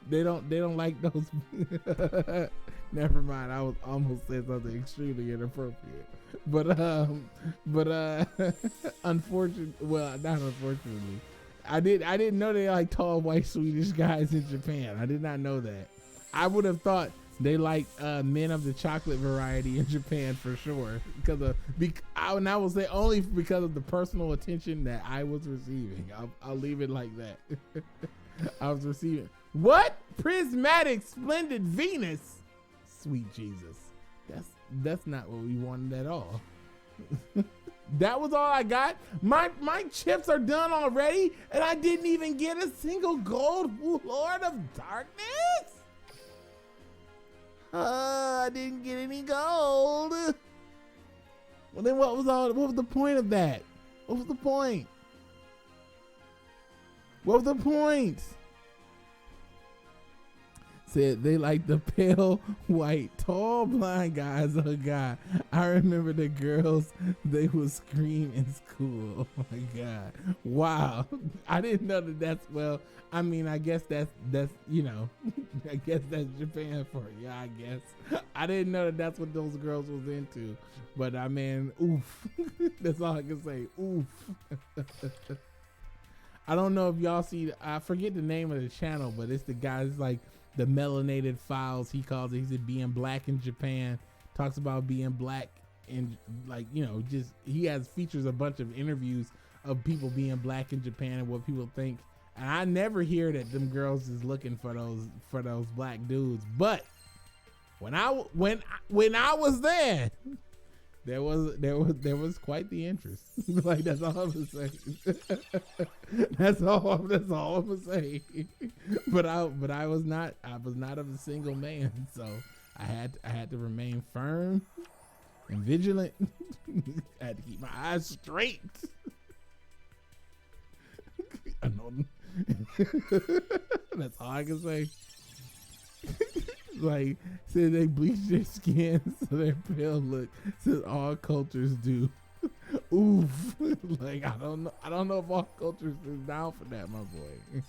They don't like those. Never mind. I was almost saying something extremely inappropriate. But unfortunately, well, not unfortunately, I didn't know they like tall white Swedish guys in Japan. I did not know that. I would have thought they like men of the chocolate variety in Japan for sure, and I will say only because of the personal attention that I was receiving. I'll leave it like that. I was receiving what? Prismatic Splendid Venus. Sweet Jesus. That's not what we wanted at all. That was all I got. My chips are done already, and I didn't even get a single gold Lord of Darkness. I didn't get any gold. Well, then what was the point of that? What was the point? What was the point? Said they like the pale, white, tall, blind guys. Oh God, I remember the girls. They would scream in school. Oh my God, wow! I didn't know that's well. I mean, I guess that's you know, I guess that's Japan for you. I guess I didn't know that's what those girls was into. But I mean, oof. That's all I can say. Oof. I don't know if y'all see. I forget the name of the channel, but it's the guys like. The Melanated Files, he calls it. He said being black in Japan, talks about being black and, like, you know, just he features a bunch of interviews of people being black in Japan and what people think. And I never hear that them girls is looking for those black dudes. But when I was there was quite the interest. Like, that's all I'm gonna say. That's all I'm gonna say. But I was not of a single man, so I had to remain firm and vigilant. I had to keep my eyes straight. I know. That's all I can say. Like, said they bleach their skin so their pale look. Said all cultures do. Oof. Like, I don't know. I don't know if all cultures is down for that, my boy.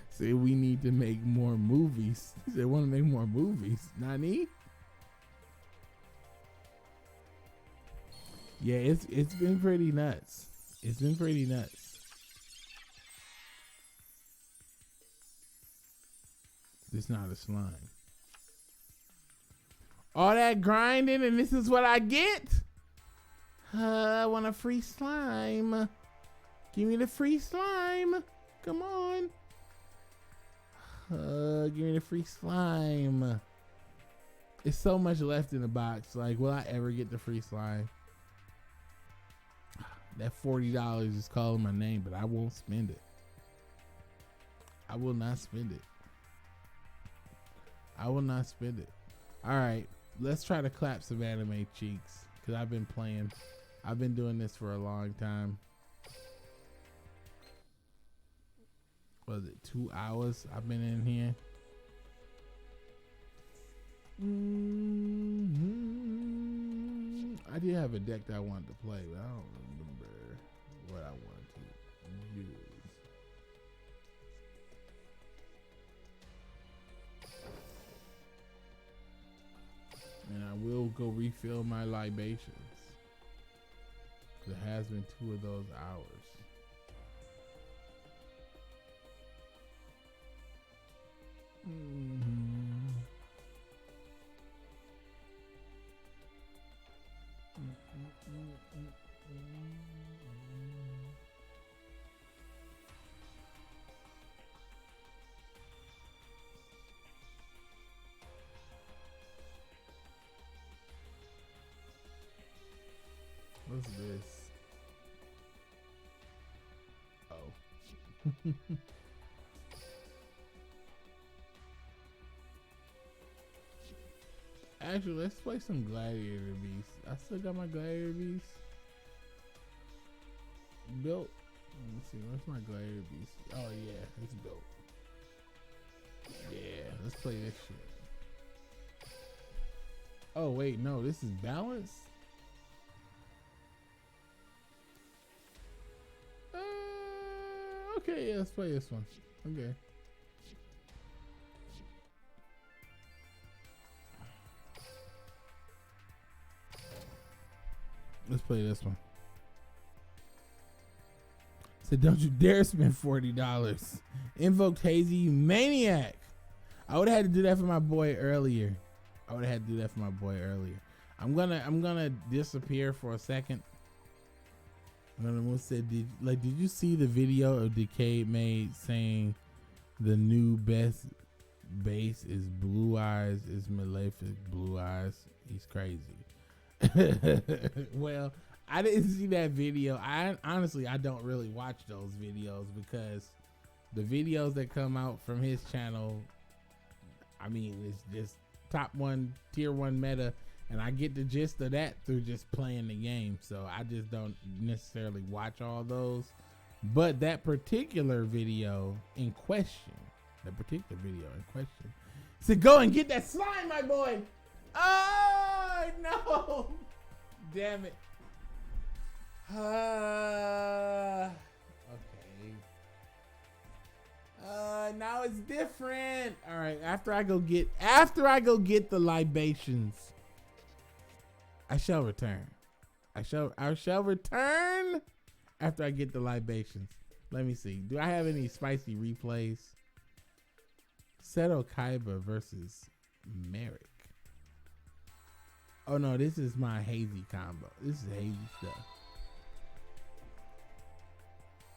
Say we need to make more movies. They want to make more movies. Nani? Yeah, it's been pretty nuts. It's been pretty nuts. It's not a slime. All that grinding and this is what I get? I want a free slime. Give me the free slime. Come on. Give me the free slime. It's so much left in the box. Like, will I ever get the free slime? That $40 is calling my name, but I won't spend it. I will not spend it. I will not spend it. All right, let's try to clap some anime cheeks, because I've been playing. I've been doing this for a long time. Was it 2 hours I've been in here? I did have a deck that I wanted to play, but I don't remember what I wanted to use. And I will go refill my libations. It has been 2 of those hours. What's this? Oh. Actually, let's play some Gladiator Beasts. I still got my Gladiator Beasts built. Let me see, where's my Gladiator Beast? Oh yeah, it's built. Yeah, let's play this shit. Oh wait, no, this is balanced? Okay, yeah, let's play this one. Okay. Let's play this one. Said, don't you dare spend $40. Invoked Hazy, you maniac. I would have had to do that for my boy earlier. I'm gonna disappear for a second. Did you see the video of Decade made saying the new best base is Blue Eyes, is Malefic Blue Eyes? He's crazy. Well, I didn't see that video. I honestly don't really watch those videos because the videos that come out from his channel, I mean, it's just tier 1 meta. And I get the gist of that through just playing the game. So I just don't necessarily watch all those. But that particular video in question, said, go and get that slime, my boy. Oh, no. Damn it. Okay. Now it's different. All right. After I go get the libations, I shall return. I shall return after I get the libations. Let me see. Do I have any spicy replays? Seto Kaiba versus Merrick. Oh no, this is my hazy combo. This is hazy stuff.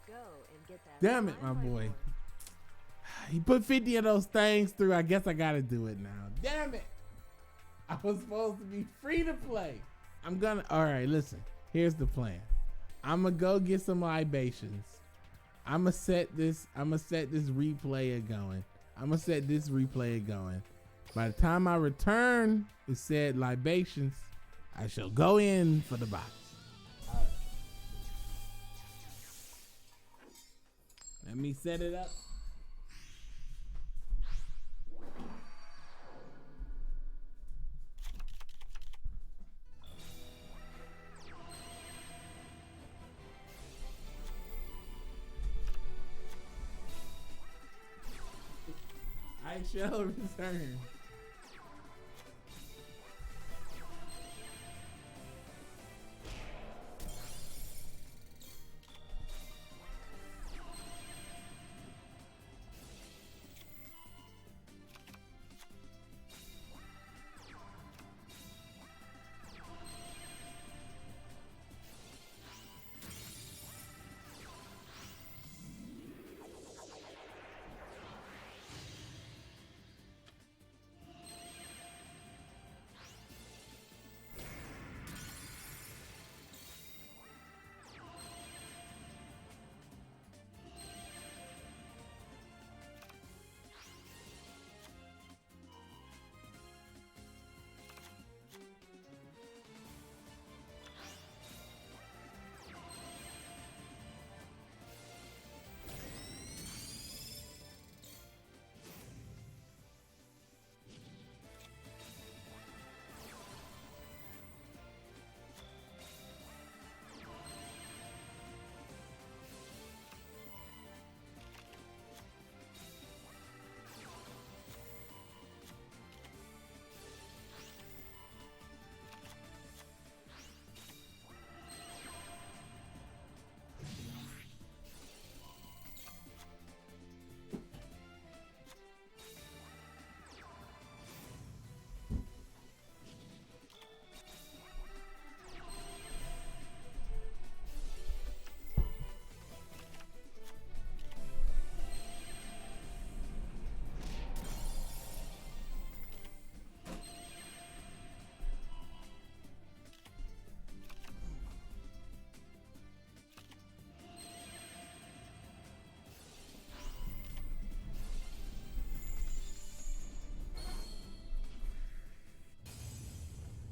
Go and get that. Damn it, my boy. He put 50 of those things through. I guess I gotta do it now. Damn it. I was supposed to be free to play. All right, listen. Here's the plan. I'm gonna go get some libations. I'm gonna set this replay going. By the time I return with said libations, I shall go in for the box. All right. Let me set it up. I shall return.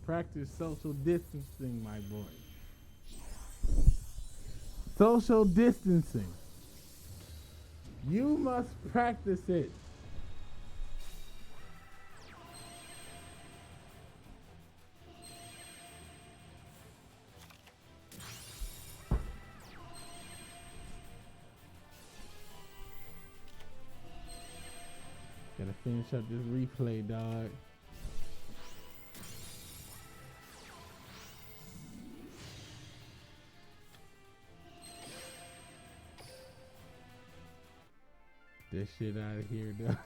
Practice social distancing, my boy. Social distancing. You must practice it. Gotta finish up this replay, dog. This shit out of here, dog.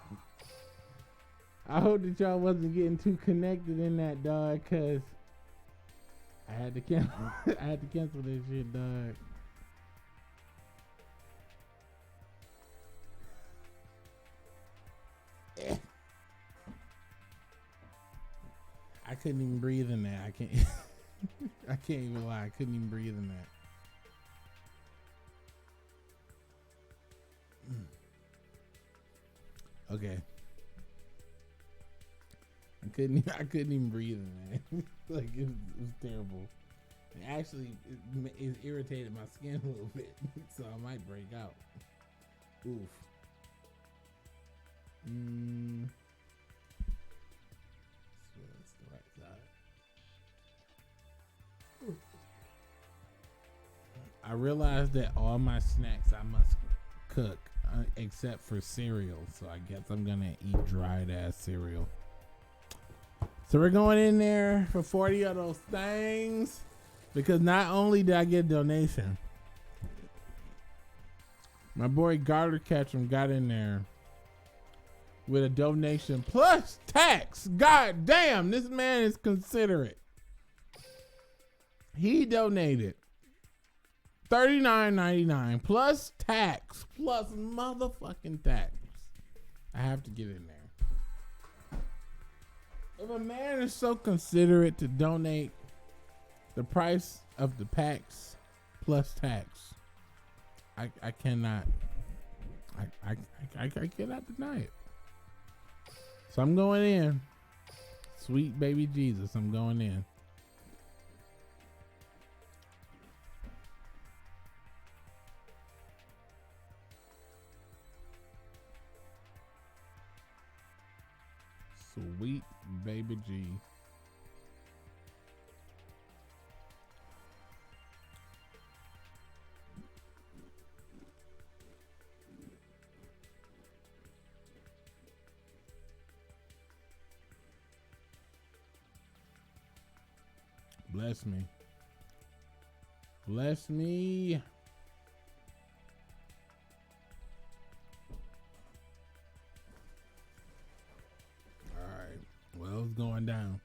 I hope that y'all wasn't getting too connected in that, dog, cause I had to cancel. I had to cancel this shit, dog. I couldn't even breathe in that. I can't. I can't even lie. I couldn't even breathe in that. Okay. I couldn't even breathe in that. Like it was terrible. And actually, it irritated my skin a little bit, so I might break out. Oof. So that's the right side. I realized that all my snacks I must cook, except for cereal. So I guess I'm gonna eat dried ass cereal. So we're going in there for 40 of those things, because not only did I get a donation, my boy Garter Ketchum got in there with a donation plus tax. God damn, this man is considerate. He donated $39.99 plus tax, plus motherfucking tax. I have to get in there. If a man is so considerate to donate the price of the packs plus tax, I cannot deny it. So I'm going in. Sweet baby Jesus, I'm going in. Sweet baby G. Bless me. Bless me. All right. Well, it's going down.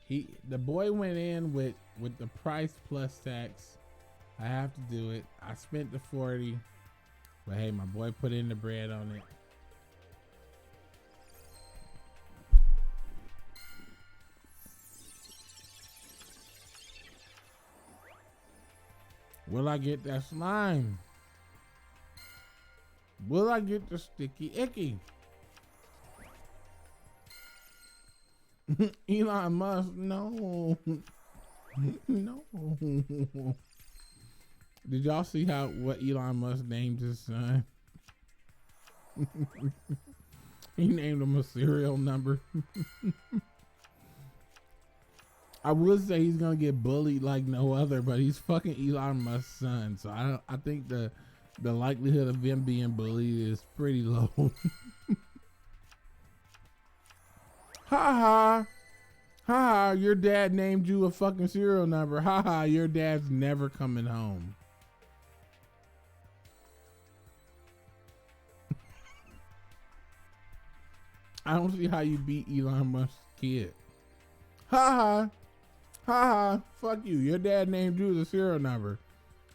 The boy went in with the price plus tax. I have to do it. I spent the 40, but hey, my boy put in the bread on it. Will I get that slime? Will I get the sticky icky? Elon Musk, no. No. Did y'all see what Elon Musk named his son? He named him a serial number. I would say he's gonna get bullied like no other, but he's fucking Elon Musk's son, so I think the likelihood of him being bullied is pretty low. Ha ha. Ha ha, your dad named you a fucking serial number. Ha ha, your dad's never coming home. I don't see how you beat Elon Musk's kid. Ha ha. Ha ha, fuck you. Your dad named you the serial number.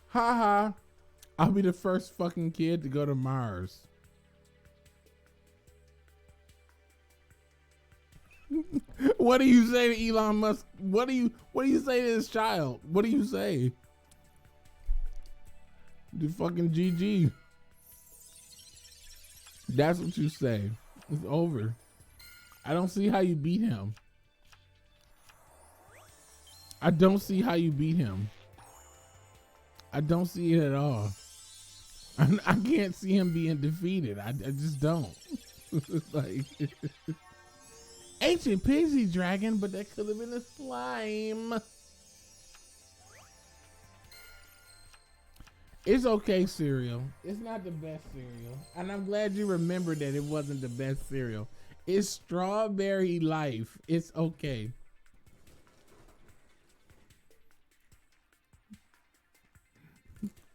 Ha ha. I'll be the first fucking kid to go to Mars. What do you say to Elon Musk? What do you say to his child? What do you say? The fucking GG. That's what you say. It's over. I don't see how you beat him. I don't see how you beat him. I don't see it at all. I can't see him being defeated. I just don't. Like ancient pixie dragon, but that could have been a slime. It's okay, cereal. It's not the best cereal. And I'm glad you remembered that it wasn't the best cereal. It's strawberry life. It's okay.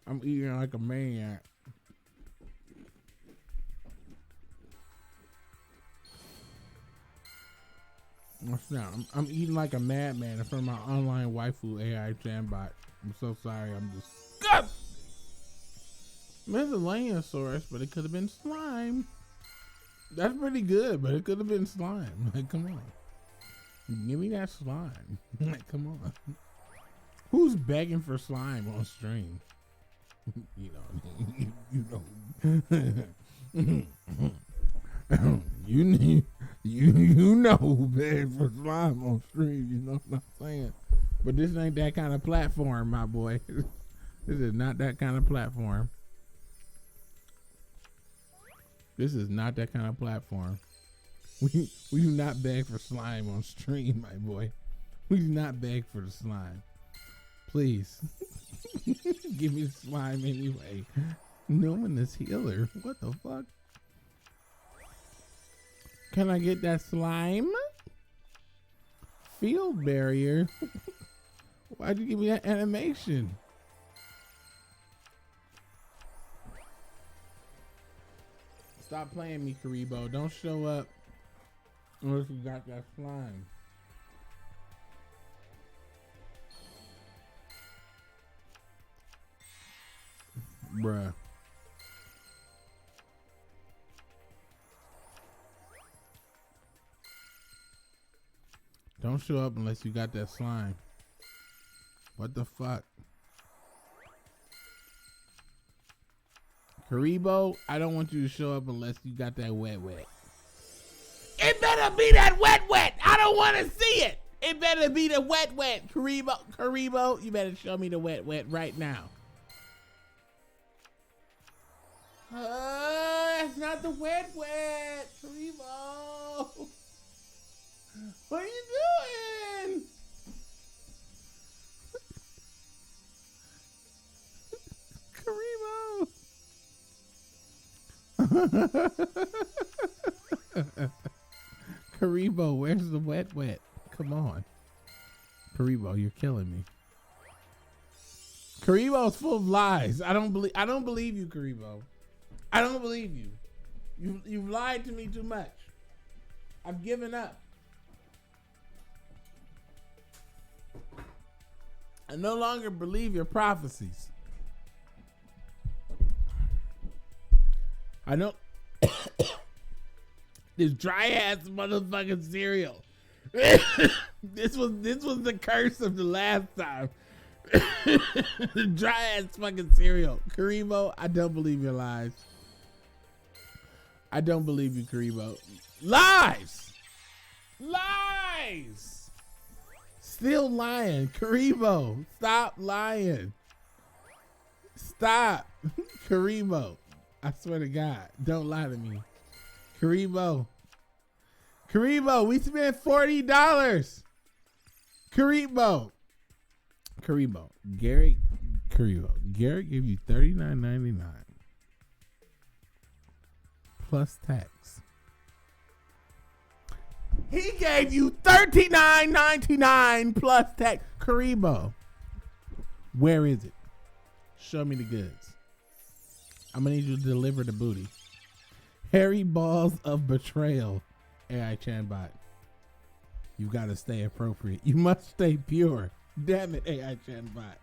I'm eating like a maniac. What's that? I'm eating like a madman in front of my online waifu AI chatbot. I'm so sorry. I'm disgusted. Miscellaneousaurus, but it could have been slime. That's pretty good, but it could have been slime. Like, come on. Give me that slime. Like, come on. Who's begging for slime on stream? You know who begged for slime on stream. You know what I'm saying? But this ain't that kind of platform, my boy. This is not that kind of platform. This is not that kind of platform. We do not beg for slime on stream, my boy. We do not beg for the slime. Please. Give me the slime anyway. No one is healer. What the fuck? Can I get that slime? Field barrier? Why'd you give me that animation? Stop playing me, Karibo. Don't show up unless you got that slime. Bruh. Don't show up unless you got that slime. What the fuck? Karibo, I don't want you to show up unless you got that wet. It better be that wet. I don't want to see it. It better be the wet. Karibo, you better show me the wet right now. It's not the wet. Karibo. What are you doing? Karibo, where's the wet? Come on. Karibo, you're killing me. Karibo's full of lies. I don't believe you, Karibo. I don't believe you. You've lied to me too much. I've given up. I no longer believe your prophecies. I don't. This dry ass motherfucking cereal. This was the curse of the last time. The dry ass fucking cereal. Karibo, I don't believe your lies. I don't believe you, Karibo. Lies! Lies! Still lying. Karibo, stop lying. Stop. Karibo, I swear to God, don't lie to me. Karibo. Karibo, we spent $40. Karibo. Karibo. Garrett gave you $39.99 plus tax. He gave you $39.99 plus tax. Karibo, where is it? Show me the goods. I'm gonna need you to deliver the booty. Hairy balls of betrayal. AI Chanbot, you gotta stay appropriate. You must stay pure. Damn it, AI Chanbot.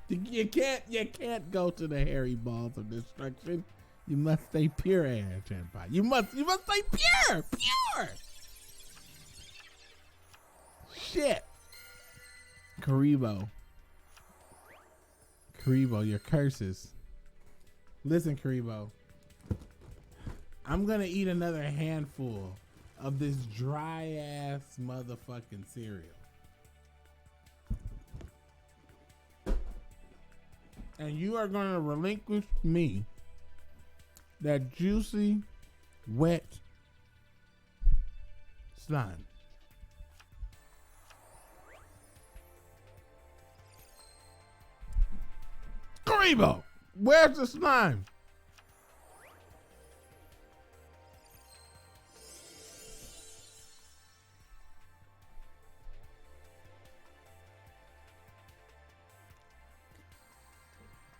You can't go to the hairy balls of destruction. You must stay pure, AI Chanbot. You must stay pure. Pure. Shit. Karibo, your curses. Listen, Karibo. I'm gonna eat another handful of this dry ass motherfucking cereal. And you are gonna relinquish me that juicy, wet slime. Karibo, where's the slime?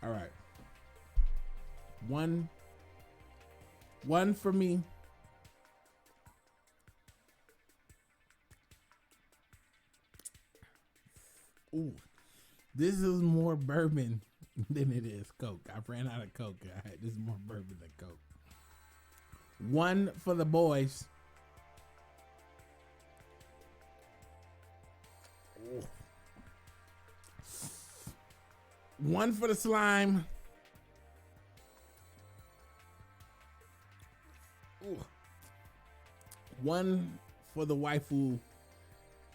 All right. One for me. Ooh, this is more bourbon than it is Coke. I ran out of Coke. This is more bourbon than Coke. One for the boys. Ooh. One for the slime. Ooh. One for the waifu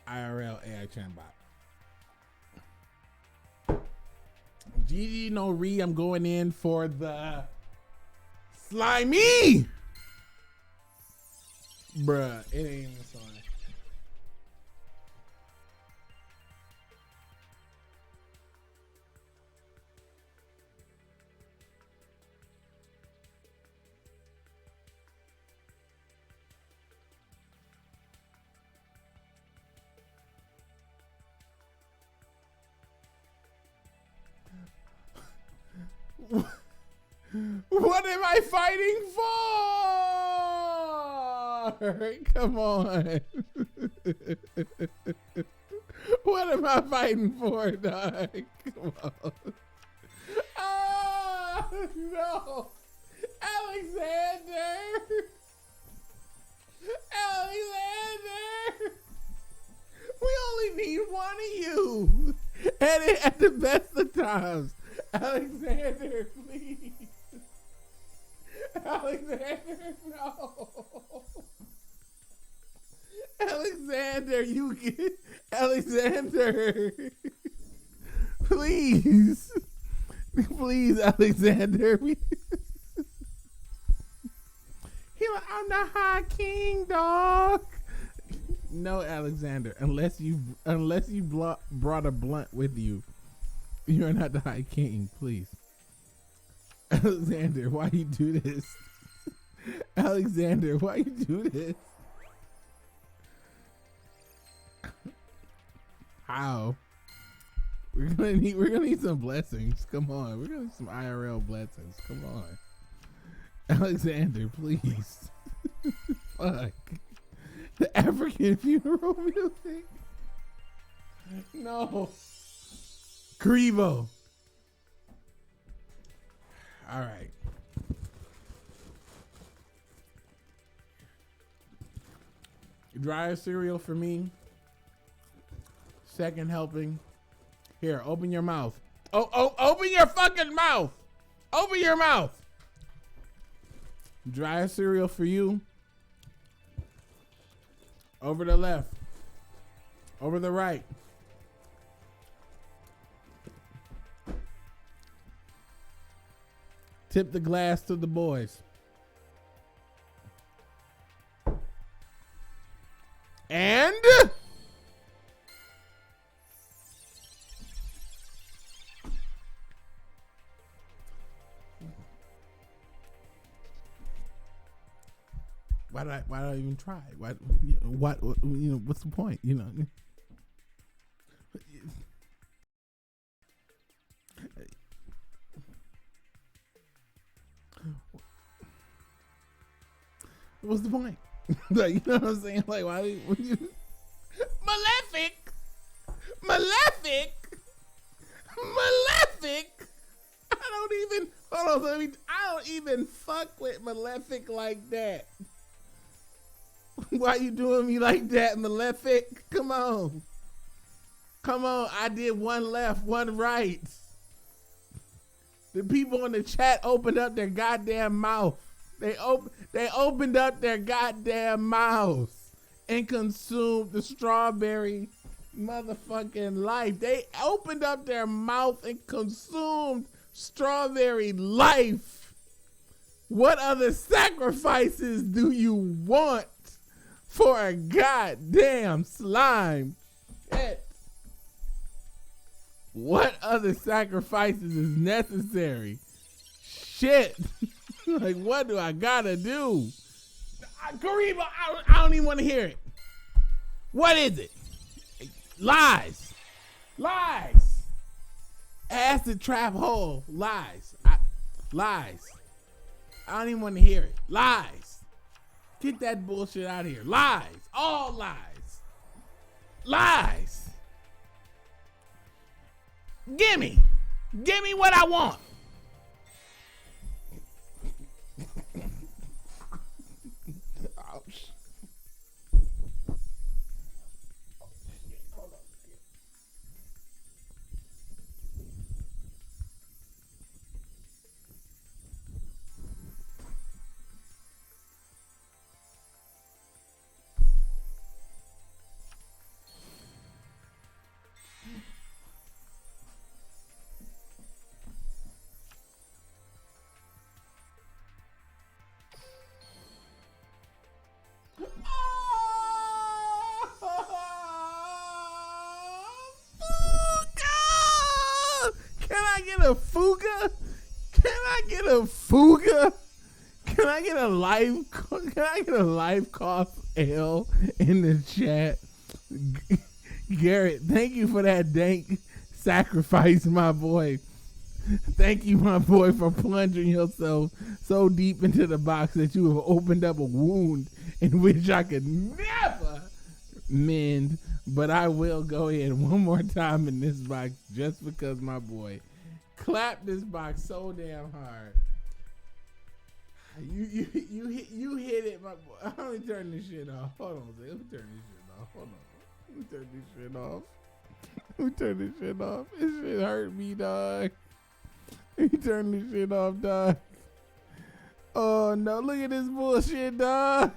IRL AI Chanbot. GG no re, I'm going in for the slimy. Bruh, it ain't even slime. What am I fighting for? Come on. What am I fighting for, dog? Come on. Ah, no. Alexander. We only need one of you. And at the best of times. Alexander, please. Alexander, no. Alexander, you get Alexander. Please. Please, Alexander. I'm the High King, dog. No, Alexander, unless you brought a blunt with you. You're not the High King, please. Alexander, why you do this? Alexander, why you do this? How? We're gonna need some blessings. Come on. We're gonna need some IRL blessings. Come on. Alexander, please. Fuck. The African funeral music. No. Crevo. All right. Dryer cereal for me. Second helping. Here, open your mouth. Oh, open your fucking mouth. Open your mouth. Dryer cereal for you. Over the left. Over the right. Tip the glass to the boys. And why do I even try? What what's the point? You know. What's the point? Like, you know what I'm saying? Like, why do you Malefic. I don't even fuck with Malefic like that. Why you doing me like that, Malefic? Come on. I did one left, one right. The people in the chat opened up their goddamn mouth. They opened up their goddamn mouths and consumed the strawberry motherfucking life. They opened up their mouth and consumed strawberry life. What other sacrifices do you want for a goddamn slime pet? What other sacrifices is necessary? Shit. Like, what do I gotta do? Kariba, I don't even want to hear it. What is it? Lies. Acid trap hole. Lies. Lies. I don't even want to hear it. Lies. Get that bullshit out of here. Lies. All lies. Lies. Gimme what I want. A fuga? Can I get a fuga? Can I get a live cough L in the chat? Garrett, thank you for that dank sacrifice, my boy. Thank you, my boy, for plunging yourself so deep into the box that you have opened up a wound in which I could never mend. But I will go in one more time in this box just because my boy clap this box so damn hard. You hit it, my boy. Let me turn this shit off. Hold on, let me turn this shit off. Hold on. Let me turn this shit off. This shit hurt me, dog. Let me turn this shit off, dog. Oh no, look at this bullshit, dog.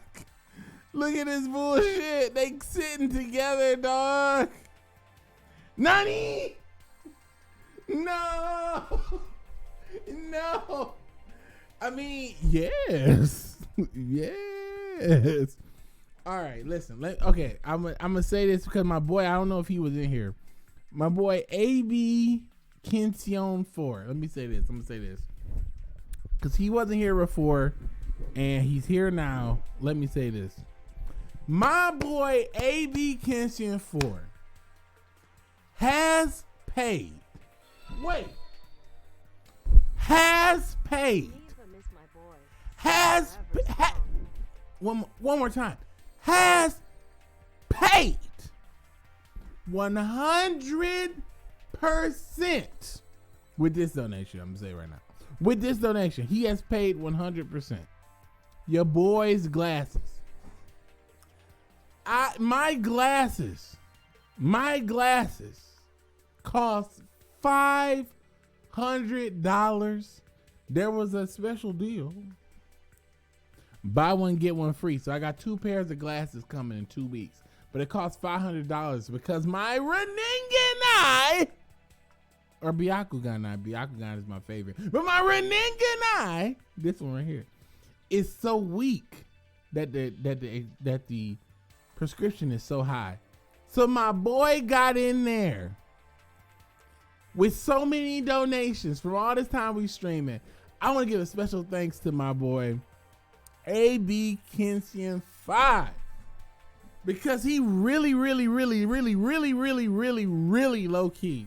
Look at this bullshit. They sitting together, dog. Nani? No. I mean, yes. Yes. All right, listen. Okay, I'm gonna say this because my boy, I don't know if he was in here. My boy AB Kincion 4. Let me say this. I'm gonna say this because he wasn't here before, and he's here now. Let me say this. My boy AB Kincion 4 has paid. Wait. Has paid. Has one more time. Has paid 100% with this donation. I'm gonna say right now. With this donation, he has paid 100%. Your boy's glasses. My glasses cost $500. There was a special deal. Buy one, get one free. So I got 2 pairs of glasses coming in 2 weeks. But it costs $500 because my Renenganai, or Byakugan is my favorite. But my Renenganai, this one right here, is so weak that the prescription is so high. So my boy got in there with so many donations from all this time we streaming. I want to give a special thanks to my boy AB Kensian 5 because he really low key,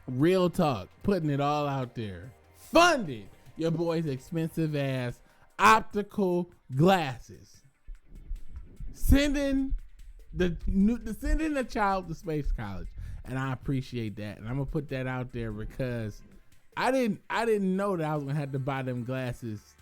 real talk, putting it all out there, funded your boy's expensive ass optical glasses, sending the child to space college, and I appreciate that. And I'm gonna put that out there because I didn't know that I was gonna have to buy them glasses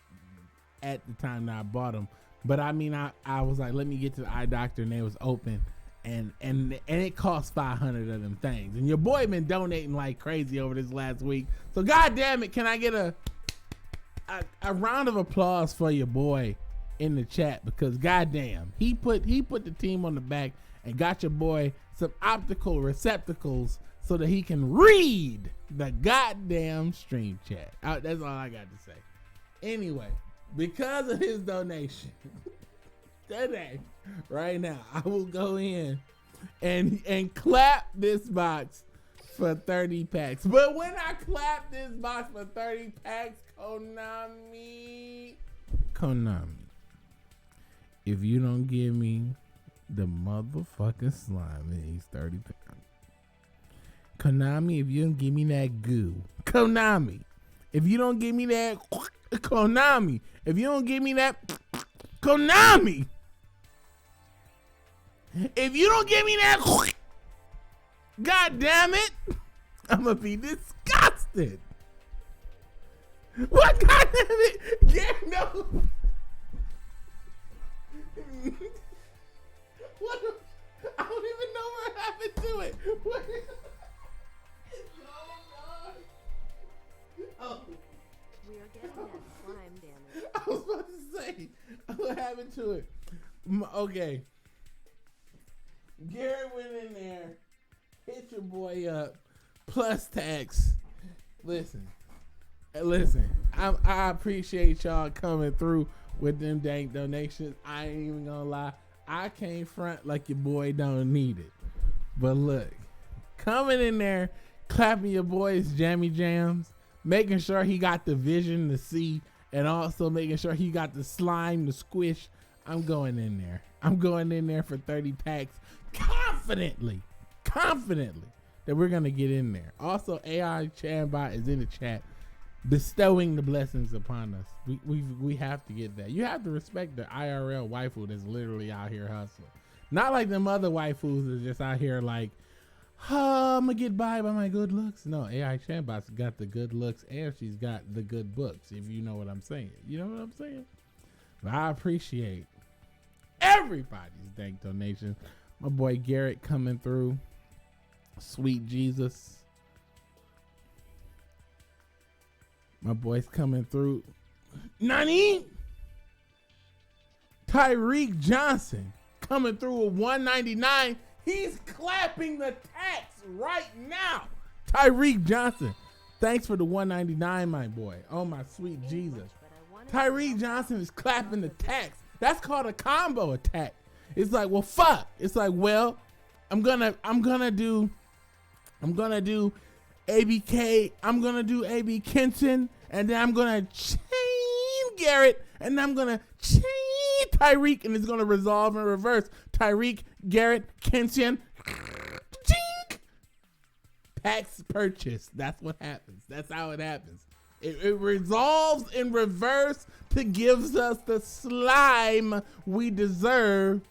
at the time that I bought them. But I mean, I was like, let me get to the eye doctor, and they was open, and it cost 500 of them things. And your boy been donating like crazy over this last week. So God damn it, can I get a round of applause for your boy in the chat? Because goddamn, he put the team on the back and got your boy some optical receptacles so that he can read the goddamn stream chat. That's all I got to say. Anyway, because of his donation today, right now, I will go in and clap this box for 30 packs. But when I clap this box for 30 packs, Konami, if you don't give me the motherfucking slime in these 30 packs, Konami, if you don't give me that goo, Konami, if you don't give me that, Konami, if you don't give me that, Konami, if you don't give me that, God damn it, I'm gonna be disgusted. What? God damn it, yeah, no. What? I don't even know what happened to it. What? Oh. We are getting that slime damage. I was about to say, what happened to it? Okay. Garrett went in there, hit your boy up, plus tax. Listen. I appreciate y'all coming through with them dank donations. I ain't even gonna lie. I can't front like your boy don't need it. But look, coming in there, clapping your boy's jammy jams, making sure he got the vision to see, and also making sure he got the slime to squish. I'm going in there. I'm going in there for 30 packs confidently that we're going to get in there. Also, AI Chatbot is in the chat bestowing the blessings upon us. We have to get that. You have to respect the IRL waifu that's literally out here hustling. Not like them other waifus that's just out here like, oh, I'm gonna get by my good looks. No, AI Chatbot's got the good looks and she's got the good books, if you know what I'm saying. You know what I'm saying? But I appreciate everybody's dank donation. My boy Garrett coming through. Sweet Jesus. My boy's coming through. Nani? Tyreek Johnson coming through with $199. He's clapping the tax right now. Tyreek Johnson, thanks for the $199, my boy. Oh, my sweet Jesus. Tyreek Johnson is clapping the tax. That's called a combo attack. It's like, well, fuck. It's like, well, I'm gonna do ABK. I'm gonna do AB Kenton, and then I'm gonna chain Garrett, and I'm gonna chain Tyreek, and it's gonna resolve in reverse. Tyreek, Garrett, Kenton, tax purchase. That's what happens. That's how it happens. It resolves in reverse to gives us the slime we deserve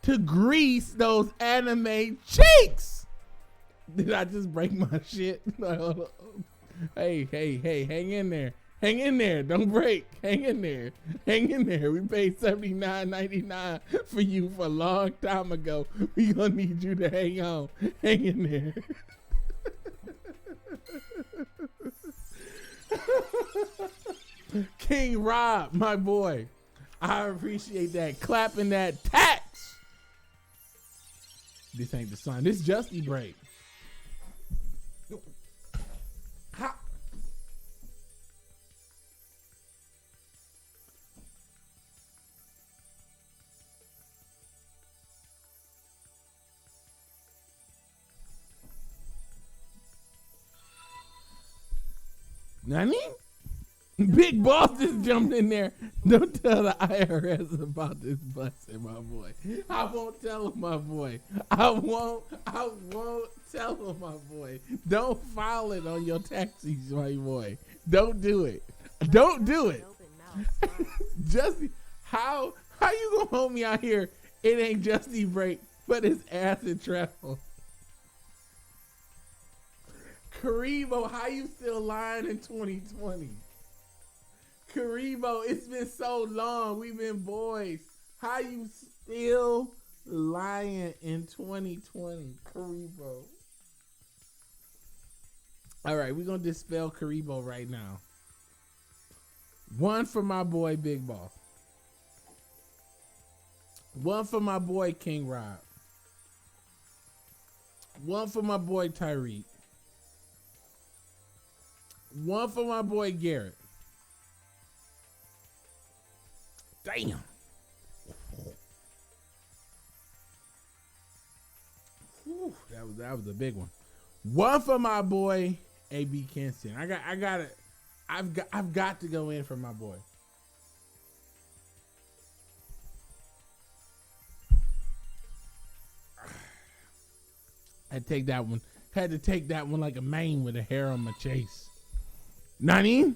to grease those anime cheeks. Did I just break my shit? Hey, hang in there. Hang in there. Don't break. Hang in there. Hang in there. We paid $79.99 for you for a long time ago. We gonna need you to hang on. Hang in there. King Rob, my boy. I appreciate that. Clapping that tax. This ain't the sign. This Justy break. Ha. Nani? Big Boss just jumped in there. Don't tell the IRS about this blessing, my boy. I won't tell him, my boy. I won't tell him, my boy. Don't file it on your taxes, my boy. Don't do it. Don't do it. Justy, how you gonna hold me out here? It ain't Justy break, but it's acid travel. Karibo, how you still lying in 2020? Karibo, it's been so long. We've been boys. How you still lying in 2020? Karibo. All right, we're going to dispel Karibo right now. One for my boy, Big Boss. One for my boy, King Rob. One for my boy, Tyreek. One for my boy, Garrett. Damn. Whew, that was a big one. One for my boy, AB Kinston. I've got to go in for my boy. Had to take that one. Had to take that one like a man with a hair on my chase. Nani?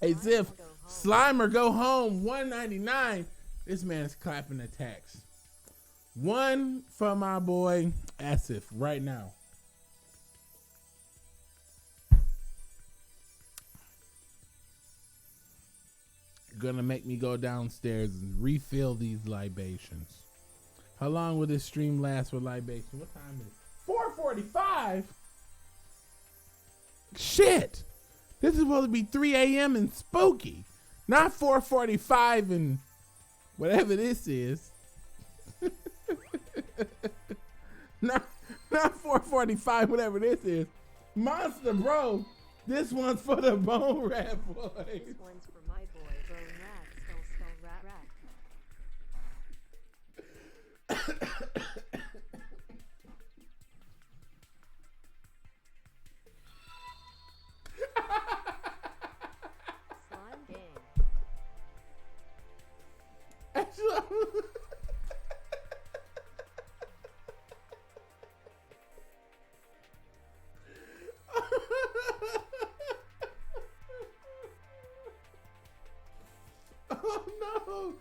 As if Slimer go home, $1.99. This man's clapping the tax. One for my boy Asif right now. Gonna make me go downstairs and refill these libations. How long will this stream last for libation? What time is it? 4:45? Shit! This is supposed to be 3 a.m. and spooky. Not 4:45 and whatever this is. not 4:45, whatever this is. Monster Bro, this one's for the Bone Rat Boys. This one's for my boy, Bone Rat, Skull Rat Rat. Slime game. Oh no!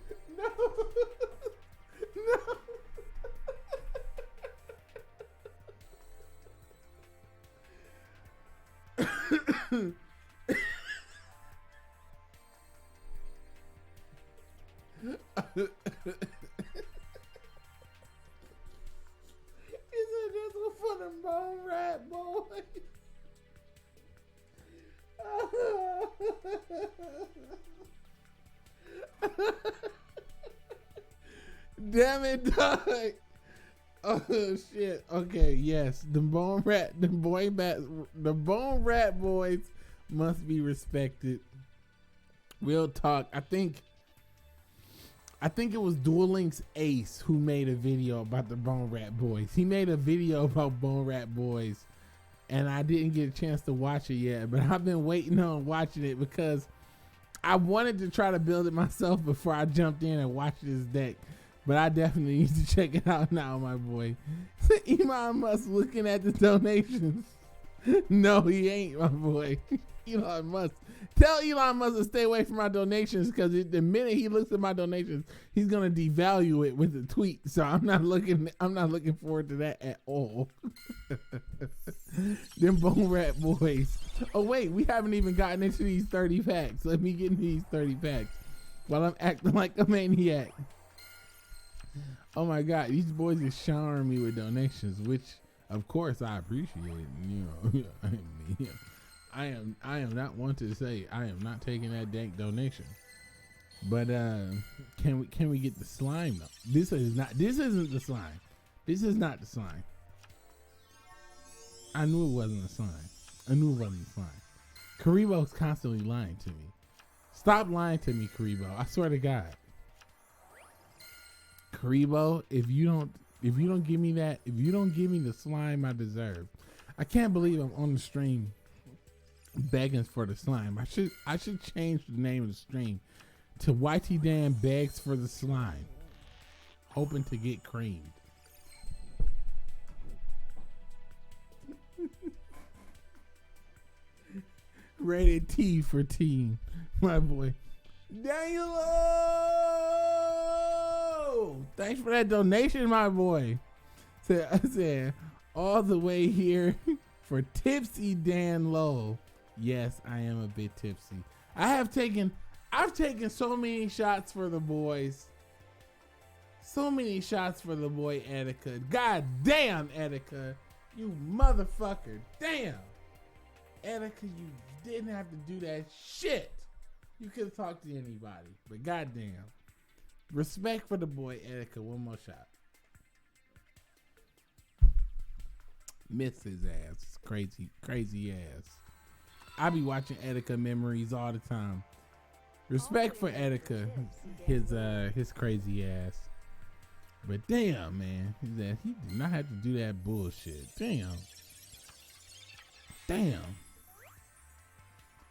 He said this was for the Bone Rat Boy. Damn it, dog. Oh shit. Okay, yes. The Bone Rat Boys must be respected. Real talk. I think it was Duel Links Ace who made a video about the Bone Rat Boys. He made a video about Bone Rat Boys, and I didn't get a chance to watch it yet, but I've been waiting on watching it because I wanted to try to build it myself before I jumped in and watched this deck. But I definitely need to check it out now, my boy. Elon Musk looking at the donations. No, he ain't, my boy. Elon Musk. Tell Elon Musk to stay away from my donations, because the minute he looks at my donations, he's gonna devalue it with a tweet. So I'm not looking forward to that at all. Them bone rat boys. Oh wait, we haven't even gotten into these 30 packs. Let me get into these 30 packs while I'm acting like a maniac. Oh my God, these boys are showering me with donations, which of course I appreciate. I am not one to say I am not taking that dank donation. But can we get the slime though? This isn't the slime. This is not the slime. I knew it wasn't the slime. Karibo's constantly lying to me. Stop lying to me, Karibo. I swear to God. Karibo, if you don't give me the slime I deserve. I can't believe I'm on the stream begging for the slime. I should change the name of the stream to YTDan begs for the slime, hoping to get creamed. Rated T for teen, my boy. Daniel, thanks for that donation, my boy. I said all the way here for Tipsy Dan Low. Yes, I am a bit tipsy. I've taken so many shots for the boys. So many shots for the boy Etika. God damn, Etika. You motherfucker. Damn. Etika, you didn't have to do that shit. You could have talked to anybody. But goddamn. Respect for the boy Etika. One more shot. Miss his ass. Crazy ass. I be watching Etika memories all the time. Respect for Etika, his crazy ass. But damn, man, he did not have to do that bullshit. Damn.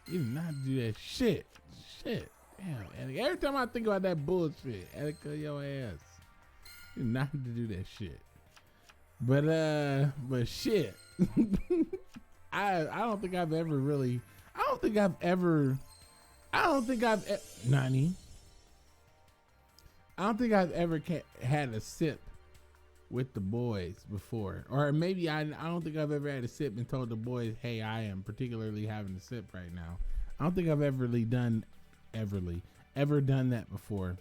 He did not do that shit. Shit. Damn, Etika. Every time I think about that bullshit, Etika, your ass. You did not have to do that shit. But shit. I don't think I've ever had a sip with the boys before, or maybe I don't think I've ever had a sip and told the boys, hey, I am particularly having a sip right now. I don't think I've ever done that before.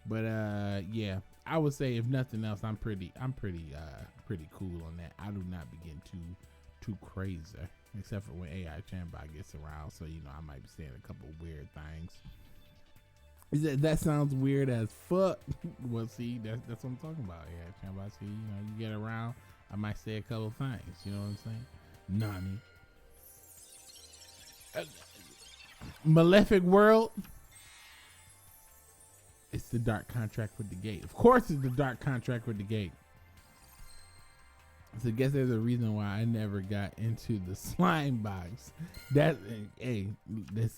But yeah, I would say if nothing else, I'm pretty cool on that. I do not begin too crazy, except for when AI Chanbot gets around. So I might be saying a couple weird things. That sounds weird as fuck. Well, see, that's what I'm talking about. Yeah, Chanbot. See, you get around, I might say a couple things. You know what I'm saying? Nani. Malefic World. It's the dark contract with the gate. Of course, it's the dark contract with the gate. So I guess there's a reason why I never got into the slime box. This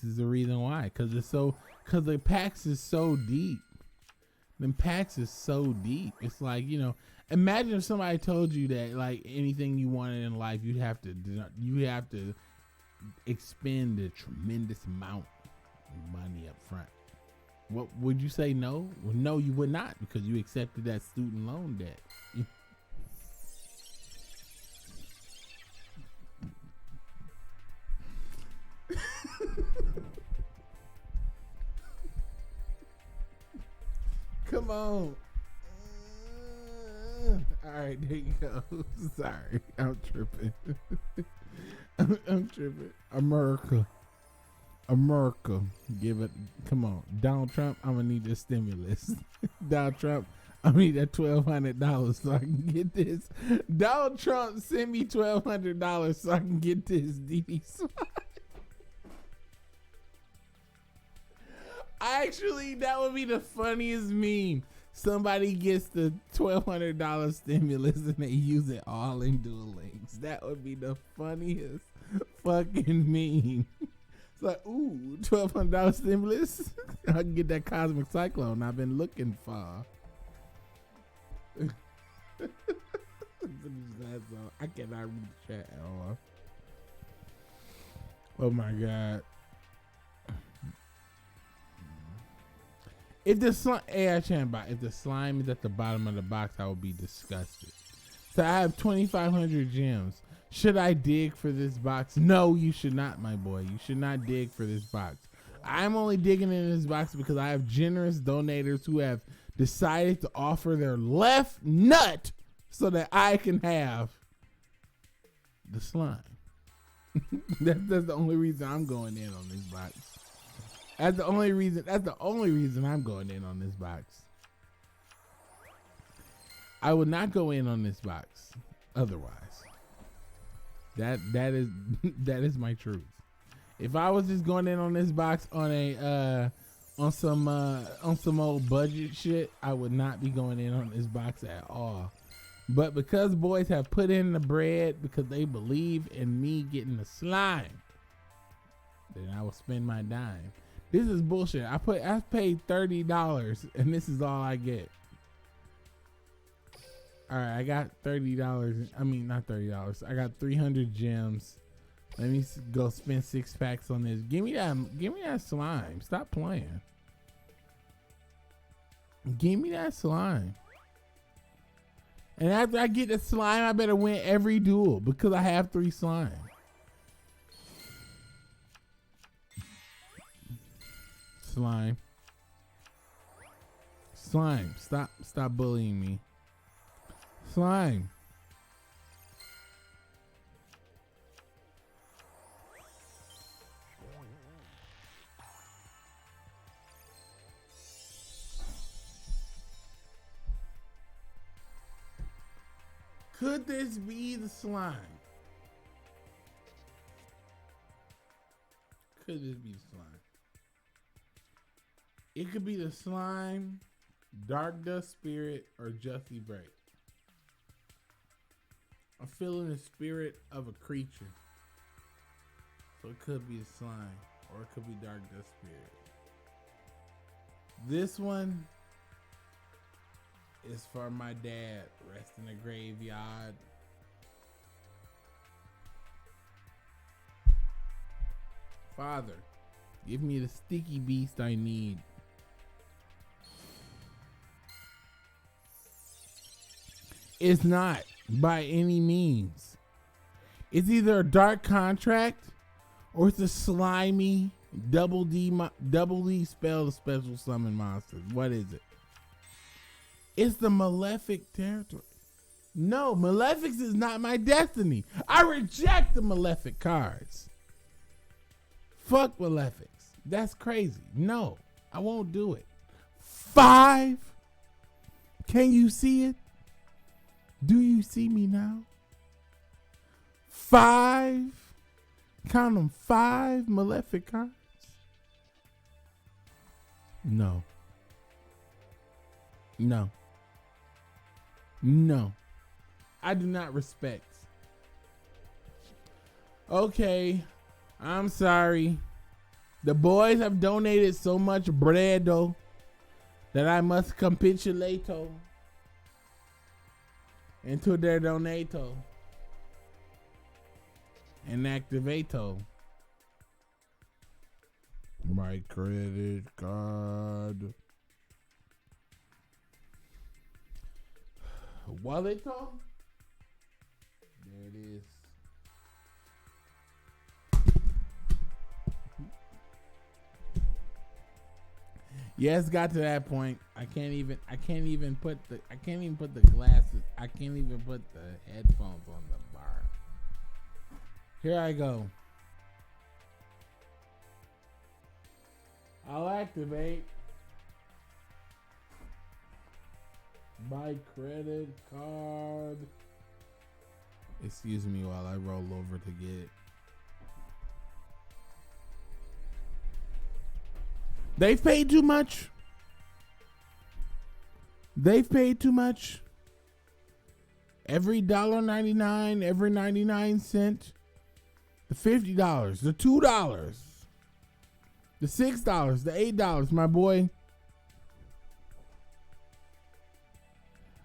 is the reason why. Cause the packs is so deep. Them packs is so deep. It's like, imagine if somebody told you that like anything you wanted in life, you have to expend a tremendous amount of money up front. What would you say? No? Well, no, you would not, because you accepted that student loan debt. Come on. All right, there you go. Sorry, I'm tripping. I'm tripping. America, give it. Come on, Donald Trump. I'm gonna need this stimulus. Donald Trump, I need that $1,200 so I can get this. Donald Trump, send me $1,200 so I can get this DD slide. Actually, that would be the funniest meme. Somebody gets the $1,200 stimulus and they use it all in Duel Links. That would be the funniest fucking meme. It's like, ooh, $1,200 stimulus. I can get that cosmic cyclone I've been looking for. I cannot read the chat at all. Oh my God. If the slime, if the slime is at the bottom of the box, I would be disgusted. So I have 2,500 gems. Should I dig for this box? No, you should not, my boy. You should not dig for this box. I'm only digging in this box because I have generous donators who have decided to offer their left nut so that I can have the slime. That's the only reason I'm going in on this box. That's the only reason I'm going in on this box. I would not go in on this box otherwise. That is my truth. If I was just going in on this box on some old budget shit, I would not be going in on this box at all. But because boys have put in the bread because they believe in me getting the slime, then I will spend my dime. This is bullshit. I paid $30 and this is all I get. All right, I got $30. I mean, not $30. I got 300 gems. Let me go spend 6 packs on this. Give me that slime. Stop playing. Give me that slime. And after I get the slime, I better win every duel because I have 3 slime. Slime. Slime. Stop bullying me. Slime. Could this be the slime? Could this be the slime? It could be the slime, Dark Dust Spirit, or Justy Break. I'm feeling the spirit of a creature. So it could be a slime, or it could be Dark Dust Spirit. This one is for my dad. Rest in the graveyard. Father, give me the sticky beast I need. It's not by any means. It's either a dark contract or it's a slimy double D spell special summon monsters. What is it? It's the Malefic territory. No, Malefics is not my destiny. I reject the Malefic cards. Fuck Malefics. That's crazy. No, I won't do it. 5? Can you see it? Do you see me now? 5? Count them, 5 Malefic cards? No. No. No. I do not respect. Okay. I'm sorry. The boys have donated so much bread though that I must capitulate into their donato and activate my credit card. Wallet there it is. Yeah, it's got to that point. I can't even put the glasses. I can't even put the headphones on the bar. Here I go. I'll activate my credit card. Excuse me while I roll over to get it. They've paid too much. They've paid too much. Every $1.99, every 99 cent, the $50, the $2, the $6, the $8, my boy.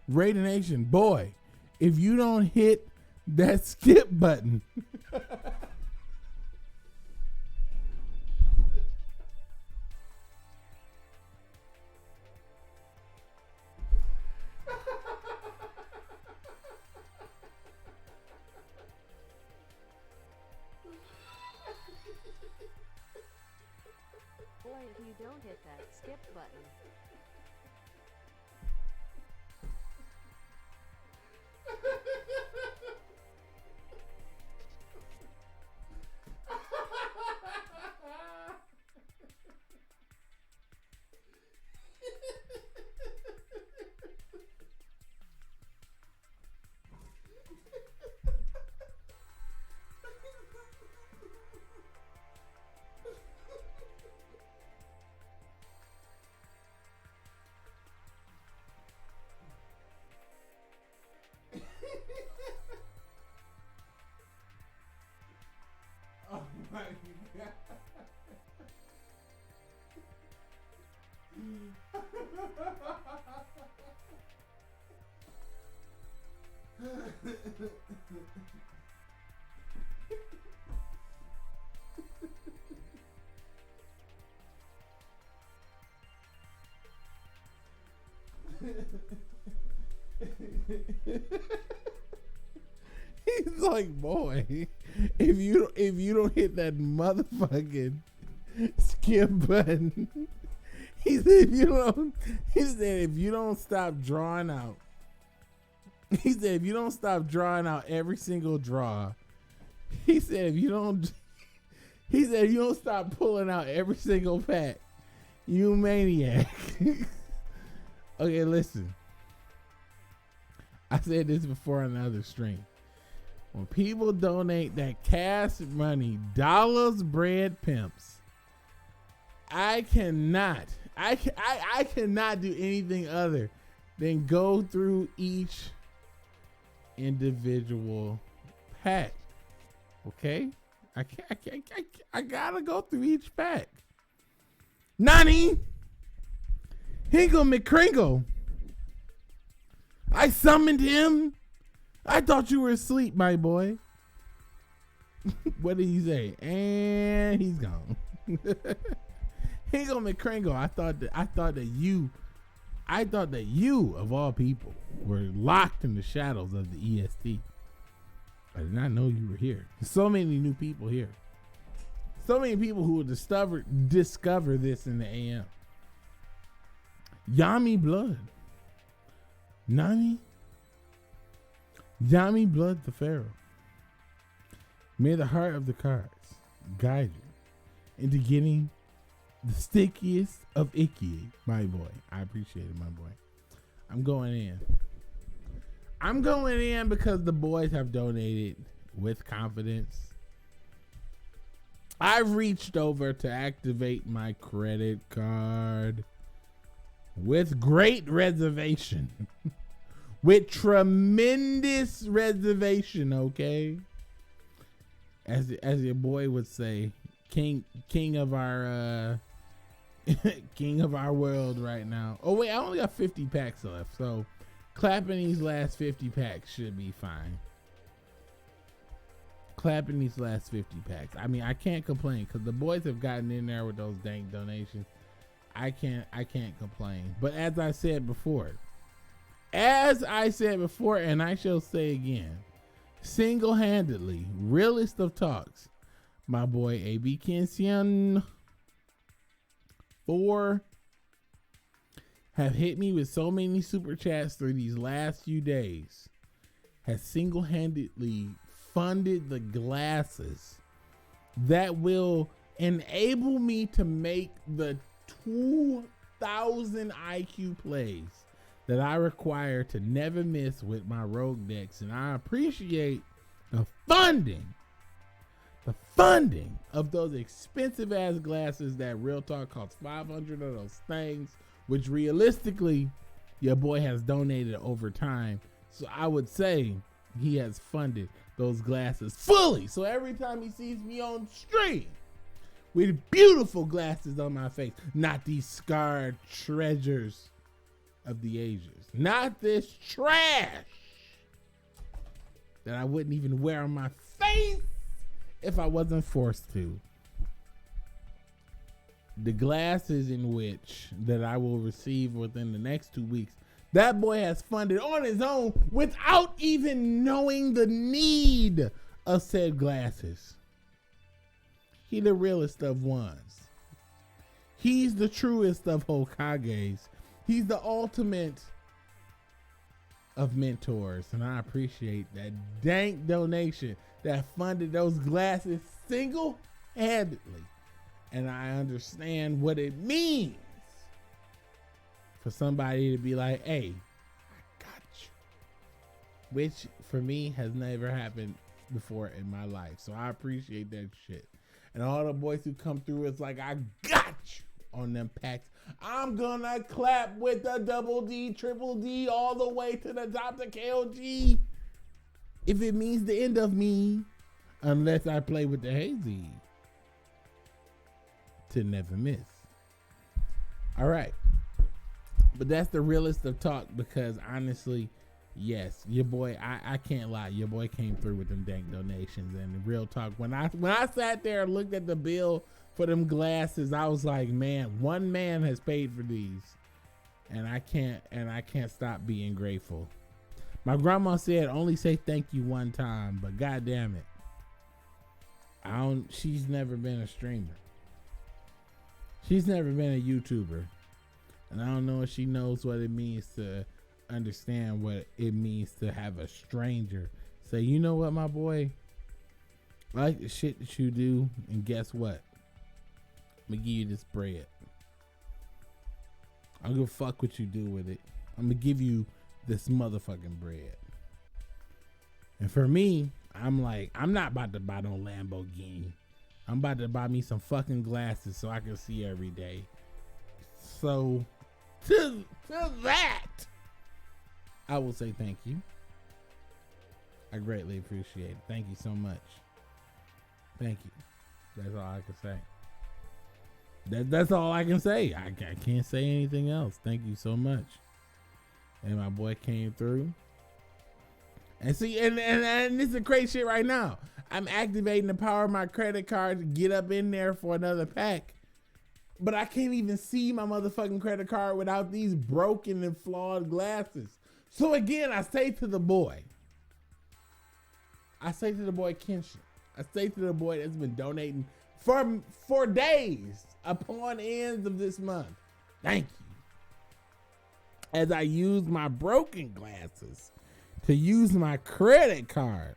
Raider Nation, boy, if you don't hit that skip button, He's like, boy, if you don't hit that motherfucking skip button, he said if you don't stop drawing out, he said if you don't stop drawing out every single draw, he said if you don't stop pulling out every single pack, you maniac. Okay, listen. I said this before on the other stream. When people donate that cash money, dollars, bread, pimps, I cannot do anything other than go through each individual pack. Okay? I gotta go through each pack. Nani? Hingle McCringle. I summoned him. I thought you were asleep, my boy. What did he say? And he's gone. Hingle McCringle. I thought that you of all people were locked in the shadows of the EST. I did not know you were here. So many new people here. So many people who will discover this in the AM. Yami Blood. Nani? Yami Blood the Pharaoh. May the heart of the cards guide you into getting the stickiest of icky, my boy. I appreciate it, my boy. I'm going in because the boys have donated with confidence. I've reached over to activate my credit card with great reservation. With tremendous reservation, okay? As your boy would say, king of our king of our world right now. Oh wait, I only got 50 packs left, so clapping these last 50 packs should be fine. Clapping these last 50 packs. I mean, I can't complain because the boys have gotten in there with those dang donations. I can't complain. But as I said before, and I shall say again, single-handedly, realest of talks, my boy AB Kensian 4 have hit me with so many super chats through these last few days, has single-handedly funded the glasses that will enable me to make the 2,000 IQ plays that I require to never miss with my rogue decks. And I appreciate the funding of those expensive ass glasses that real talk costs 500 of those things, which realistically your boy has donated over time. So I would say he has funded those glasses fully. So every time he sees me on stream with beautiful glasses on my face, not these scarred treasures of the ages, not this trash that I wouldn't even wear on my face if I wasn't forced to. The glasses in which that I will receive within the next 2 weeks, that boy has funded on his own without even knowing the need of said glasses. He the realest of ones. He's the truest of Hokages. He's the ultimate of mentors, and I appreciate that dank donation that funded those glasses single-handedly. And I understand what it means for somebody to be like, hey, I got you. Which for me has never happened before in my life. So I appreciate that shit. And all the boys who come through, it's like, I got you on them packs. I'm gonna clap with the double D, triple D, all the way to the top to KOG. If it means the end of me, unless I play with the hazy to never miss. All right. But that's the realest of talk, because honestly, yes, your boy, I can't lie, your boy came through with them dank donations. And real talk, when I sat there and looked at the bill for them glasses, I was like, man, one man has paid for these, and I can't stop being grateful. My grandma said only say thank you one time, but god damn it, she's never been a streamer. She's never been a YouTuber. And I don't know if she knows what it means to understand what it means to have a stranger say, you know what, my boy, I like the shit that you do, and guess what? I'm gonna give you this bread. I'm gonna fuck what you do with it. I'm gonna give you this motherfucking bread. And for me, I'm like, I'm not about to buy no Lamborghini. I'm about to buy me some fucking glasses so I can see every day. So to that, I will say thank you. I greatly appreciate it. Thank you so much. Thank you. That's all I can say. That's all I can say. I can't say anything else. Thank you so much. And my boy came through. And see, and this is the crazy shit right now. I'm activating the power of my credit card to get up in there for another pack. But I can't even see my motherfucking credit card without these broken and flawed glasses. So again, I say to the boy Kenshin, I say to the boy that's been donating for days upon ends of this month, thank you. As I use my broken glasses to use my credit card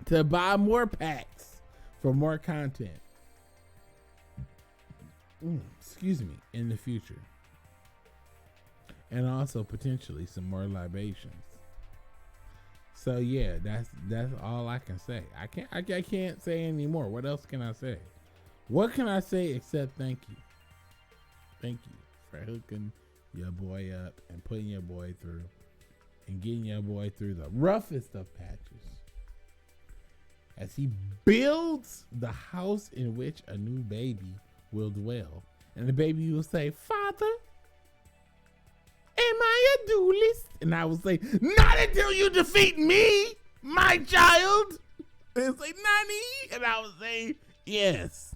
to buy more packs for more content. Excuse me, in the future. And also potentially some more libations. So yeah, that's all I can say. I can't say anymore. What else can I say? What can I say except thank you? Thank you for hooking your boy up and putting your boy through and getting your boy through the roughest of patches as he builds the house in which a new baby will dwell. And the baby will say, Father, am I a duelist? And I will say, not until you defeat me, my child. And he'll say, Nani? And I will say, yes.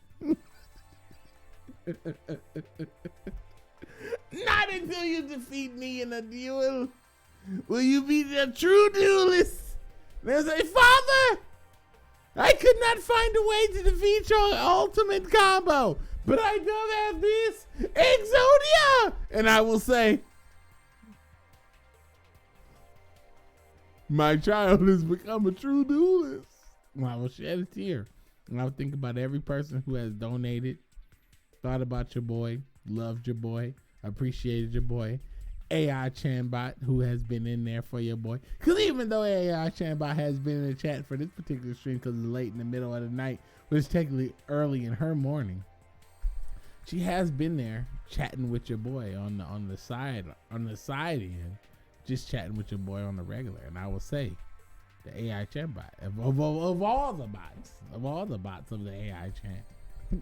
Not until you defeat me in a duel will you be the true duelist. And they'll say, Father, I could not find a way to defeat your ultimate combo, but I do have this Exodia. And I will say, my child has become a true duelist. And I will shed a tear. And I will think about every person who has donated, thought about your boy, loved your boy, appreciated your boy. AI Chanbot, who has been in there for your boy. Because even though AI Chanbot has been in the chat for this particular stream because it's late in the middle of the night, but it's technically early in her morning, she has been there chatting with your boy on the side end, just chatting with your boy on the regular. And I will say, the AI Chanbot of all the bots of the AI Chan,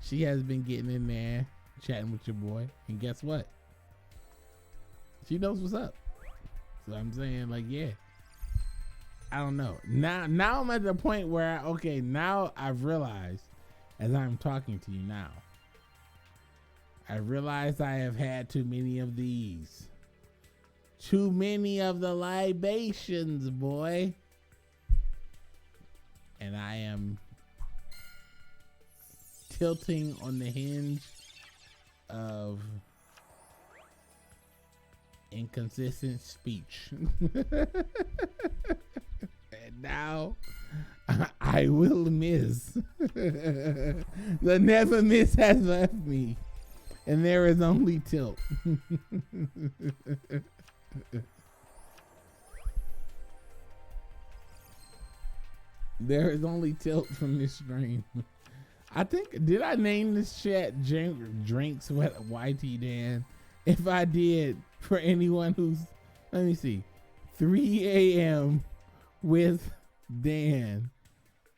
she has been getting in there chatting with your boy, and guess what? She knows what's up. So I'm saying, like, yeah. I don't know. Now I'm at the point where, now I've realized, as I'm talking to you now, I realized I have had too many of these. Too many of the libations, boy. And I am tilting on the hinge of inconsistent speech. And now I will miss. The never miss has left me, and there is only tilt. There is only tilt from this stream. I think, did I name this chat Drinks with YTDan? If I did, for anyone who's, let me see, 3 a.m. with Dan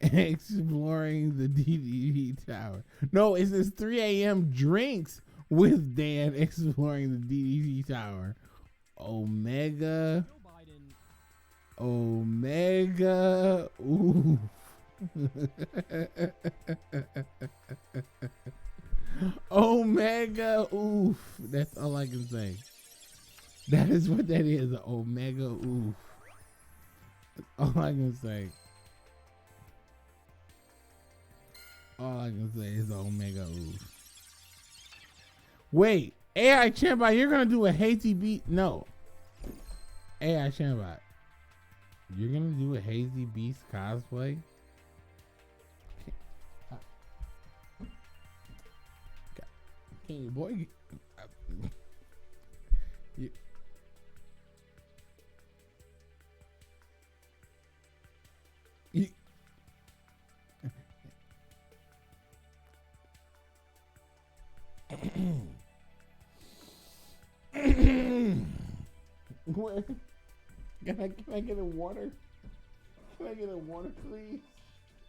exploring the DDD tower. No, it says 3 a.m. drinks with Dan exploring the DDD tower. Omega. Omega. Ooh. Omega. Oof. That's all I can say. That is what that is. An Omega. Oof. That's all I can say. All I can say is Omega. Oof. Wait. AI Chambot, you're going to do a Hazy Beast? No. AI Chambot, you're going to do a Hazy Beast cosplay? Can you, boy? You, where? Can I get a water? Can I get a water, please?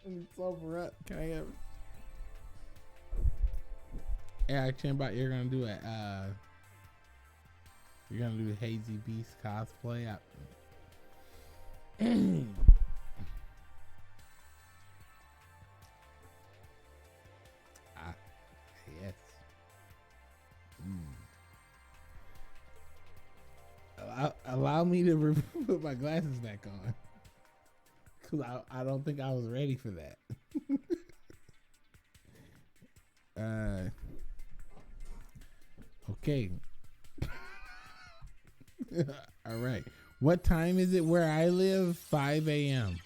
Let me sober up. Can I get? Yeah, Chimbot, you're gonna do you're gonna do Hazy Beast cosplay. Yes. Allow me to put my glasses back on, because I don't think I was ready for that. Okay. All right. What time is it where I live? 5 a.m.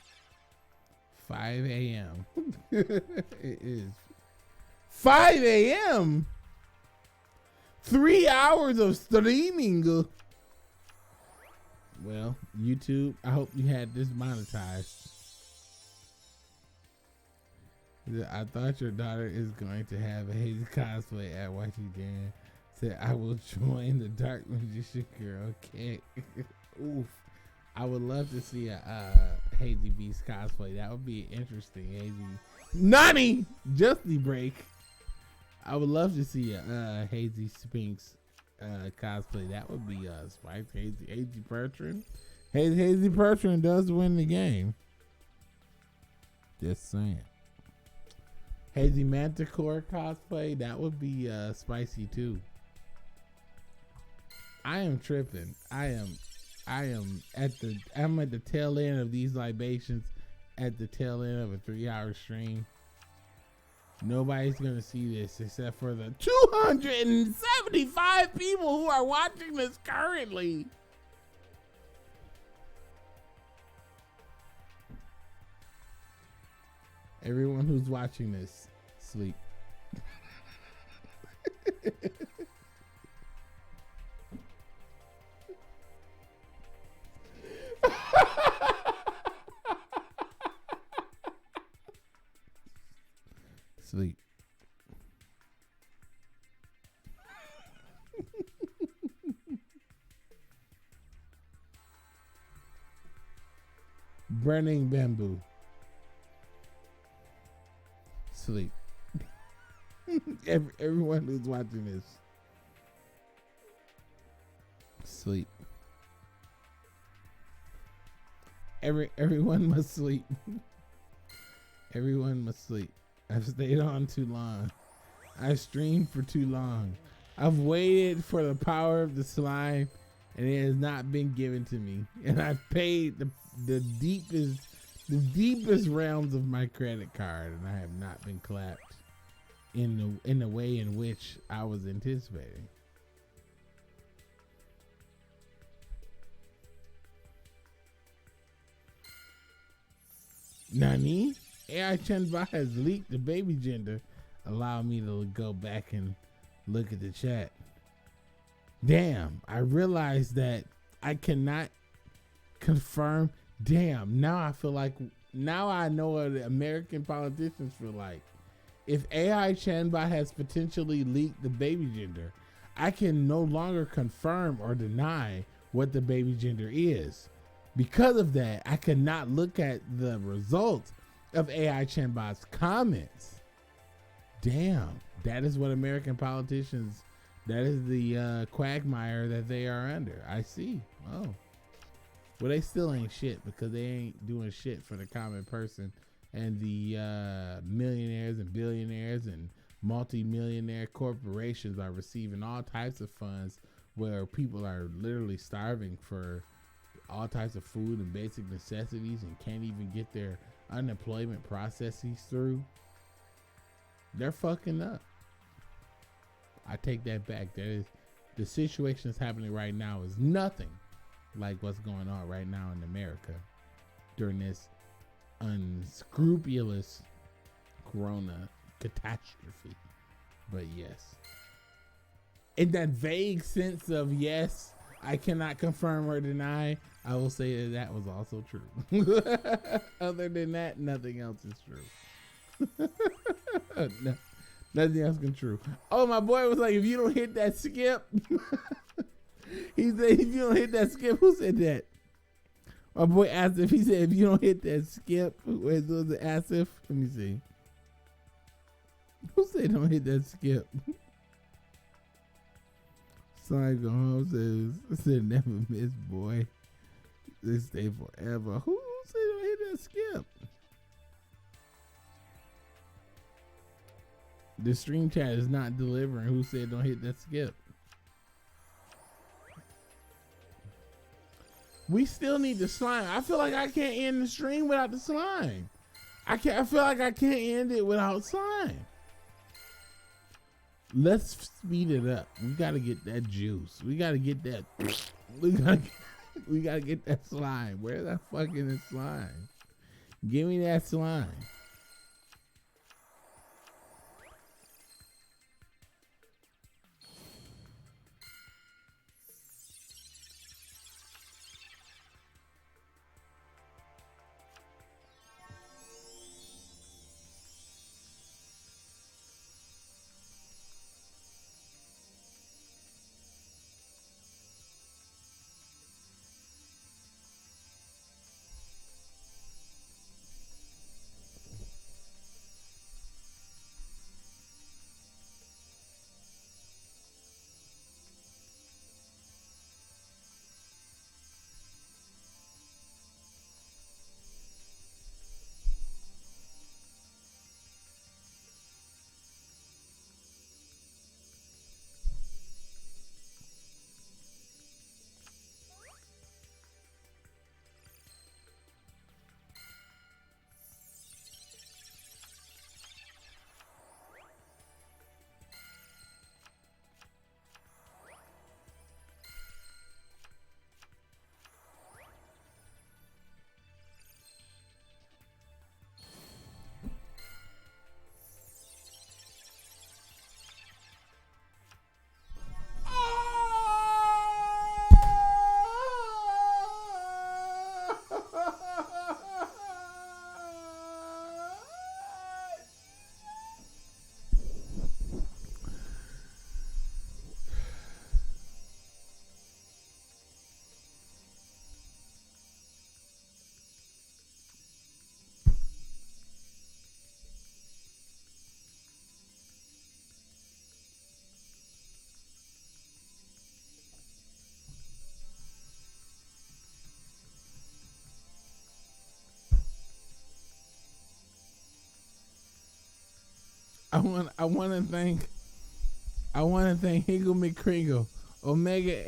5 a.m. It is 5 a.m. 3 hours of streaming. Well, YouTube, I hope you had this monetized. I thought your daughter is going to have a Hazy cosplay at YTDan. Said I will join the Dark Magician Girl. Okay. Oof. I would love to see a Hazy Beast cosplay. That would be interesting. Hazy Nani Justy Break. I would love to see a Hazy Sphinx cosplay. That would be Spike. Hazy Bertrand. Hazy Bertrand does win the game. Just saying. Hazy Manticore cosplay. That would be spicy too. I am tripping. I'm at the tail end of these libations, at the tail end of a 3-hour stream. Nobody's gonna see this except for the 275 people who are watching this currently. Everyone who's watching this, sleep. Sleep. Burning bamboo. Sleep. Everyone who's watching this, sleep. Everyone must sleep. Everyone must sleep. I've stayed on too long. I've streamed for too long. I've waited for the power of the slime, and it has not been given to me. And I've paid the deepest realms of my credit card, and I have not been clapped in the way in which I was anticipating. Nani? AI Chenba has leaked the baby gender. Allow me to go back and look at the chat. Damn, I realized that I cannot confirm. Damn, now I feel like, now I know what the American politicians feel like. If AI Chenba has potentially leaked the baby gender, I can no longer confirm or deny what the baby gender is. Because of that, I cannot look at the results of AI Chenba's comments. Damn, that is what American politicians That is the quagmire that they are under. I see. Oh. Well, they still ain't shit because they ain't doing shit for the common person and the millionaires and billionaires and multi-millionaire corporations are receiving all types of funds where people are literally starving for all types of food and basic necessities and can't even get their unemployment processes through. They're fucking up. I take that back. That is, the situation that's happening right now is nothing like what's going on right now in America during this unscrupulous corona catastrophe. But yes, in that vague sense of yes, I cannot confirm or deny, I will say that that was also true. Other than that, nothing else is true. No, nothing else can true. Oh, my boy was like, if you don't hit that skip, he said, if you don't hit that skip, who said that? My boy Asif, he said, if you don't hit that skip, where's the Asif? Let me see. Who said don't hit that skip? Somebody go home said never miss, boy. They stay forever. Who said don't hit that skip? The stream chat is not delivering. Who said don't hit that skip? We still need the slime. I feel like I can't end the stream without the slime. I feel like I can't end it without slime. Let's speed it up. We gotta get that juice. We gotta get that. We gotta get that slime. Where's that fucking slime? Give me that slime. I want to thank Hingle McCringle, Omega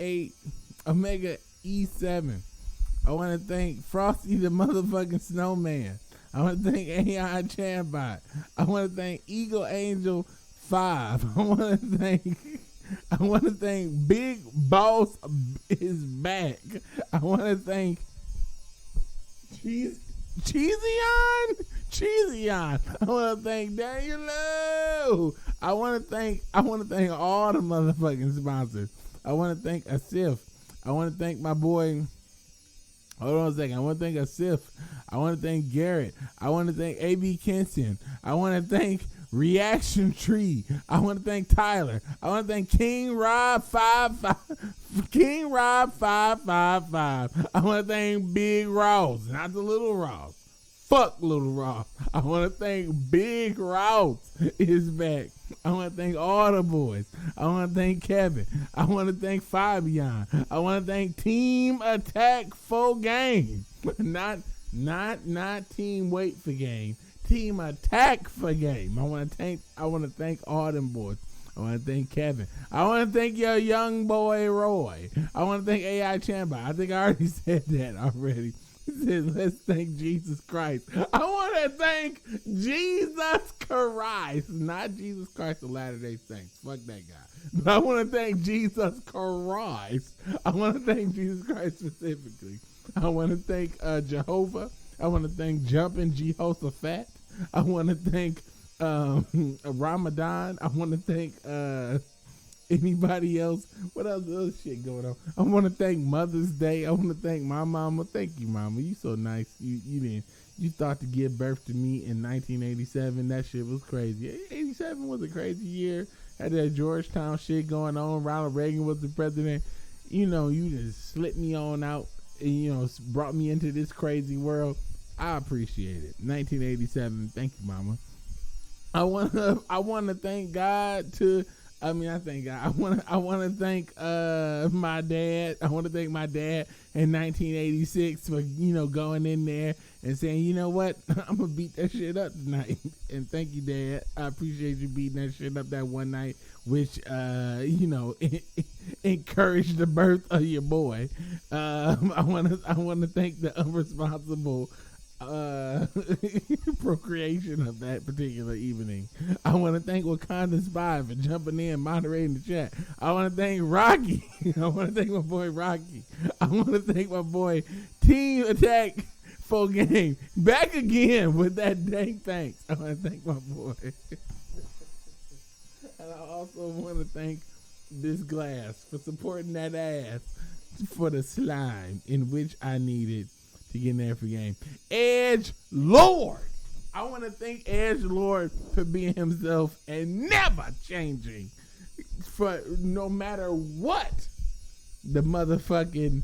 E7. I want to thank Frosty the motherfucking Snowman. I want to thank AI Chambot. I want to thank Eagle Angel 5. I want to thank Big Boss is back. I want to thank Cheesyon. I want to thank Daniel Lowe. I want to thank all the motherfucking sponsors. I want to thank Asif. I want to thank my boy. Hold on a second. I want to thank Asif. I want to thank Garrett. I want to thank AB Kenson. I want to thank Reaction Tree. I want to thank Tyler. I want to thank King Rob 555. King Rob 555. I want to thank Big Ross, not the Little Ross. Fuck Little Ross. I want to thank Big Ross is back. I want to thank all the boys. I want to thank Kevin. I want to thank Fabian. I want to thank Team Attack for Game. Not Team Wait for Game. Team Attack for Game. I want to thank all them boys. I want to thank Kevin. I want to thank your young boy Roy. I want to thank AI Chamba. I think I already said that already. He said, let's thank Jesus Christ. I want to thank Jesus Christ. Not Jesus Christ of Latter-day Saints. Fuck that guy. But I want to thank Jesus Christ. I want to thank Jesus Christ specifically. I want to thank Jehovah. I want to thank Jumpin' Jehoshaphat. I want to thank Ramadan. I want to thank anybody else. What else other shit going on? I want to thank Mother's Day. I want to thank my mama. Thank you, mama. You so nice. You thought to give birth to me in 1987. That shit was crazy. 87 was a crazy year. Had that Georgetown shit going on. Ronald Reagan was the president. You just slit me on out and, brought me into this crazy world. I appreciate it. 1987. Thank you, mama. I want to thank God to. I thank God. I want to thank my dad. I want to thank my dad in 1986 for going in there and saying, you know what, I'm gonna beat that shit up tonight. And thank you, Dad. I appreciate you beating that shit up that one night, which encouraged the birth of your boy. I want to thank the unresponsible procreation of that particular evening. I want to thank Wakanda Spy for jumping in, moderating the chat. I want to thank Rocky. I want to thank my boy Rocky. I want to thank my boy Team Attack for Game. Back again with that dang thanks. I want to thank my boy. And I also want to thank this glass for supporting that ass for the slime in which I needed to get in there for game. Edge Lord. I want to thank Edge Lord for being himself and never changing for no matter what the motherfucking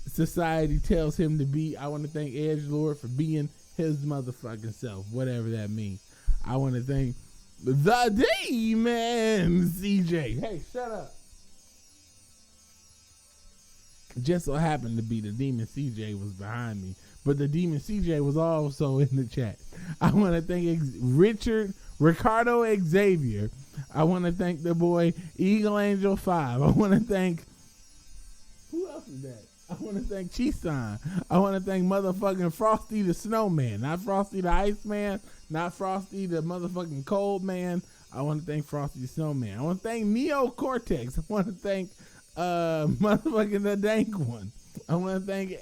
society tells him to be. I want to thank Edge Lord for being his motherfucking self, whatever that means. I want to thank the Demon CJ. Hey, shut up. Just so happened to be the Demon CJ was behind me, but the Demon CJ was also in the chat. I want to thank Ricardo Xavier. I want to thank the boy Eagle Angel 5. I want to thank, who else is that? I want to thank Chisan. I want to thank motherfucking Frosty the Snowman, not Frosty the Iceman, not Frosty the motherfucking Cold Man. I want to thank Frosty the Snowman. I want to thank Neo Cortex. I want to thank motherfucking the Dank One. I want to thank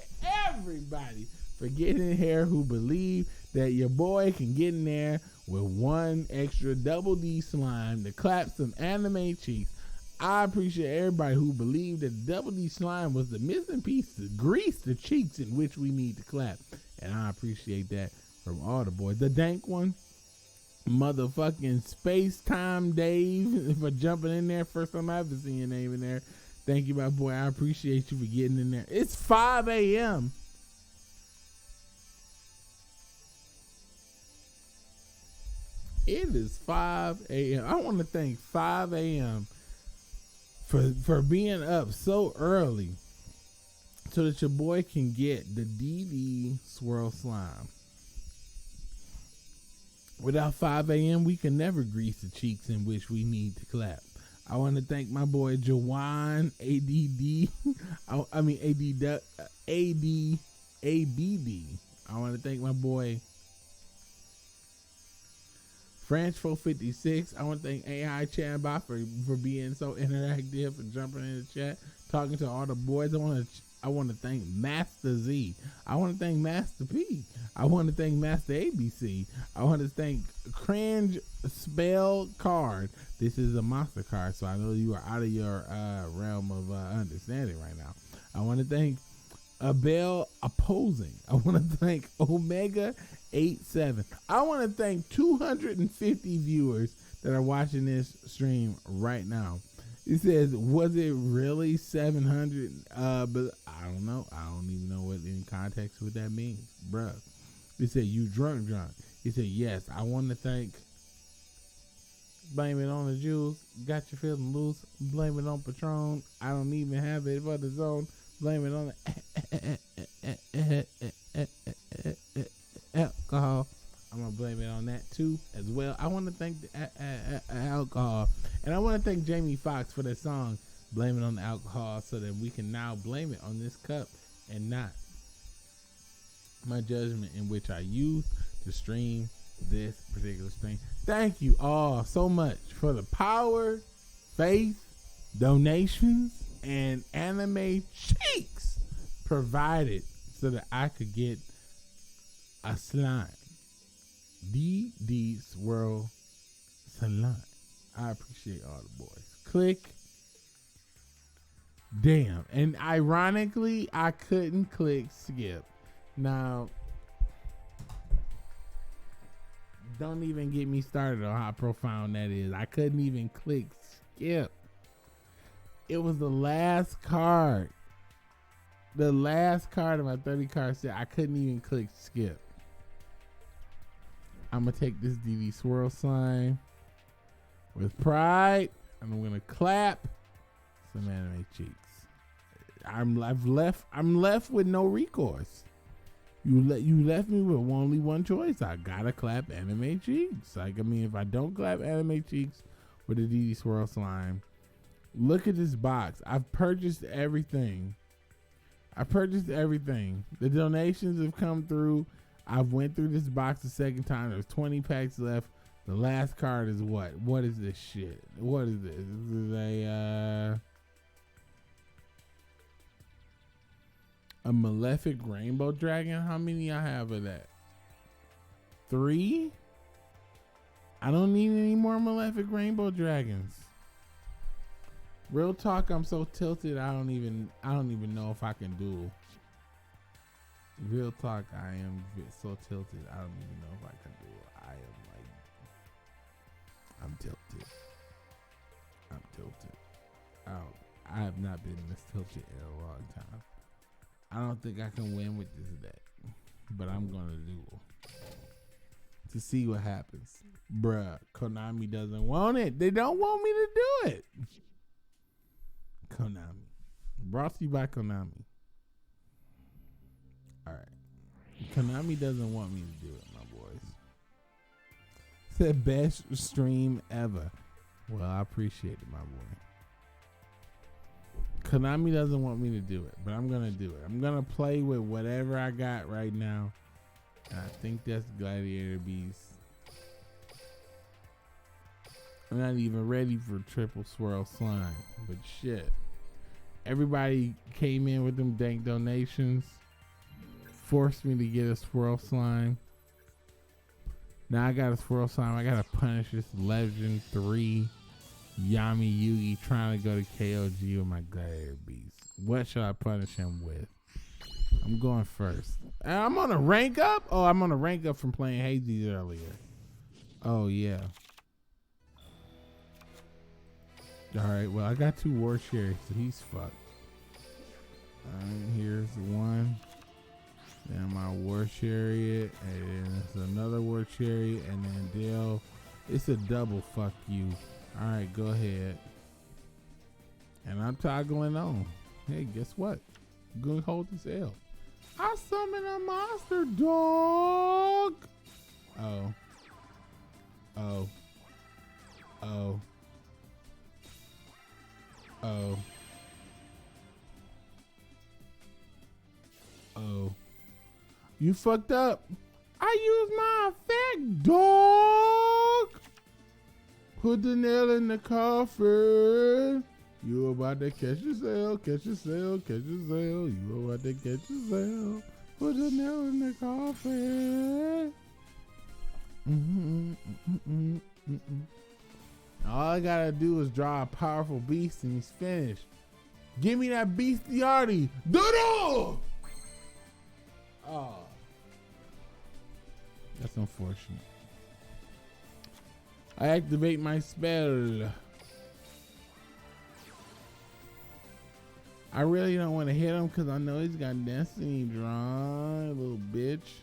everybody for getting in here who believe that your boy can get in there with one extra double D slime to clap some anime cheeks. I appreciate everybody who believed that the double D slime was the missing piece to grease the cheeks in which we need to clap. And I appreciate that from all the boys. The Dank One, motherfucking Space Time Dave for jumping in there. First time I ever seen your name in there. Thank you, my boy. I appreciate you for getting in there. It's 5 a.m. It is 5 a.m. I want to thank 5 a.m. for being up so early so that your boy can get the DD Swirl Slime. Without 5 a.m., we can never grease the cheeks in which we need to clap. I want to thank my boy Jawan ADD. ABD. I want to thank my boy French 456. I want to thank AI Chatbot for being so interactive and jumping in the chat, talking to all the boys. I want to thank Master Z. I want to thank Master P. I want to thank Master ABC. I want to thank Cringe Spell Card. This is a monster card, so I know you are out of your realm of understanding right now. I want to thank Abel Opposing. I want to thank Omega 87. I want to thank 250 viewers that are watching this stream right now. It says, was it really 700? But I don't know. I don't even know what in context what that means, bruh. It said, you drunk. He said, yes. I want to thank Blame it on the jewels. Got you feeling loose. Blame it on Patron. I don't even have it for the zone. Blame it on the alcohol. I'm gonna blame it on that too as well. I want to thank the alcohol, and I want to thank Jamie Foxx for that song. Blame it on the alcohol, so that we can now blame it on this cup and not my judgment in which I use to stream this particular stream. Thank you all so much for the power, faith, donations, and anime cheeks provided so that I could get a slime. DD Swirl Slime. I appreciate all the boys. Click. Damn. And ironically, I couldn't click skip. Now, don't even get me started on how profound that is. I couldn't even click skip. It was the last card. The last card of my 30 card set. I couldn't even click skip. I'm going to take this DD Swirl Slime with pride, and I'm going to clap some anime cheeks. I'm left with no recourse. You left me with only one choice. I gotta clap anime cheeks. Like, I mean, if I don't clap anime cheeks with the DD Swirl Slime, look at this box. I've purchased everything. The donations have come through. I've went through this box the second time. There's 20 packs left. The last card is what? What is this shit? What is this? This is a Malefic Rainbow Dragon. How many I have of that? 3? I don't need any more Malefic Rainbow Dragons. Real talk, I'm so tilted. I don't even know if I can duel. Real talk, I am so tilted. I don't even know if I can duel. I'm tilted. I have not been this tilted in a long time. I don't think I can win with this deck, but I'm gonna duel to see what happens. Bruh, Konami doesn't want it. They don't want me to do it. Konami. Brought to you by Konami. Alright. Konami doesn't want me to do it, my boys. It's the best stream ever. Well, I appreciate it, my boy. Konami doesn't want me to do it, but I'm going to do it. I'm going to play with whatever I got right now. And I think that's Gladiator Beast. I'm not even ready for triple swirl slime, but shit. Everybody came in with them dank donations, forced me to get a swirl slime. Now I got a swirl slime. I got to punish this Legend 3 Yami Yugi trying to go to KOG with my Gladiator Beast. What should I punish him with? I'm going first. I'm on a rank up? Oh, I'm on a rank up from playing Hades earlier. Oh, yeah. Alright, well, I got 2 War Chariots, so he's fucked. Alright, here's one. Then my War Chariot, and then it's another War Chariot, and then Dale. It's a double fuck you. Alright, go ahead. And I'm toggling on. Hey, guess what? Good hold this L. I summon a monster dog. Oh. Oh. Oh. Oh. Oh. You fucked up. I used my effect, dog. Put the nail in the coffin. You about to catch yourself, catch yourself, catch yourself. You about to catch yourself. Put the nail in the coffin. All I gotta do is draw a powerful beast and he's finished. Give me that bestiality. Doodle! Oh. That's unfortunate. I activate my spell. I really don't want to hit him because I know he's got Destiny drawn, little bitch.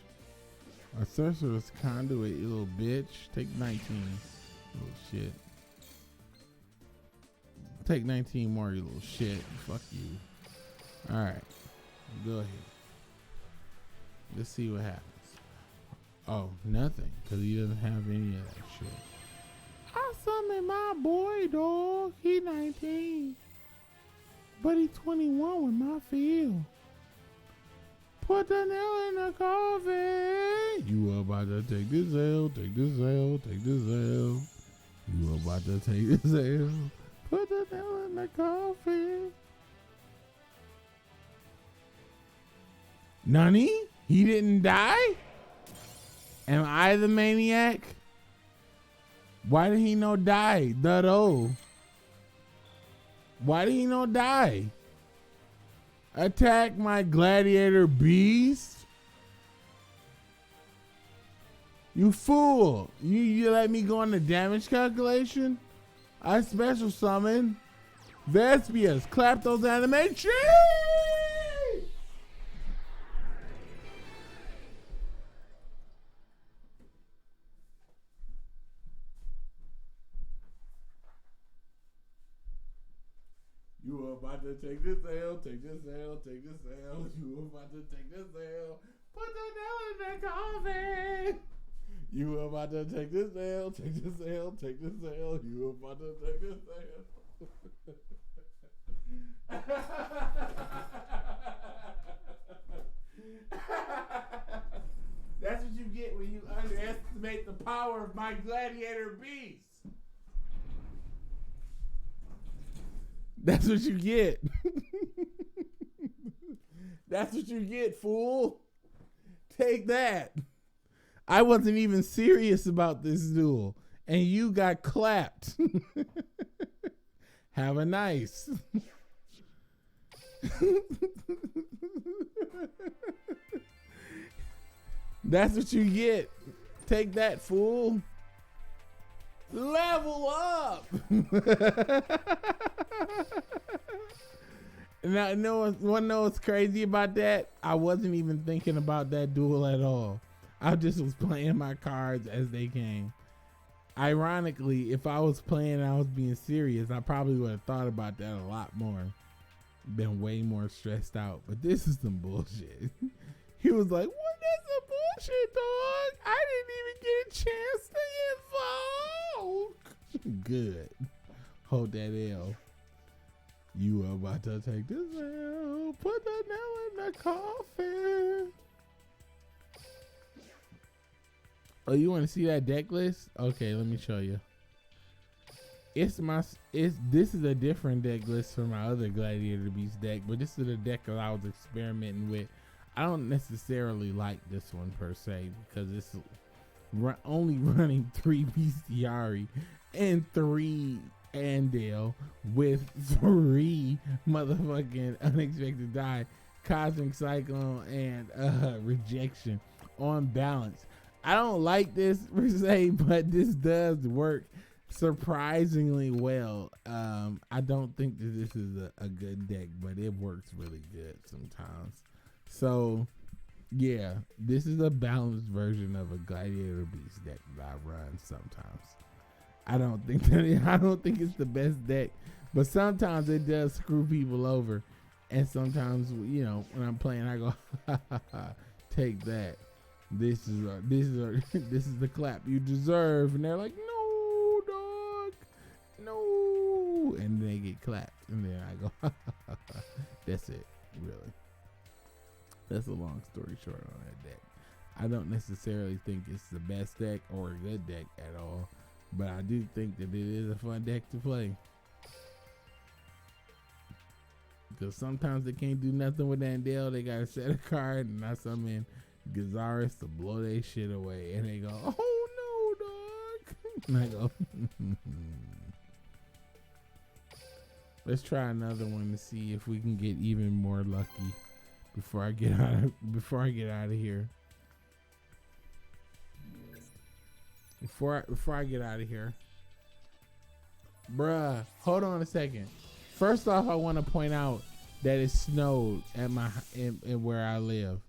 A Sorcerer's Conduit, you little bitch. Take 19, little shit. take 19 more, you little shit. Fuck you. All right, go ahead. Let's see what happens. Oh, nothing, because he doesn't have any of that shit. I summoned my boy, dog. He 19. But he 21 with my field. Put the nail in the coffin. You about to take this L, take this L, take this L. You about to take this L. Put the nail in the coffin. Nani? He didn't die? Am I the maniac? Why did he not die? Duddo. Why did he not die? Attack my gladiator beast? You fool. You let me go on the damage calculation? I special summon Vespius. Clap those animations. You about to take this L, take this L, take this L. You about to take this L. Put the nail in the coffin. You about to take this L, take this L, take this L. You about to take this L. That's what you get when you underestimate the power of my gladiator beast. That's what you get. That's what you get, fool. Take that. I wasn't even serious about this duel, and you got clapped. Have a nice. That's what you get. Take that, fool. Level up. Now, want to know what's crazy about that? I wasn't even thinking about that duel at all. I just was playing my cards as they came. Ironically, if I was playing and I was being serious, I probably would have thought about that a lot more. Been way more stressed out. But this is some bullshit. He was like, what is some bullshit, dog? I didn't even get a chance to invoke. Good. Hold that L. You are about to take this L. Put the nail in the coffin. Oh, you want to see that deck list? Okay, let me show you. This is a different deck list from my other Gladiator Beast deck, but this is the deck that I was experimenting with. I don't necessarily like this one per se because it's only running 3 Bestiari and 3 Andale with 3 motherfucking Unexpected Die, Cosmic Cyclone, and Rejection on balance. I don't like this per se, but this does work surprisingly well. I don't think that this is a good deck, but it works really good sometimes. So yeah, this is a balanced version of a Gladiator Beast deck that I run sometimes. I don't think it's the best deck, but sometimes it does screw people over, and sometimes, you know, when I'm playing, I go, ha, ha, ha, take that. This is the clap you deserve, and they're like, no, dog, no, and they get clapped, and then I go, ha, ha, ha, ha. That's it, really. That's a long story short on that deck. I don't necessarily think it's the best deck or a good deck at all, but I do think that it is a fun deck to play. Because sometimes they can't do nothing with Andale. They gotta set a card, and I summon Gazaris to blow their shit away, and they go, oh no, dog. And I go, let's try another one to see if we can get even more lucky before I get out of here. Before I get out of here, bruh, hold on a second. First off, I want to point out that it snowed at in where I live.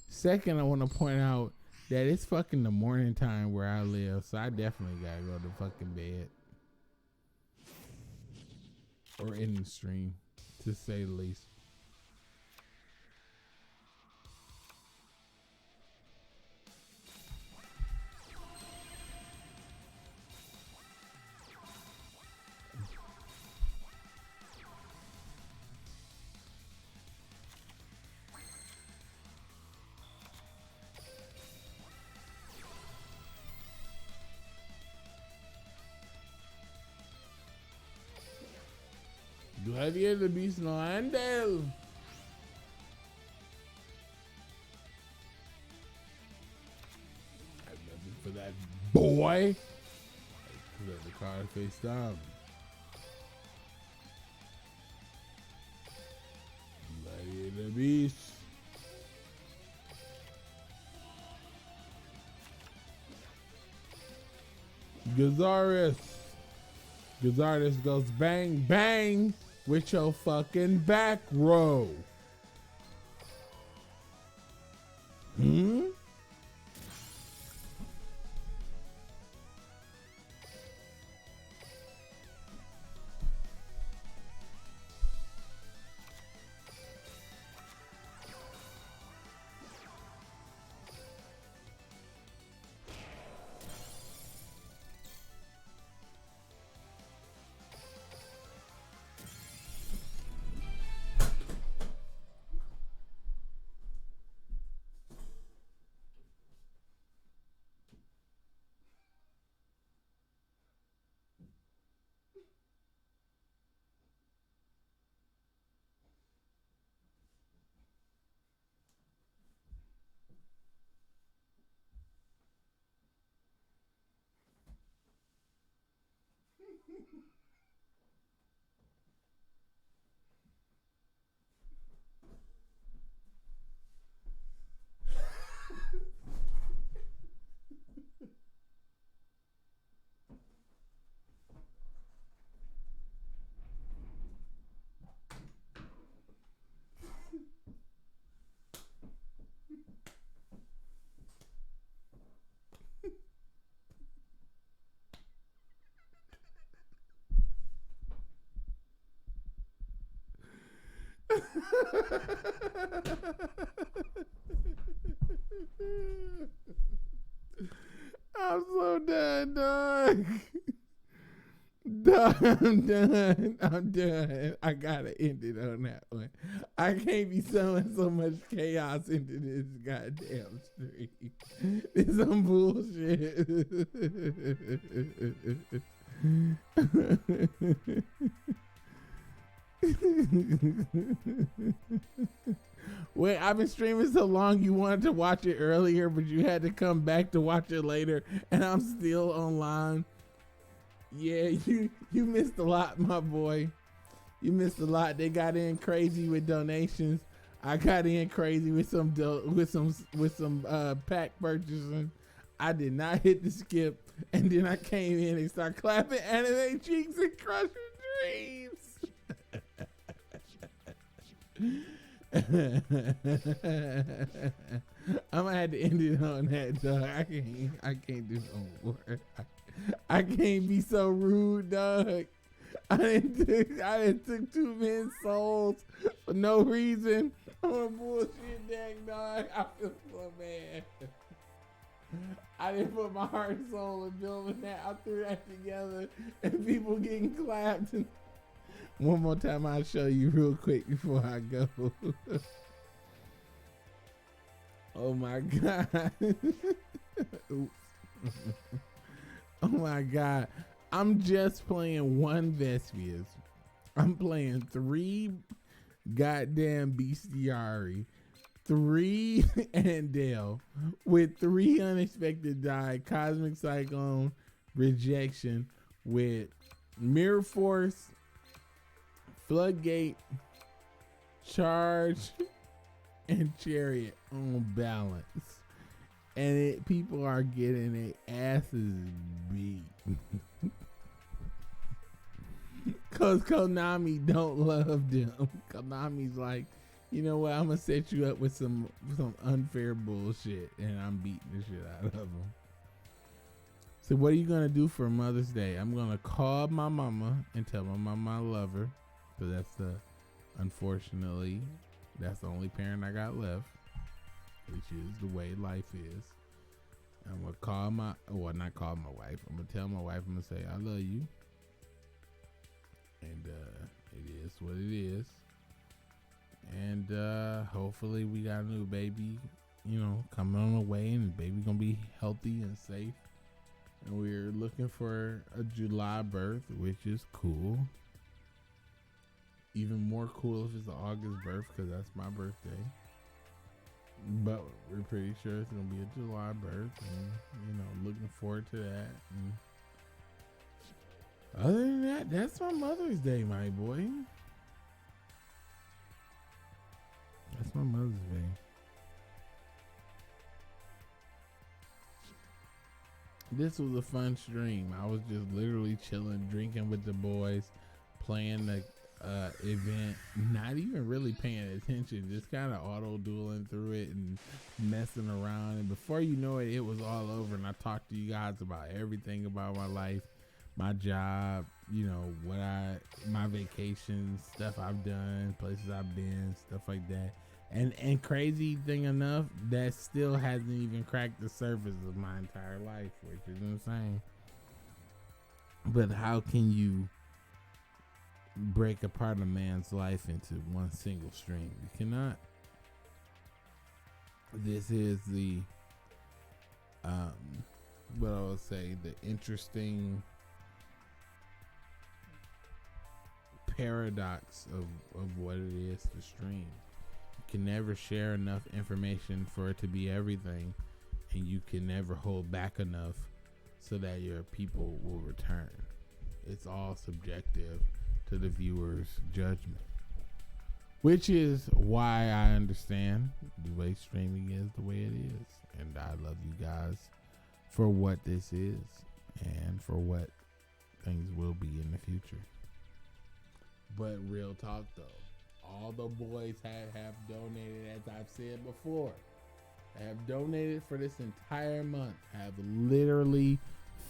Second, I want to point out that it's fucking the morning time where I live, so I definitely gotta go to fucking bed. or in the stream, to say the least. Duelist no handle. I have nothing for that boy. Let the card face down. Lady of the Beast. Gazaris. Gazaris goes bang bang with your fucking back row. I'm so done, dog. I'm done. I'm done. I gotta end it on that one. I can't be sowing so much chaos into this goddamn stream. It's some bullshit. Wait, I've been streaming so long you wanted to watch it earlier, but you had to come back to watch it later, and I'm still online. Yeah, you missed a lot, my boy. You missed a lot. They got in crazy with donations. I got in crazy with some pack purchasing. I did not hit the skip, and then I came in and started clapping anime cheeks and crushing dreams. I'm gonna have to end it on that, dog. I can't do no more. I can't be so rude, dog. I didn't took 2 men's souls for no reason. I'm a bullshit deck, dog. I feel so bad. I didn't put my heart and soul in building that. I threw that together and people getting clapped. And one more time, I'll show you real quick before I go. Oh my God. Oops. Oh my God. I'm just playing one Vespius. I'm playing 3 goddamn Bestiari, 3 Andale with 3 unexpected die, Cosmic Cyclone, Rejection with Mirror Force, Floodgate, Charge, and Chariot on balance. And people are getting their asses beat. Cause Konami don't love them. Konami's like, you know what? I'm gonna set you up with some unfair bullshit, and I'm beating the shit out of them. So what are you gonna do for Mother's Day? I'm gonna call my mama and tell my mama I love her. So unfortunately, that's the only parent I got left, which is the way life is. I'm gonna not call my wife. I'm gonna tell my wife. I'm gonna say I love you, and it is what it is. And hopefully we got a new baby, coming on the way, and the baby gonna be healthy and safe. And we're looking for a July birth, which is cool. Even more cool if it's an August birth, because that's my birthday. But we're pretty sure it's gonna be a July birth, and looking forward to that. And other than that, that's my Mother's Day, my boy. That's my Mother's Day. This was a fun stream. I was just literally chilling, drinking with the boys, playing the event, not even really paying attention, just kind of auto dueling through it and messing around. And before you know it, it was all over. And I talked to you guys about everything about my life, my job, my vacations, stuff I've done, places I've been, stuff like that. And crazy thing enough, that still hasn't even cracked the surface of my entire life, which is insane. But how can you break apart a man's life into one single stream? You cannot. This is the what I would say, the interesting paradox of what it is to stream. You can never share enough information for it to be everything, and you can never hold back enough so that your people will return. It's all subjective to the viewer's judgment, which is why I understand the way streaming is the way it is, and I love you guys for what this is and for what things will be in the future. But real talk though, all the boys have donated, as I've said before, have donated for this entire month, have literally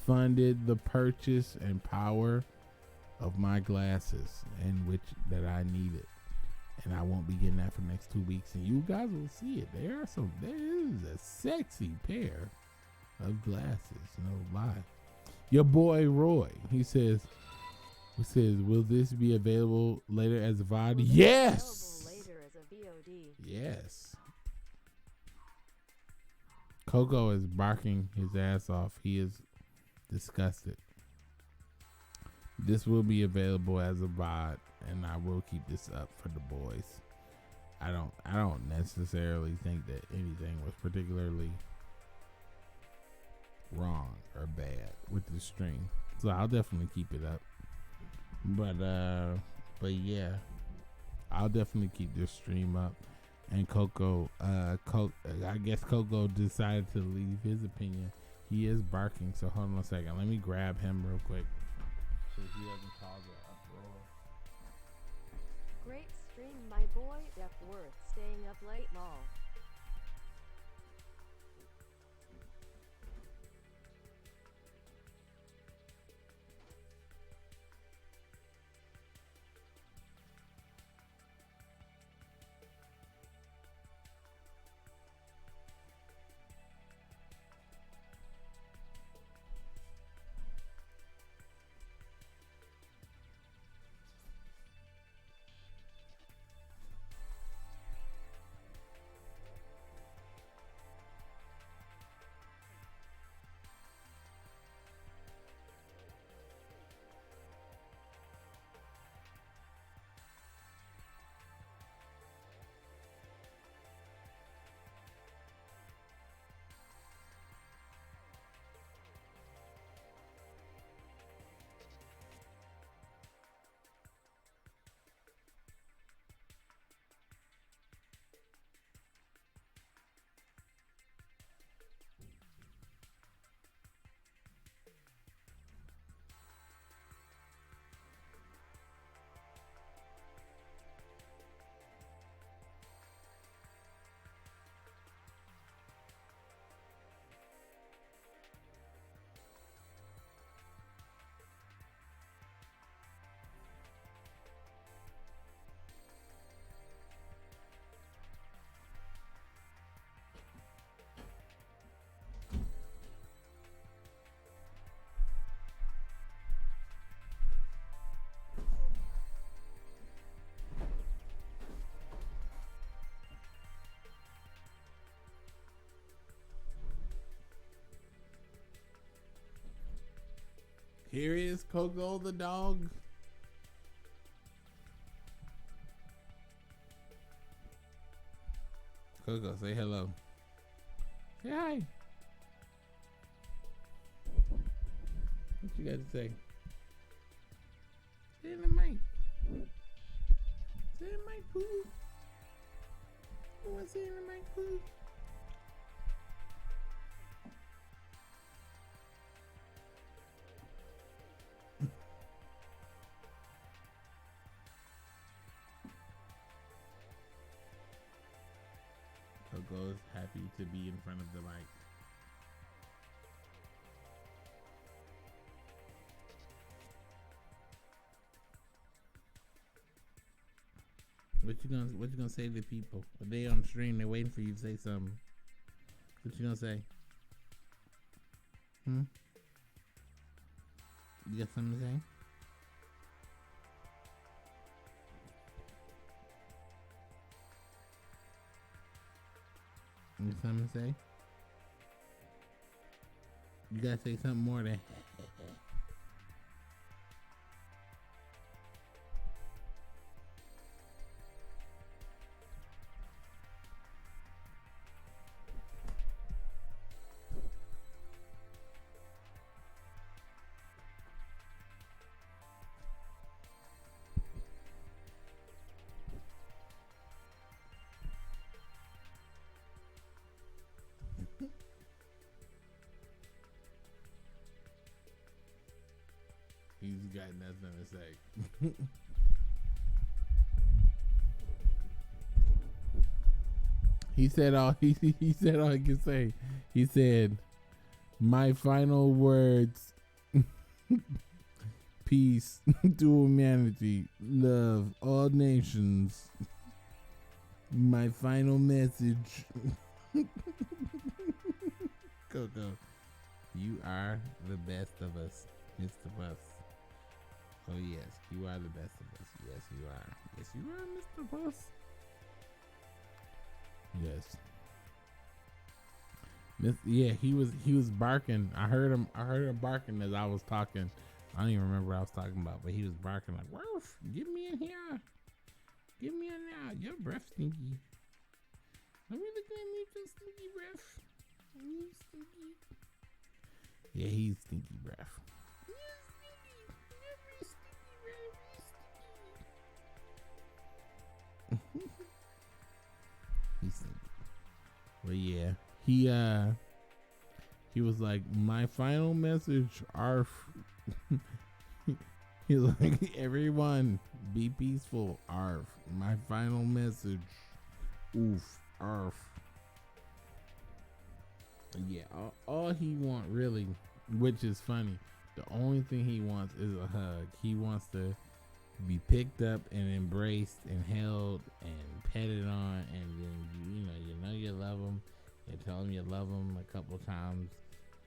funded the purchase and power of my glasses, and which that I needed, and I won't be getting that for the next 2 weeks, and you guys will see it. There is a sexy pair of glasses, no lie. Your boy Roy, he says, will this be available later as a VOD? Yes. Later as a VOD. Yes. Coco is barking his ass off. He is disgusted. This will be available as a VOD, and I will keep this up for the boys. I don't necessarily think that anything was particularly wrong or bad with the stream, so I'll definitely keep it up. But yeah, I'll definitely keep this stream up. And Coco, I guess Coco decided to leave his opinion. He is barking, so hold on a second. Let me grab him real quick so he doesn't cause an uproar. Great stream, my boy. F worth staying up late, lol. Here is Coco the dog. Coco, say hello. Say hi. What you got to say? Say in the mic. Say in the mic, poo. You want to say in the mic, poo? Coco's happy to be in front of the mic. What you gonna say to the people? They on the stream, they're waiting for you to say something. What you gonna say? You got something to say? You got something to say? You gotta say something more than he's got nothing to say. He said all he said all he could say. He said, "My final words: peace to humanity, love all nations. My final message." Coco, you are the best of us, Mr. Bus. Oh yes, you are the best of us. Yes, you are. Yes, you are, Mr. Bus. Yes. Yeah, he was barking. I heard him barking as I was talking. I don't even remember what I was talking about, but he was barking like, "Woof, get me in here. Get me in there. Your breath stinky. Let me look at me some stinky breath. You stinky." Yeah, he's stinky breath. He's stinky. But yeah, he was like, "My final message, arf." He's like, "Everyone, be peaceful, arf. My final message, oof, arf." Yeah, all he want really, which is funny, the only thing he wants is a hug. He wants to be picked up and embraced and held and petted on, and then you know you love him. You tell him you love him a couple times.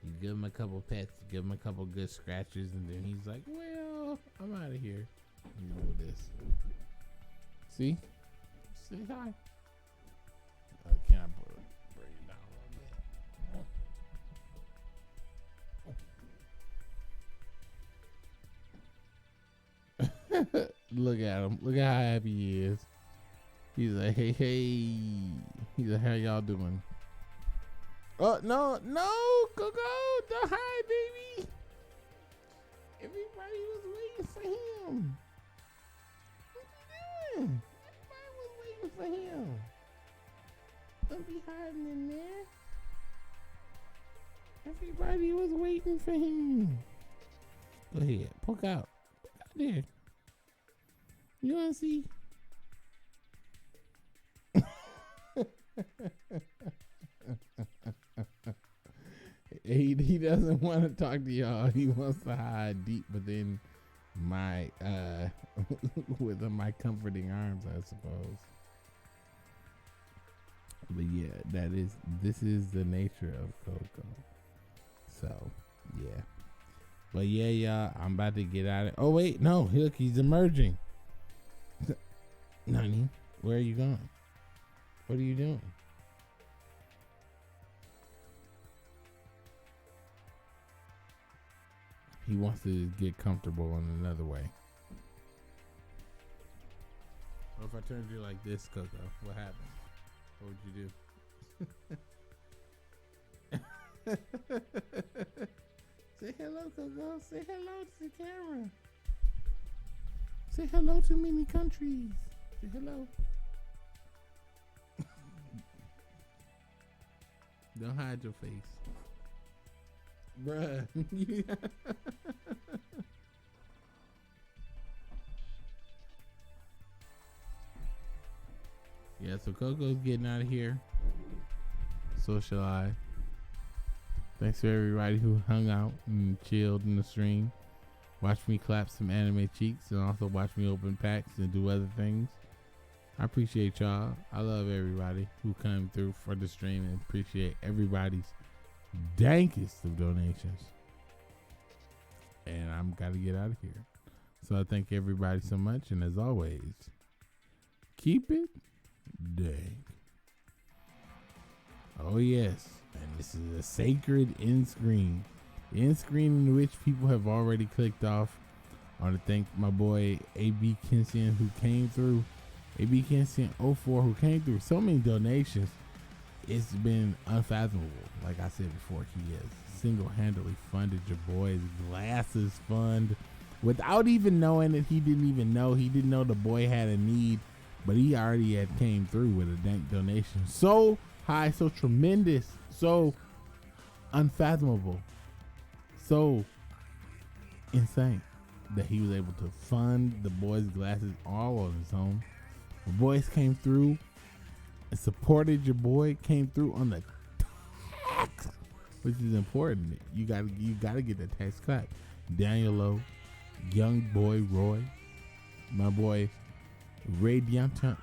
You give him a couple pets, you give him a couple good scratches, and then he's like, "Well, I'm out of here." You know this. See? Say hi. Can I bring it down a little bit? Look at him. Look at how happy he is. He's like, "Hey, hey." He's like, "How y'all doing?" Oh, no, Coco, don't hide, baby. Everybody was waiting for him. What you doing? Everybody was waiting for him. Don't be hiding in there. Everybody was waiting for him. Go ahead, poke out. Poke out there. You want to see? He doesn't want to talk to y'all. He wants to hide deep within my within my comforting arms, I suppose. But yeah, this is the nature of Coco. So yeah. But yeah, y'all, I'm about to get out of. Oh wait, no, look, he's emerging. Nani, where are you going? What are you doing? He wants to get comfortable in another way. What if I turned you like this, Coco? What happened? What would you do? Say hello, Coco. Say hello to the camera. Say hello to many countries. Say hello. Don't hide your face. Bruh. Yeah, so Coco's getting out of here. So shall I. Thanks to everybody who hung out and chilled in the stream. Watch me clap some anime cheeks and also watch me open packs and do other things. I appreciate y'all. I love everybody who came through for the stream and appreciate everybody's dankest of donations. And I'm gotta get out of here. So I thank everybody so much, and as always, keep it dank. Oh yes, and this is a sacred end screen. End screen in which people have already clicked off. I want to thank my boy AB Kinsian who came through. AB Kinsian 04 who came through so many donations. It's been unfathomable. Like I said before, he has single-handedly funded your boy's glasses fund without even knowing it. He didn't even know. He didn't know the boy had a need, but he already had came through with a dank donation. So high, so tremendous, so unfathomable, so insane that he was able to fund the boy's glasses all on his own. The boys came through and supported your boy, came through on the tax, which is important. You gotta get the tax clap. Daniel Lowe, Young Boy Roy, my boy Ray Danton,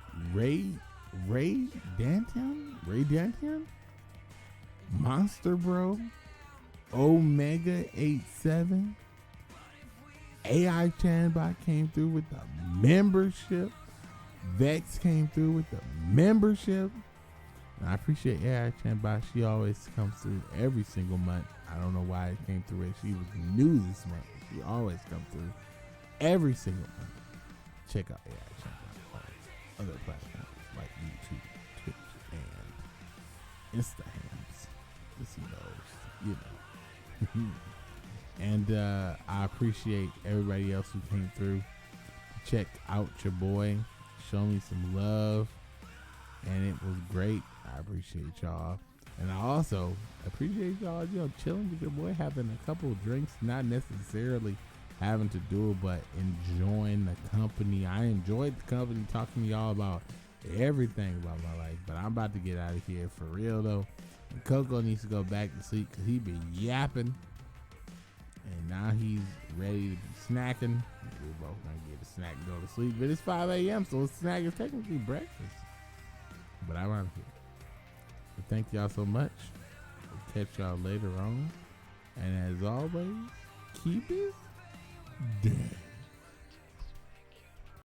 Monster Bro, Omega 87, AI Chanbot came through with the membership. Vex came through with the membership. And I appreciate AI Chanbot. She always comes through every single month. I don't know why it came through. She was new this month. She always comes through every single month. Check out AI Chanbot on other platforms like YouTube, Twitch, and Instahams. To see those, you know. And I appreciate everybody else who came through. Check out your boy. Show me some love. And it was great. I appreciate y'all. And I also appreciate y'all, chilling with your boy, having a couple of drinks, not necessarily having to do it, but enjoying the company. I enjoyed the company, talking to y'all about everything about my life. But I'm about to get out of here for real, though. And Coco needs to go back to sleep because he been yapping. And now he's ready to be snacking. We're both going to get a snack and go to sleep. But it's 5 a.m., so a snack is technically breakfast. But I'm out of here. So thank y'all so much. We'll catch y'all later on. And as always, keep it dead.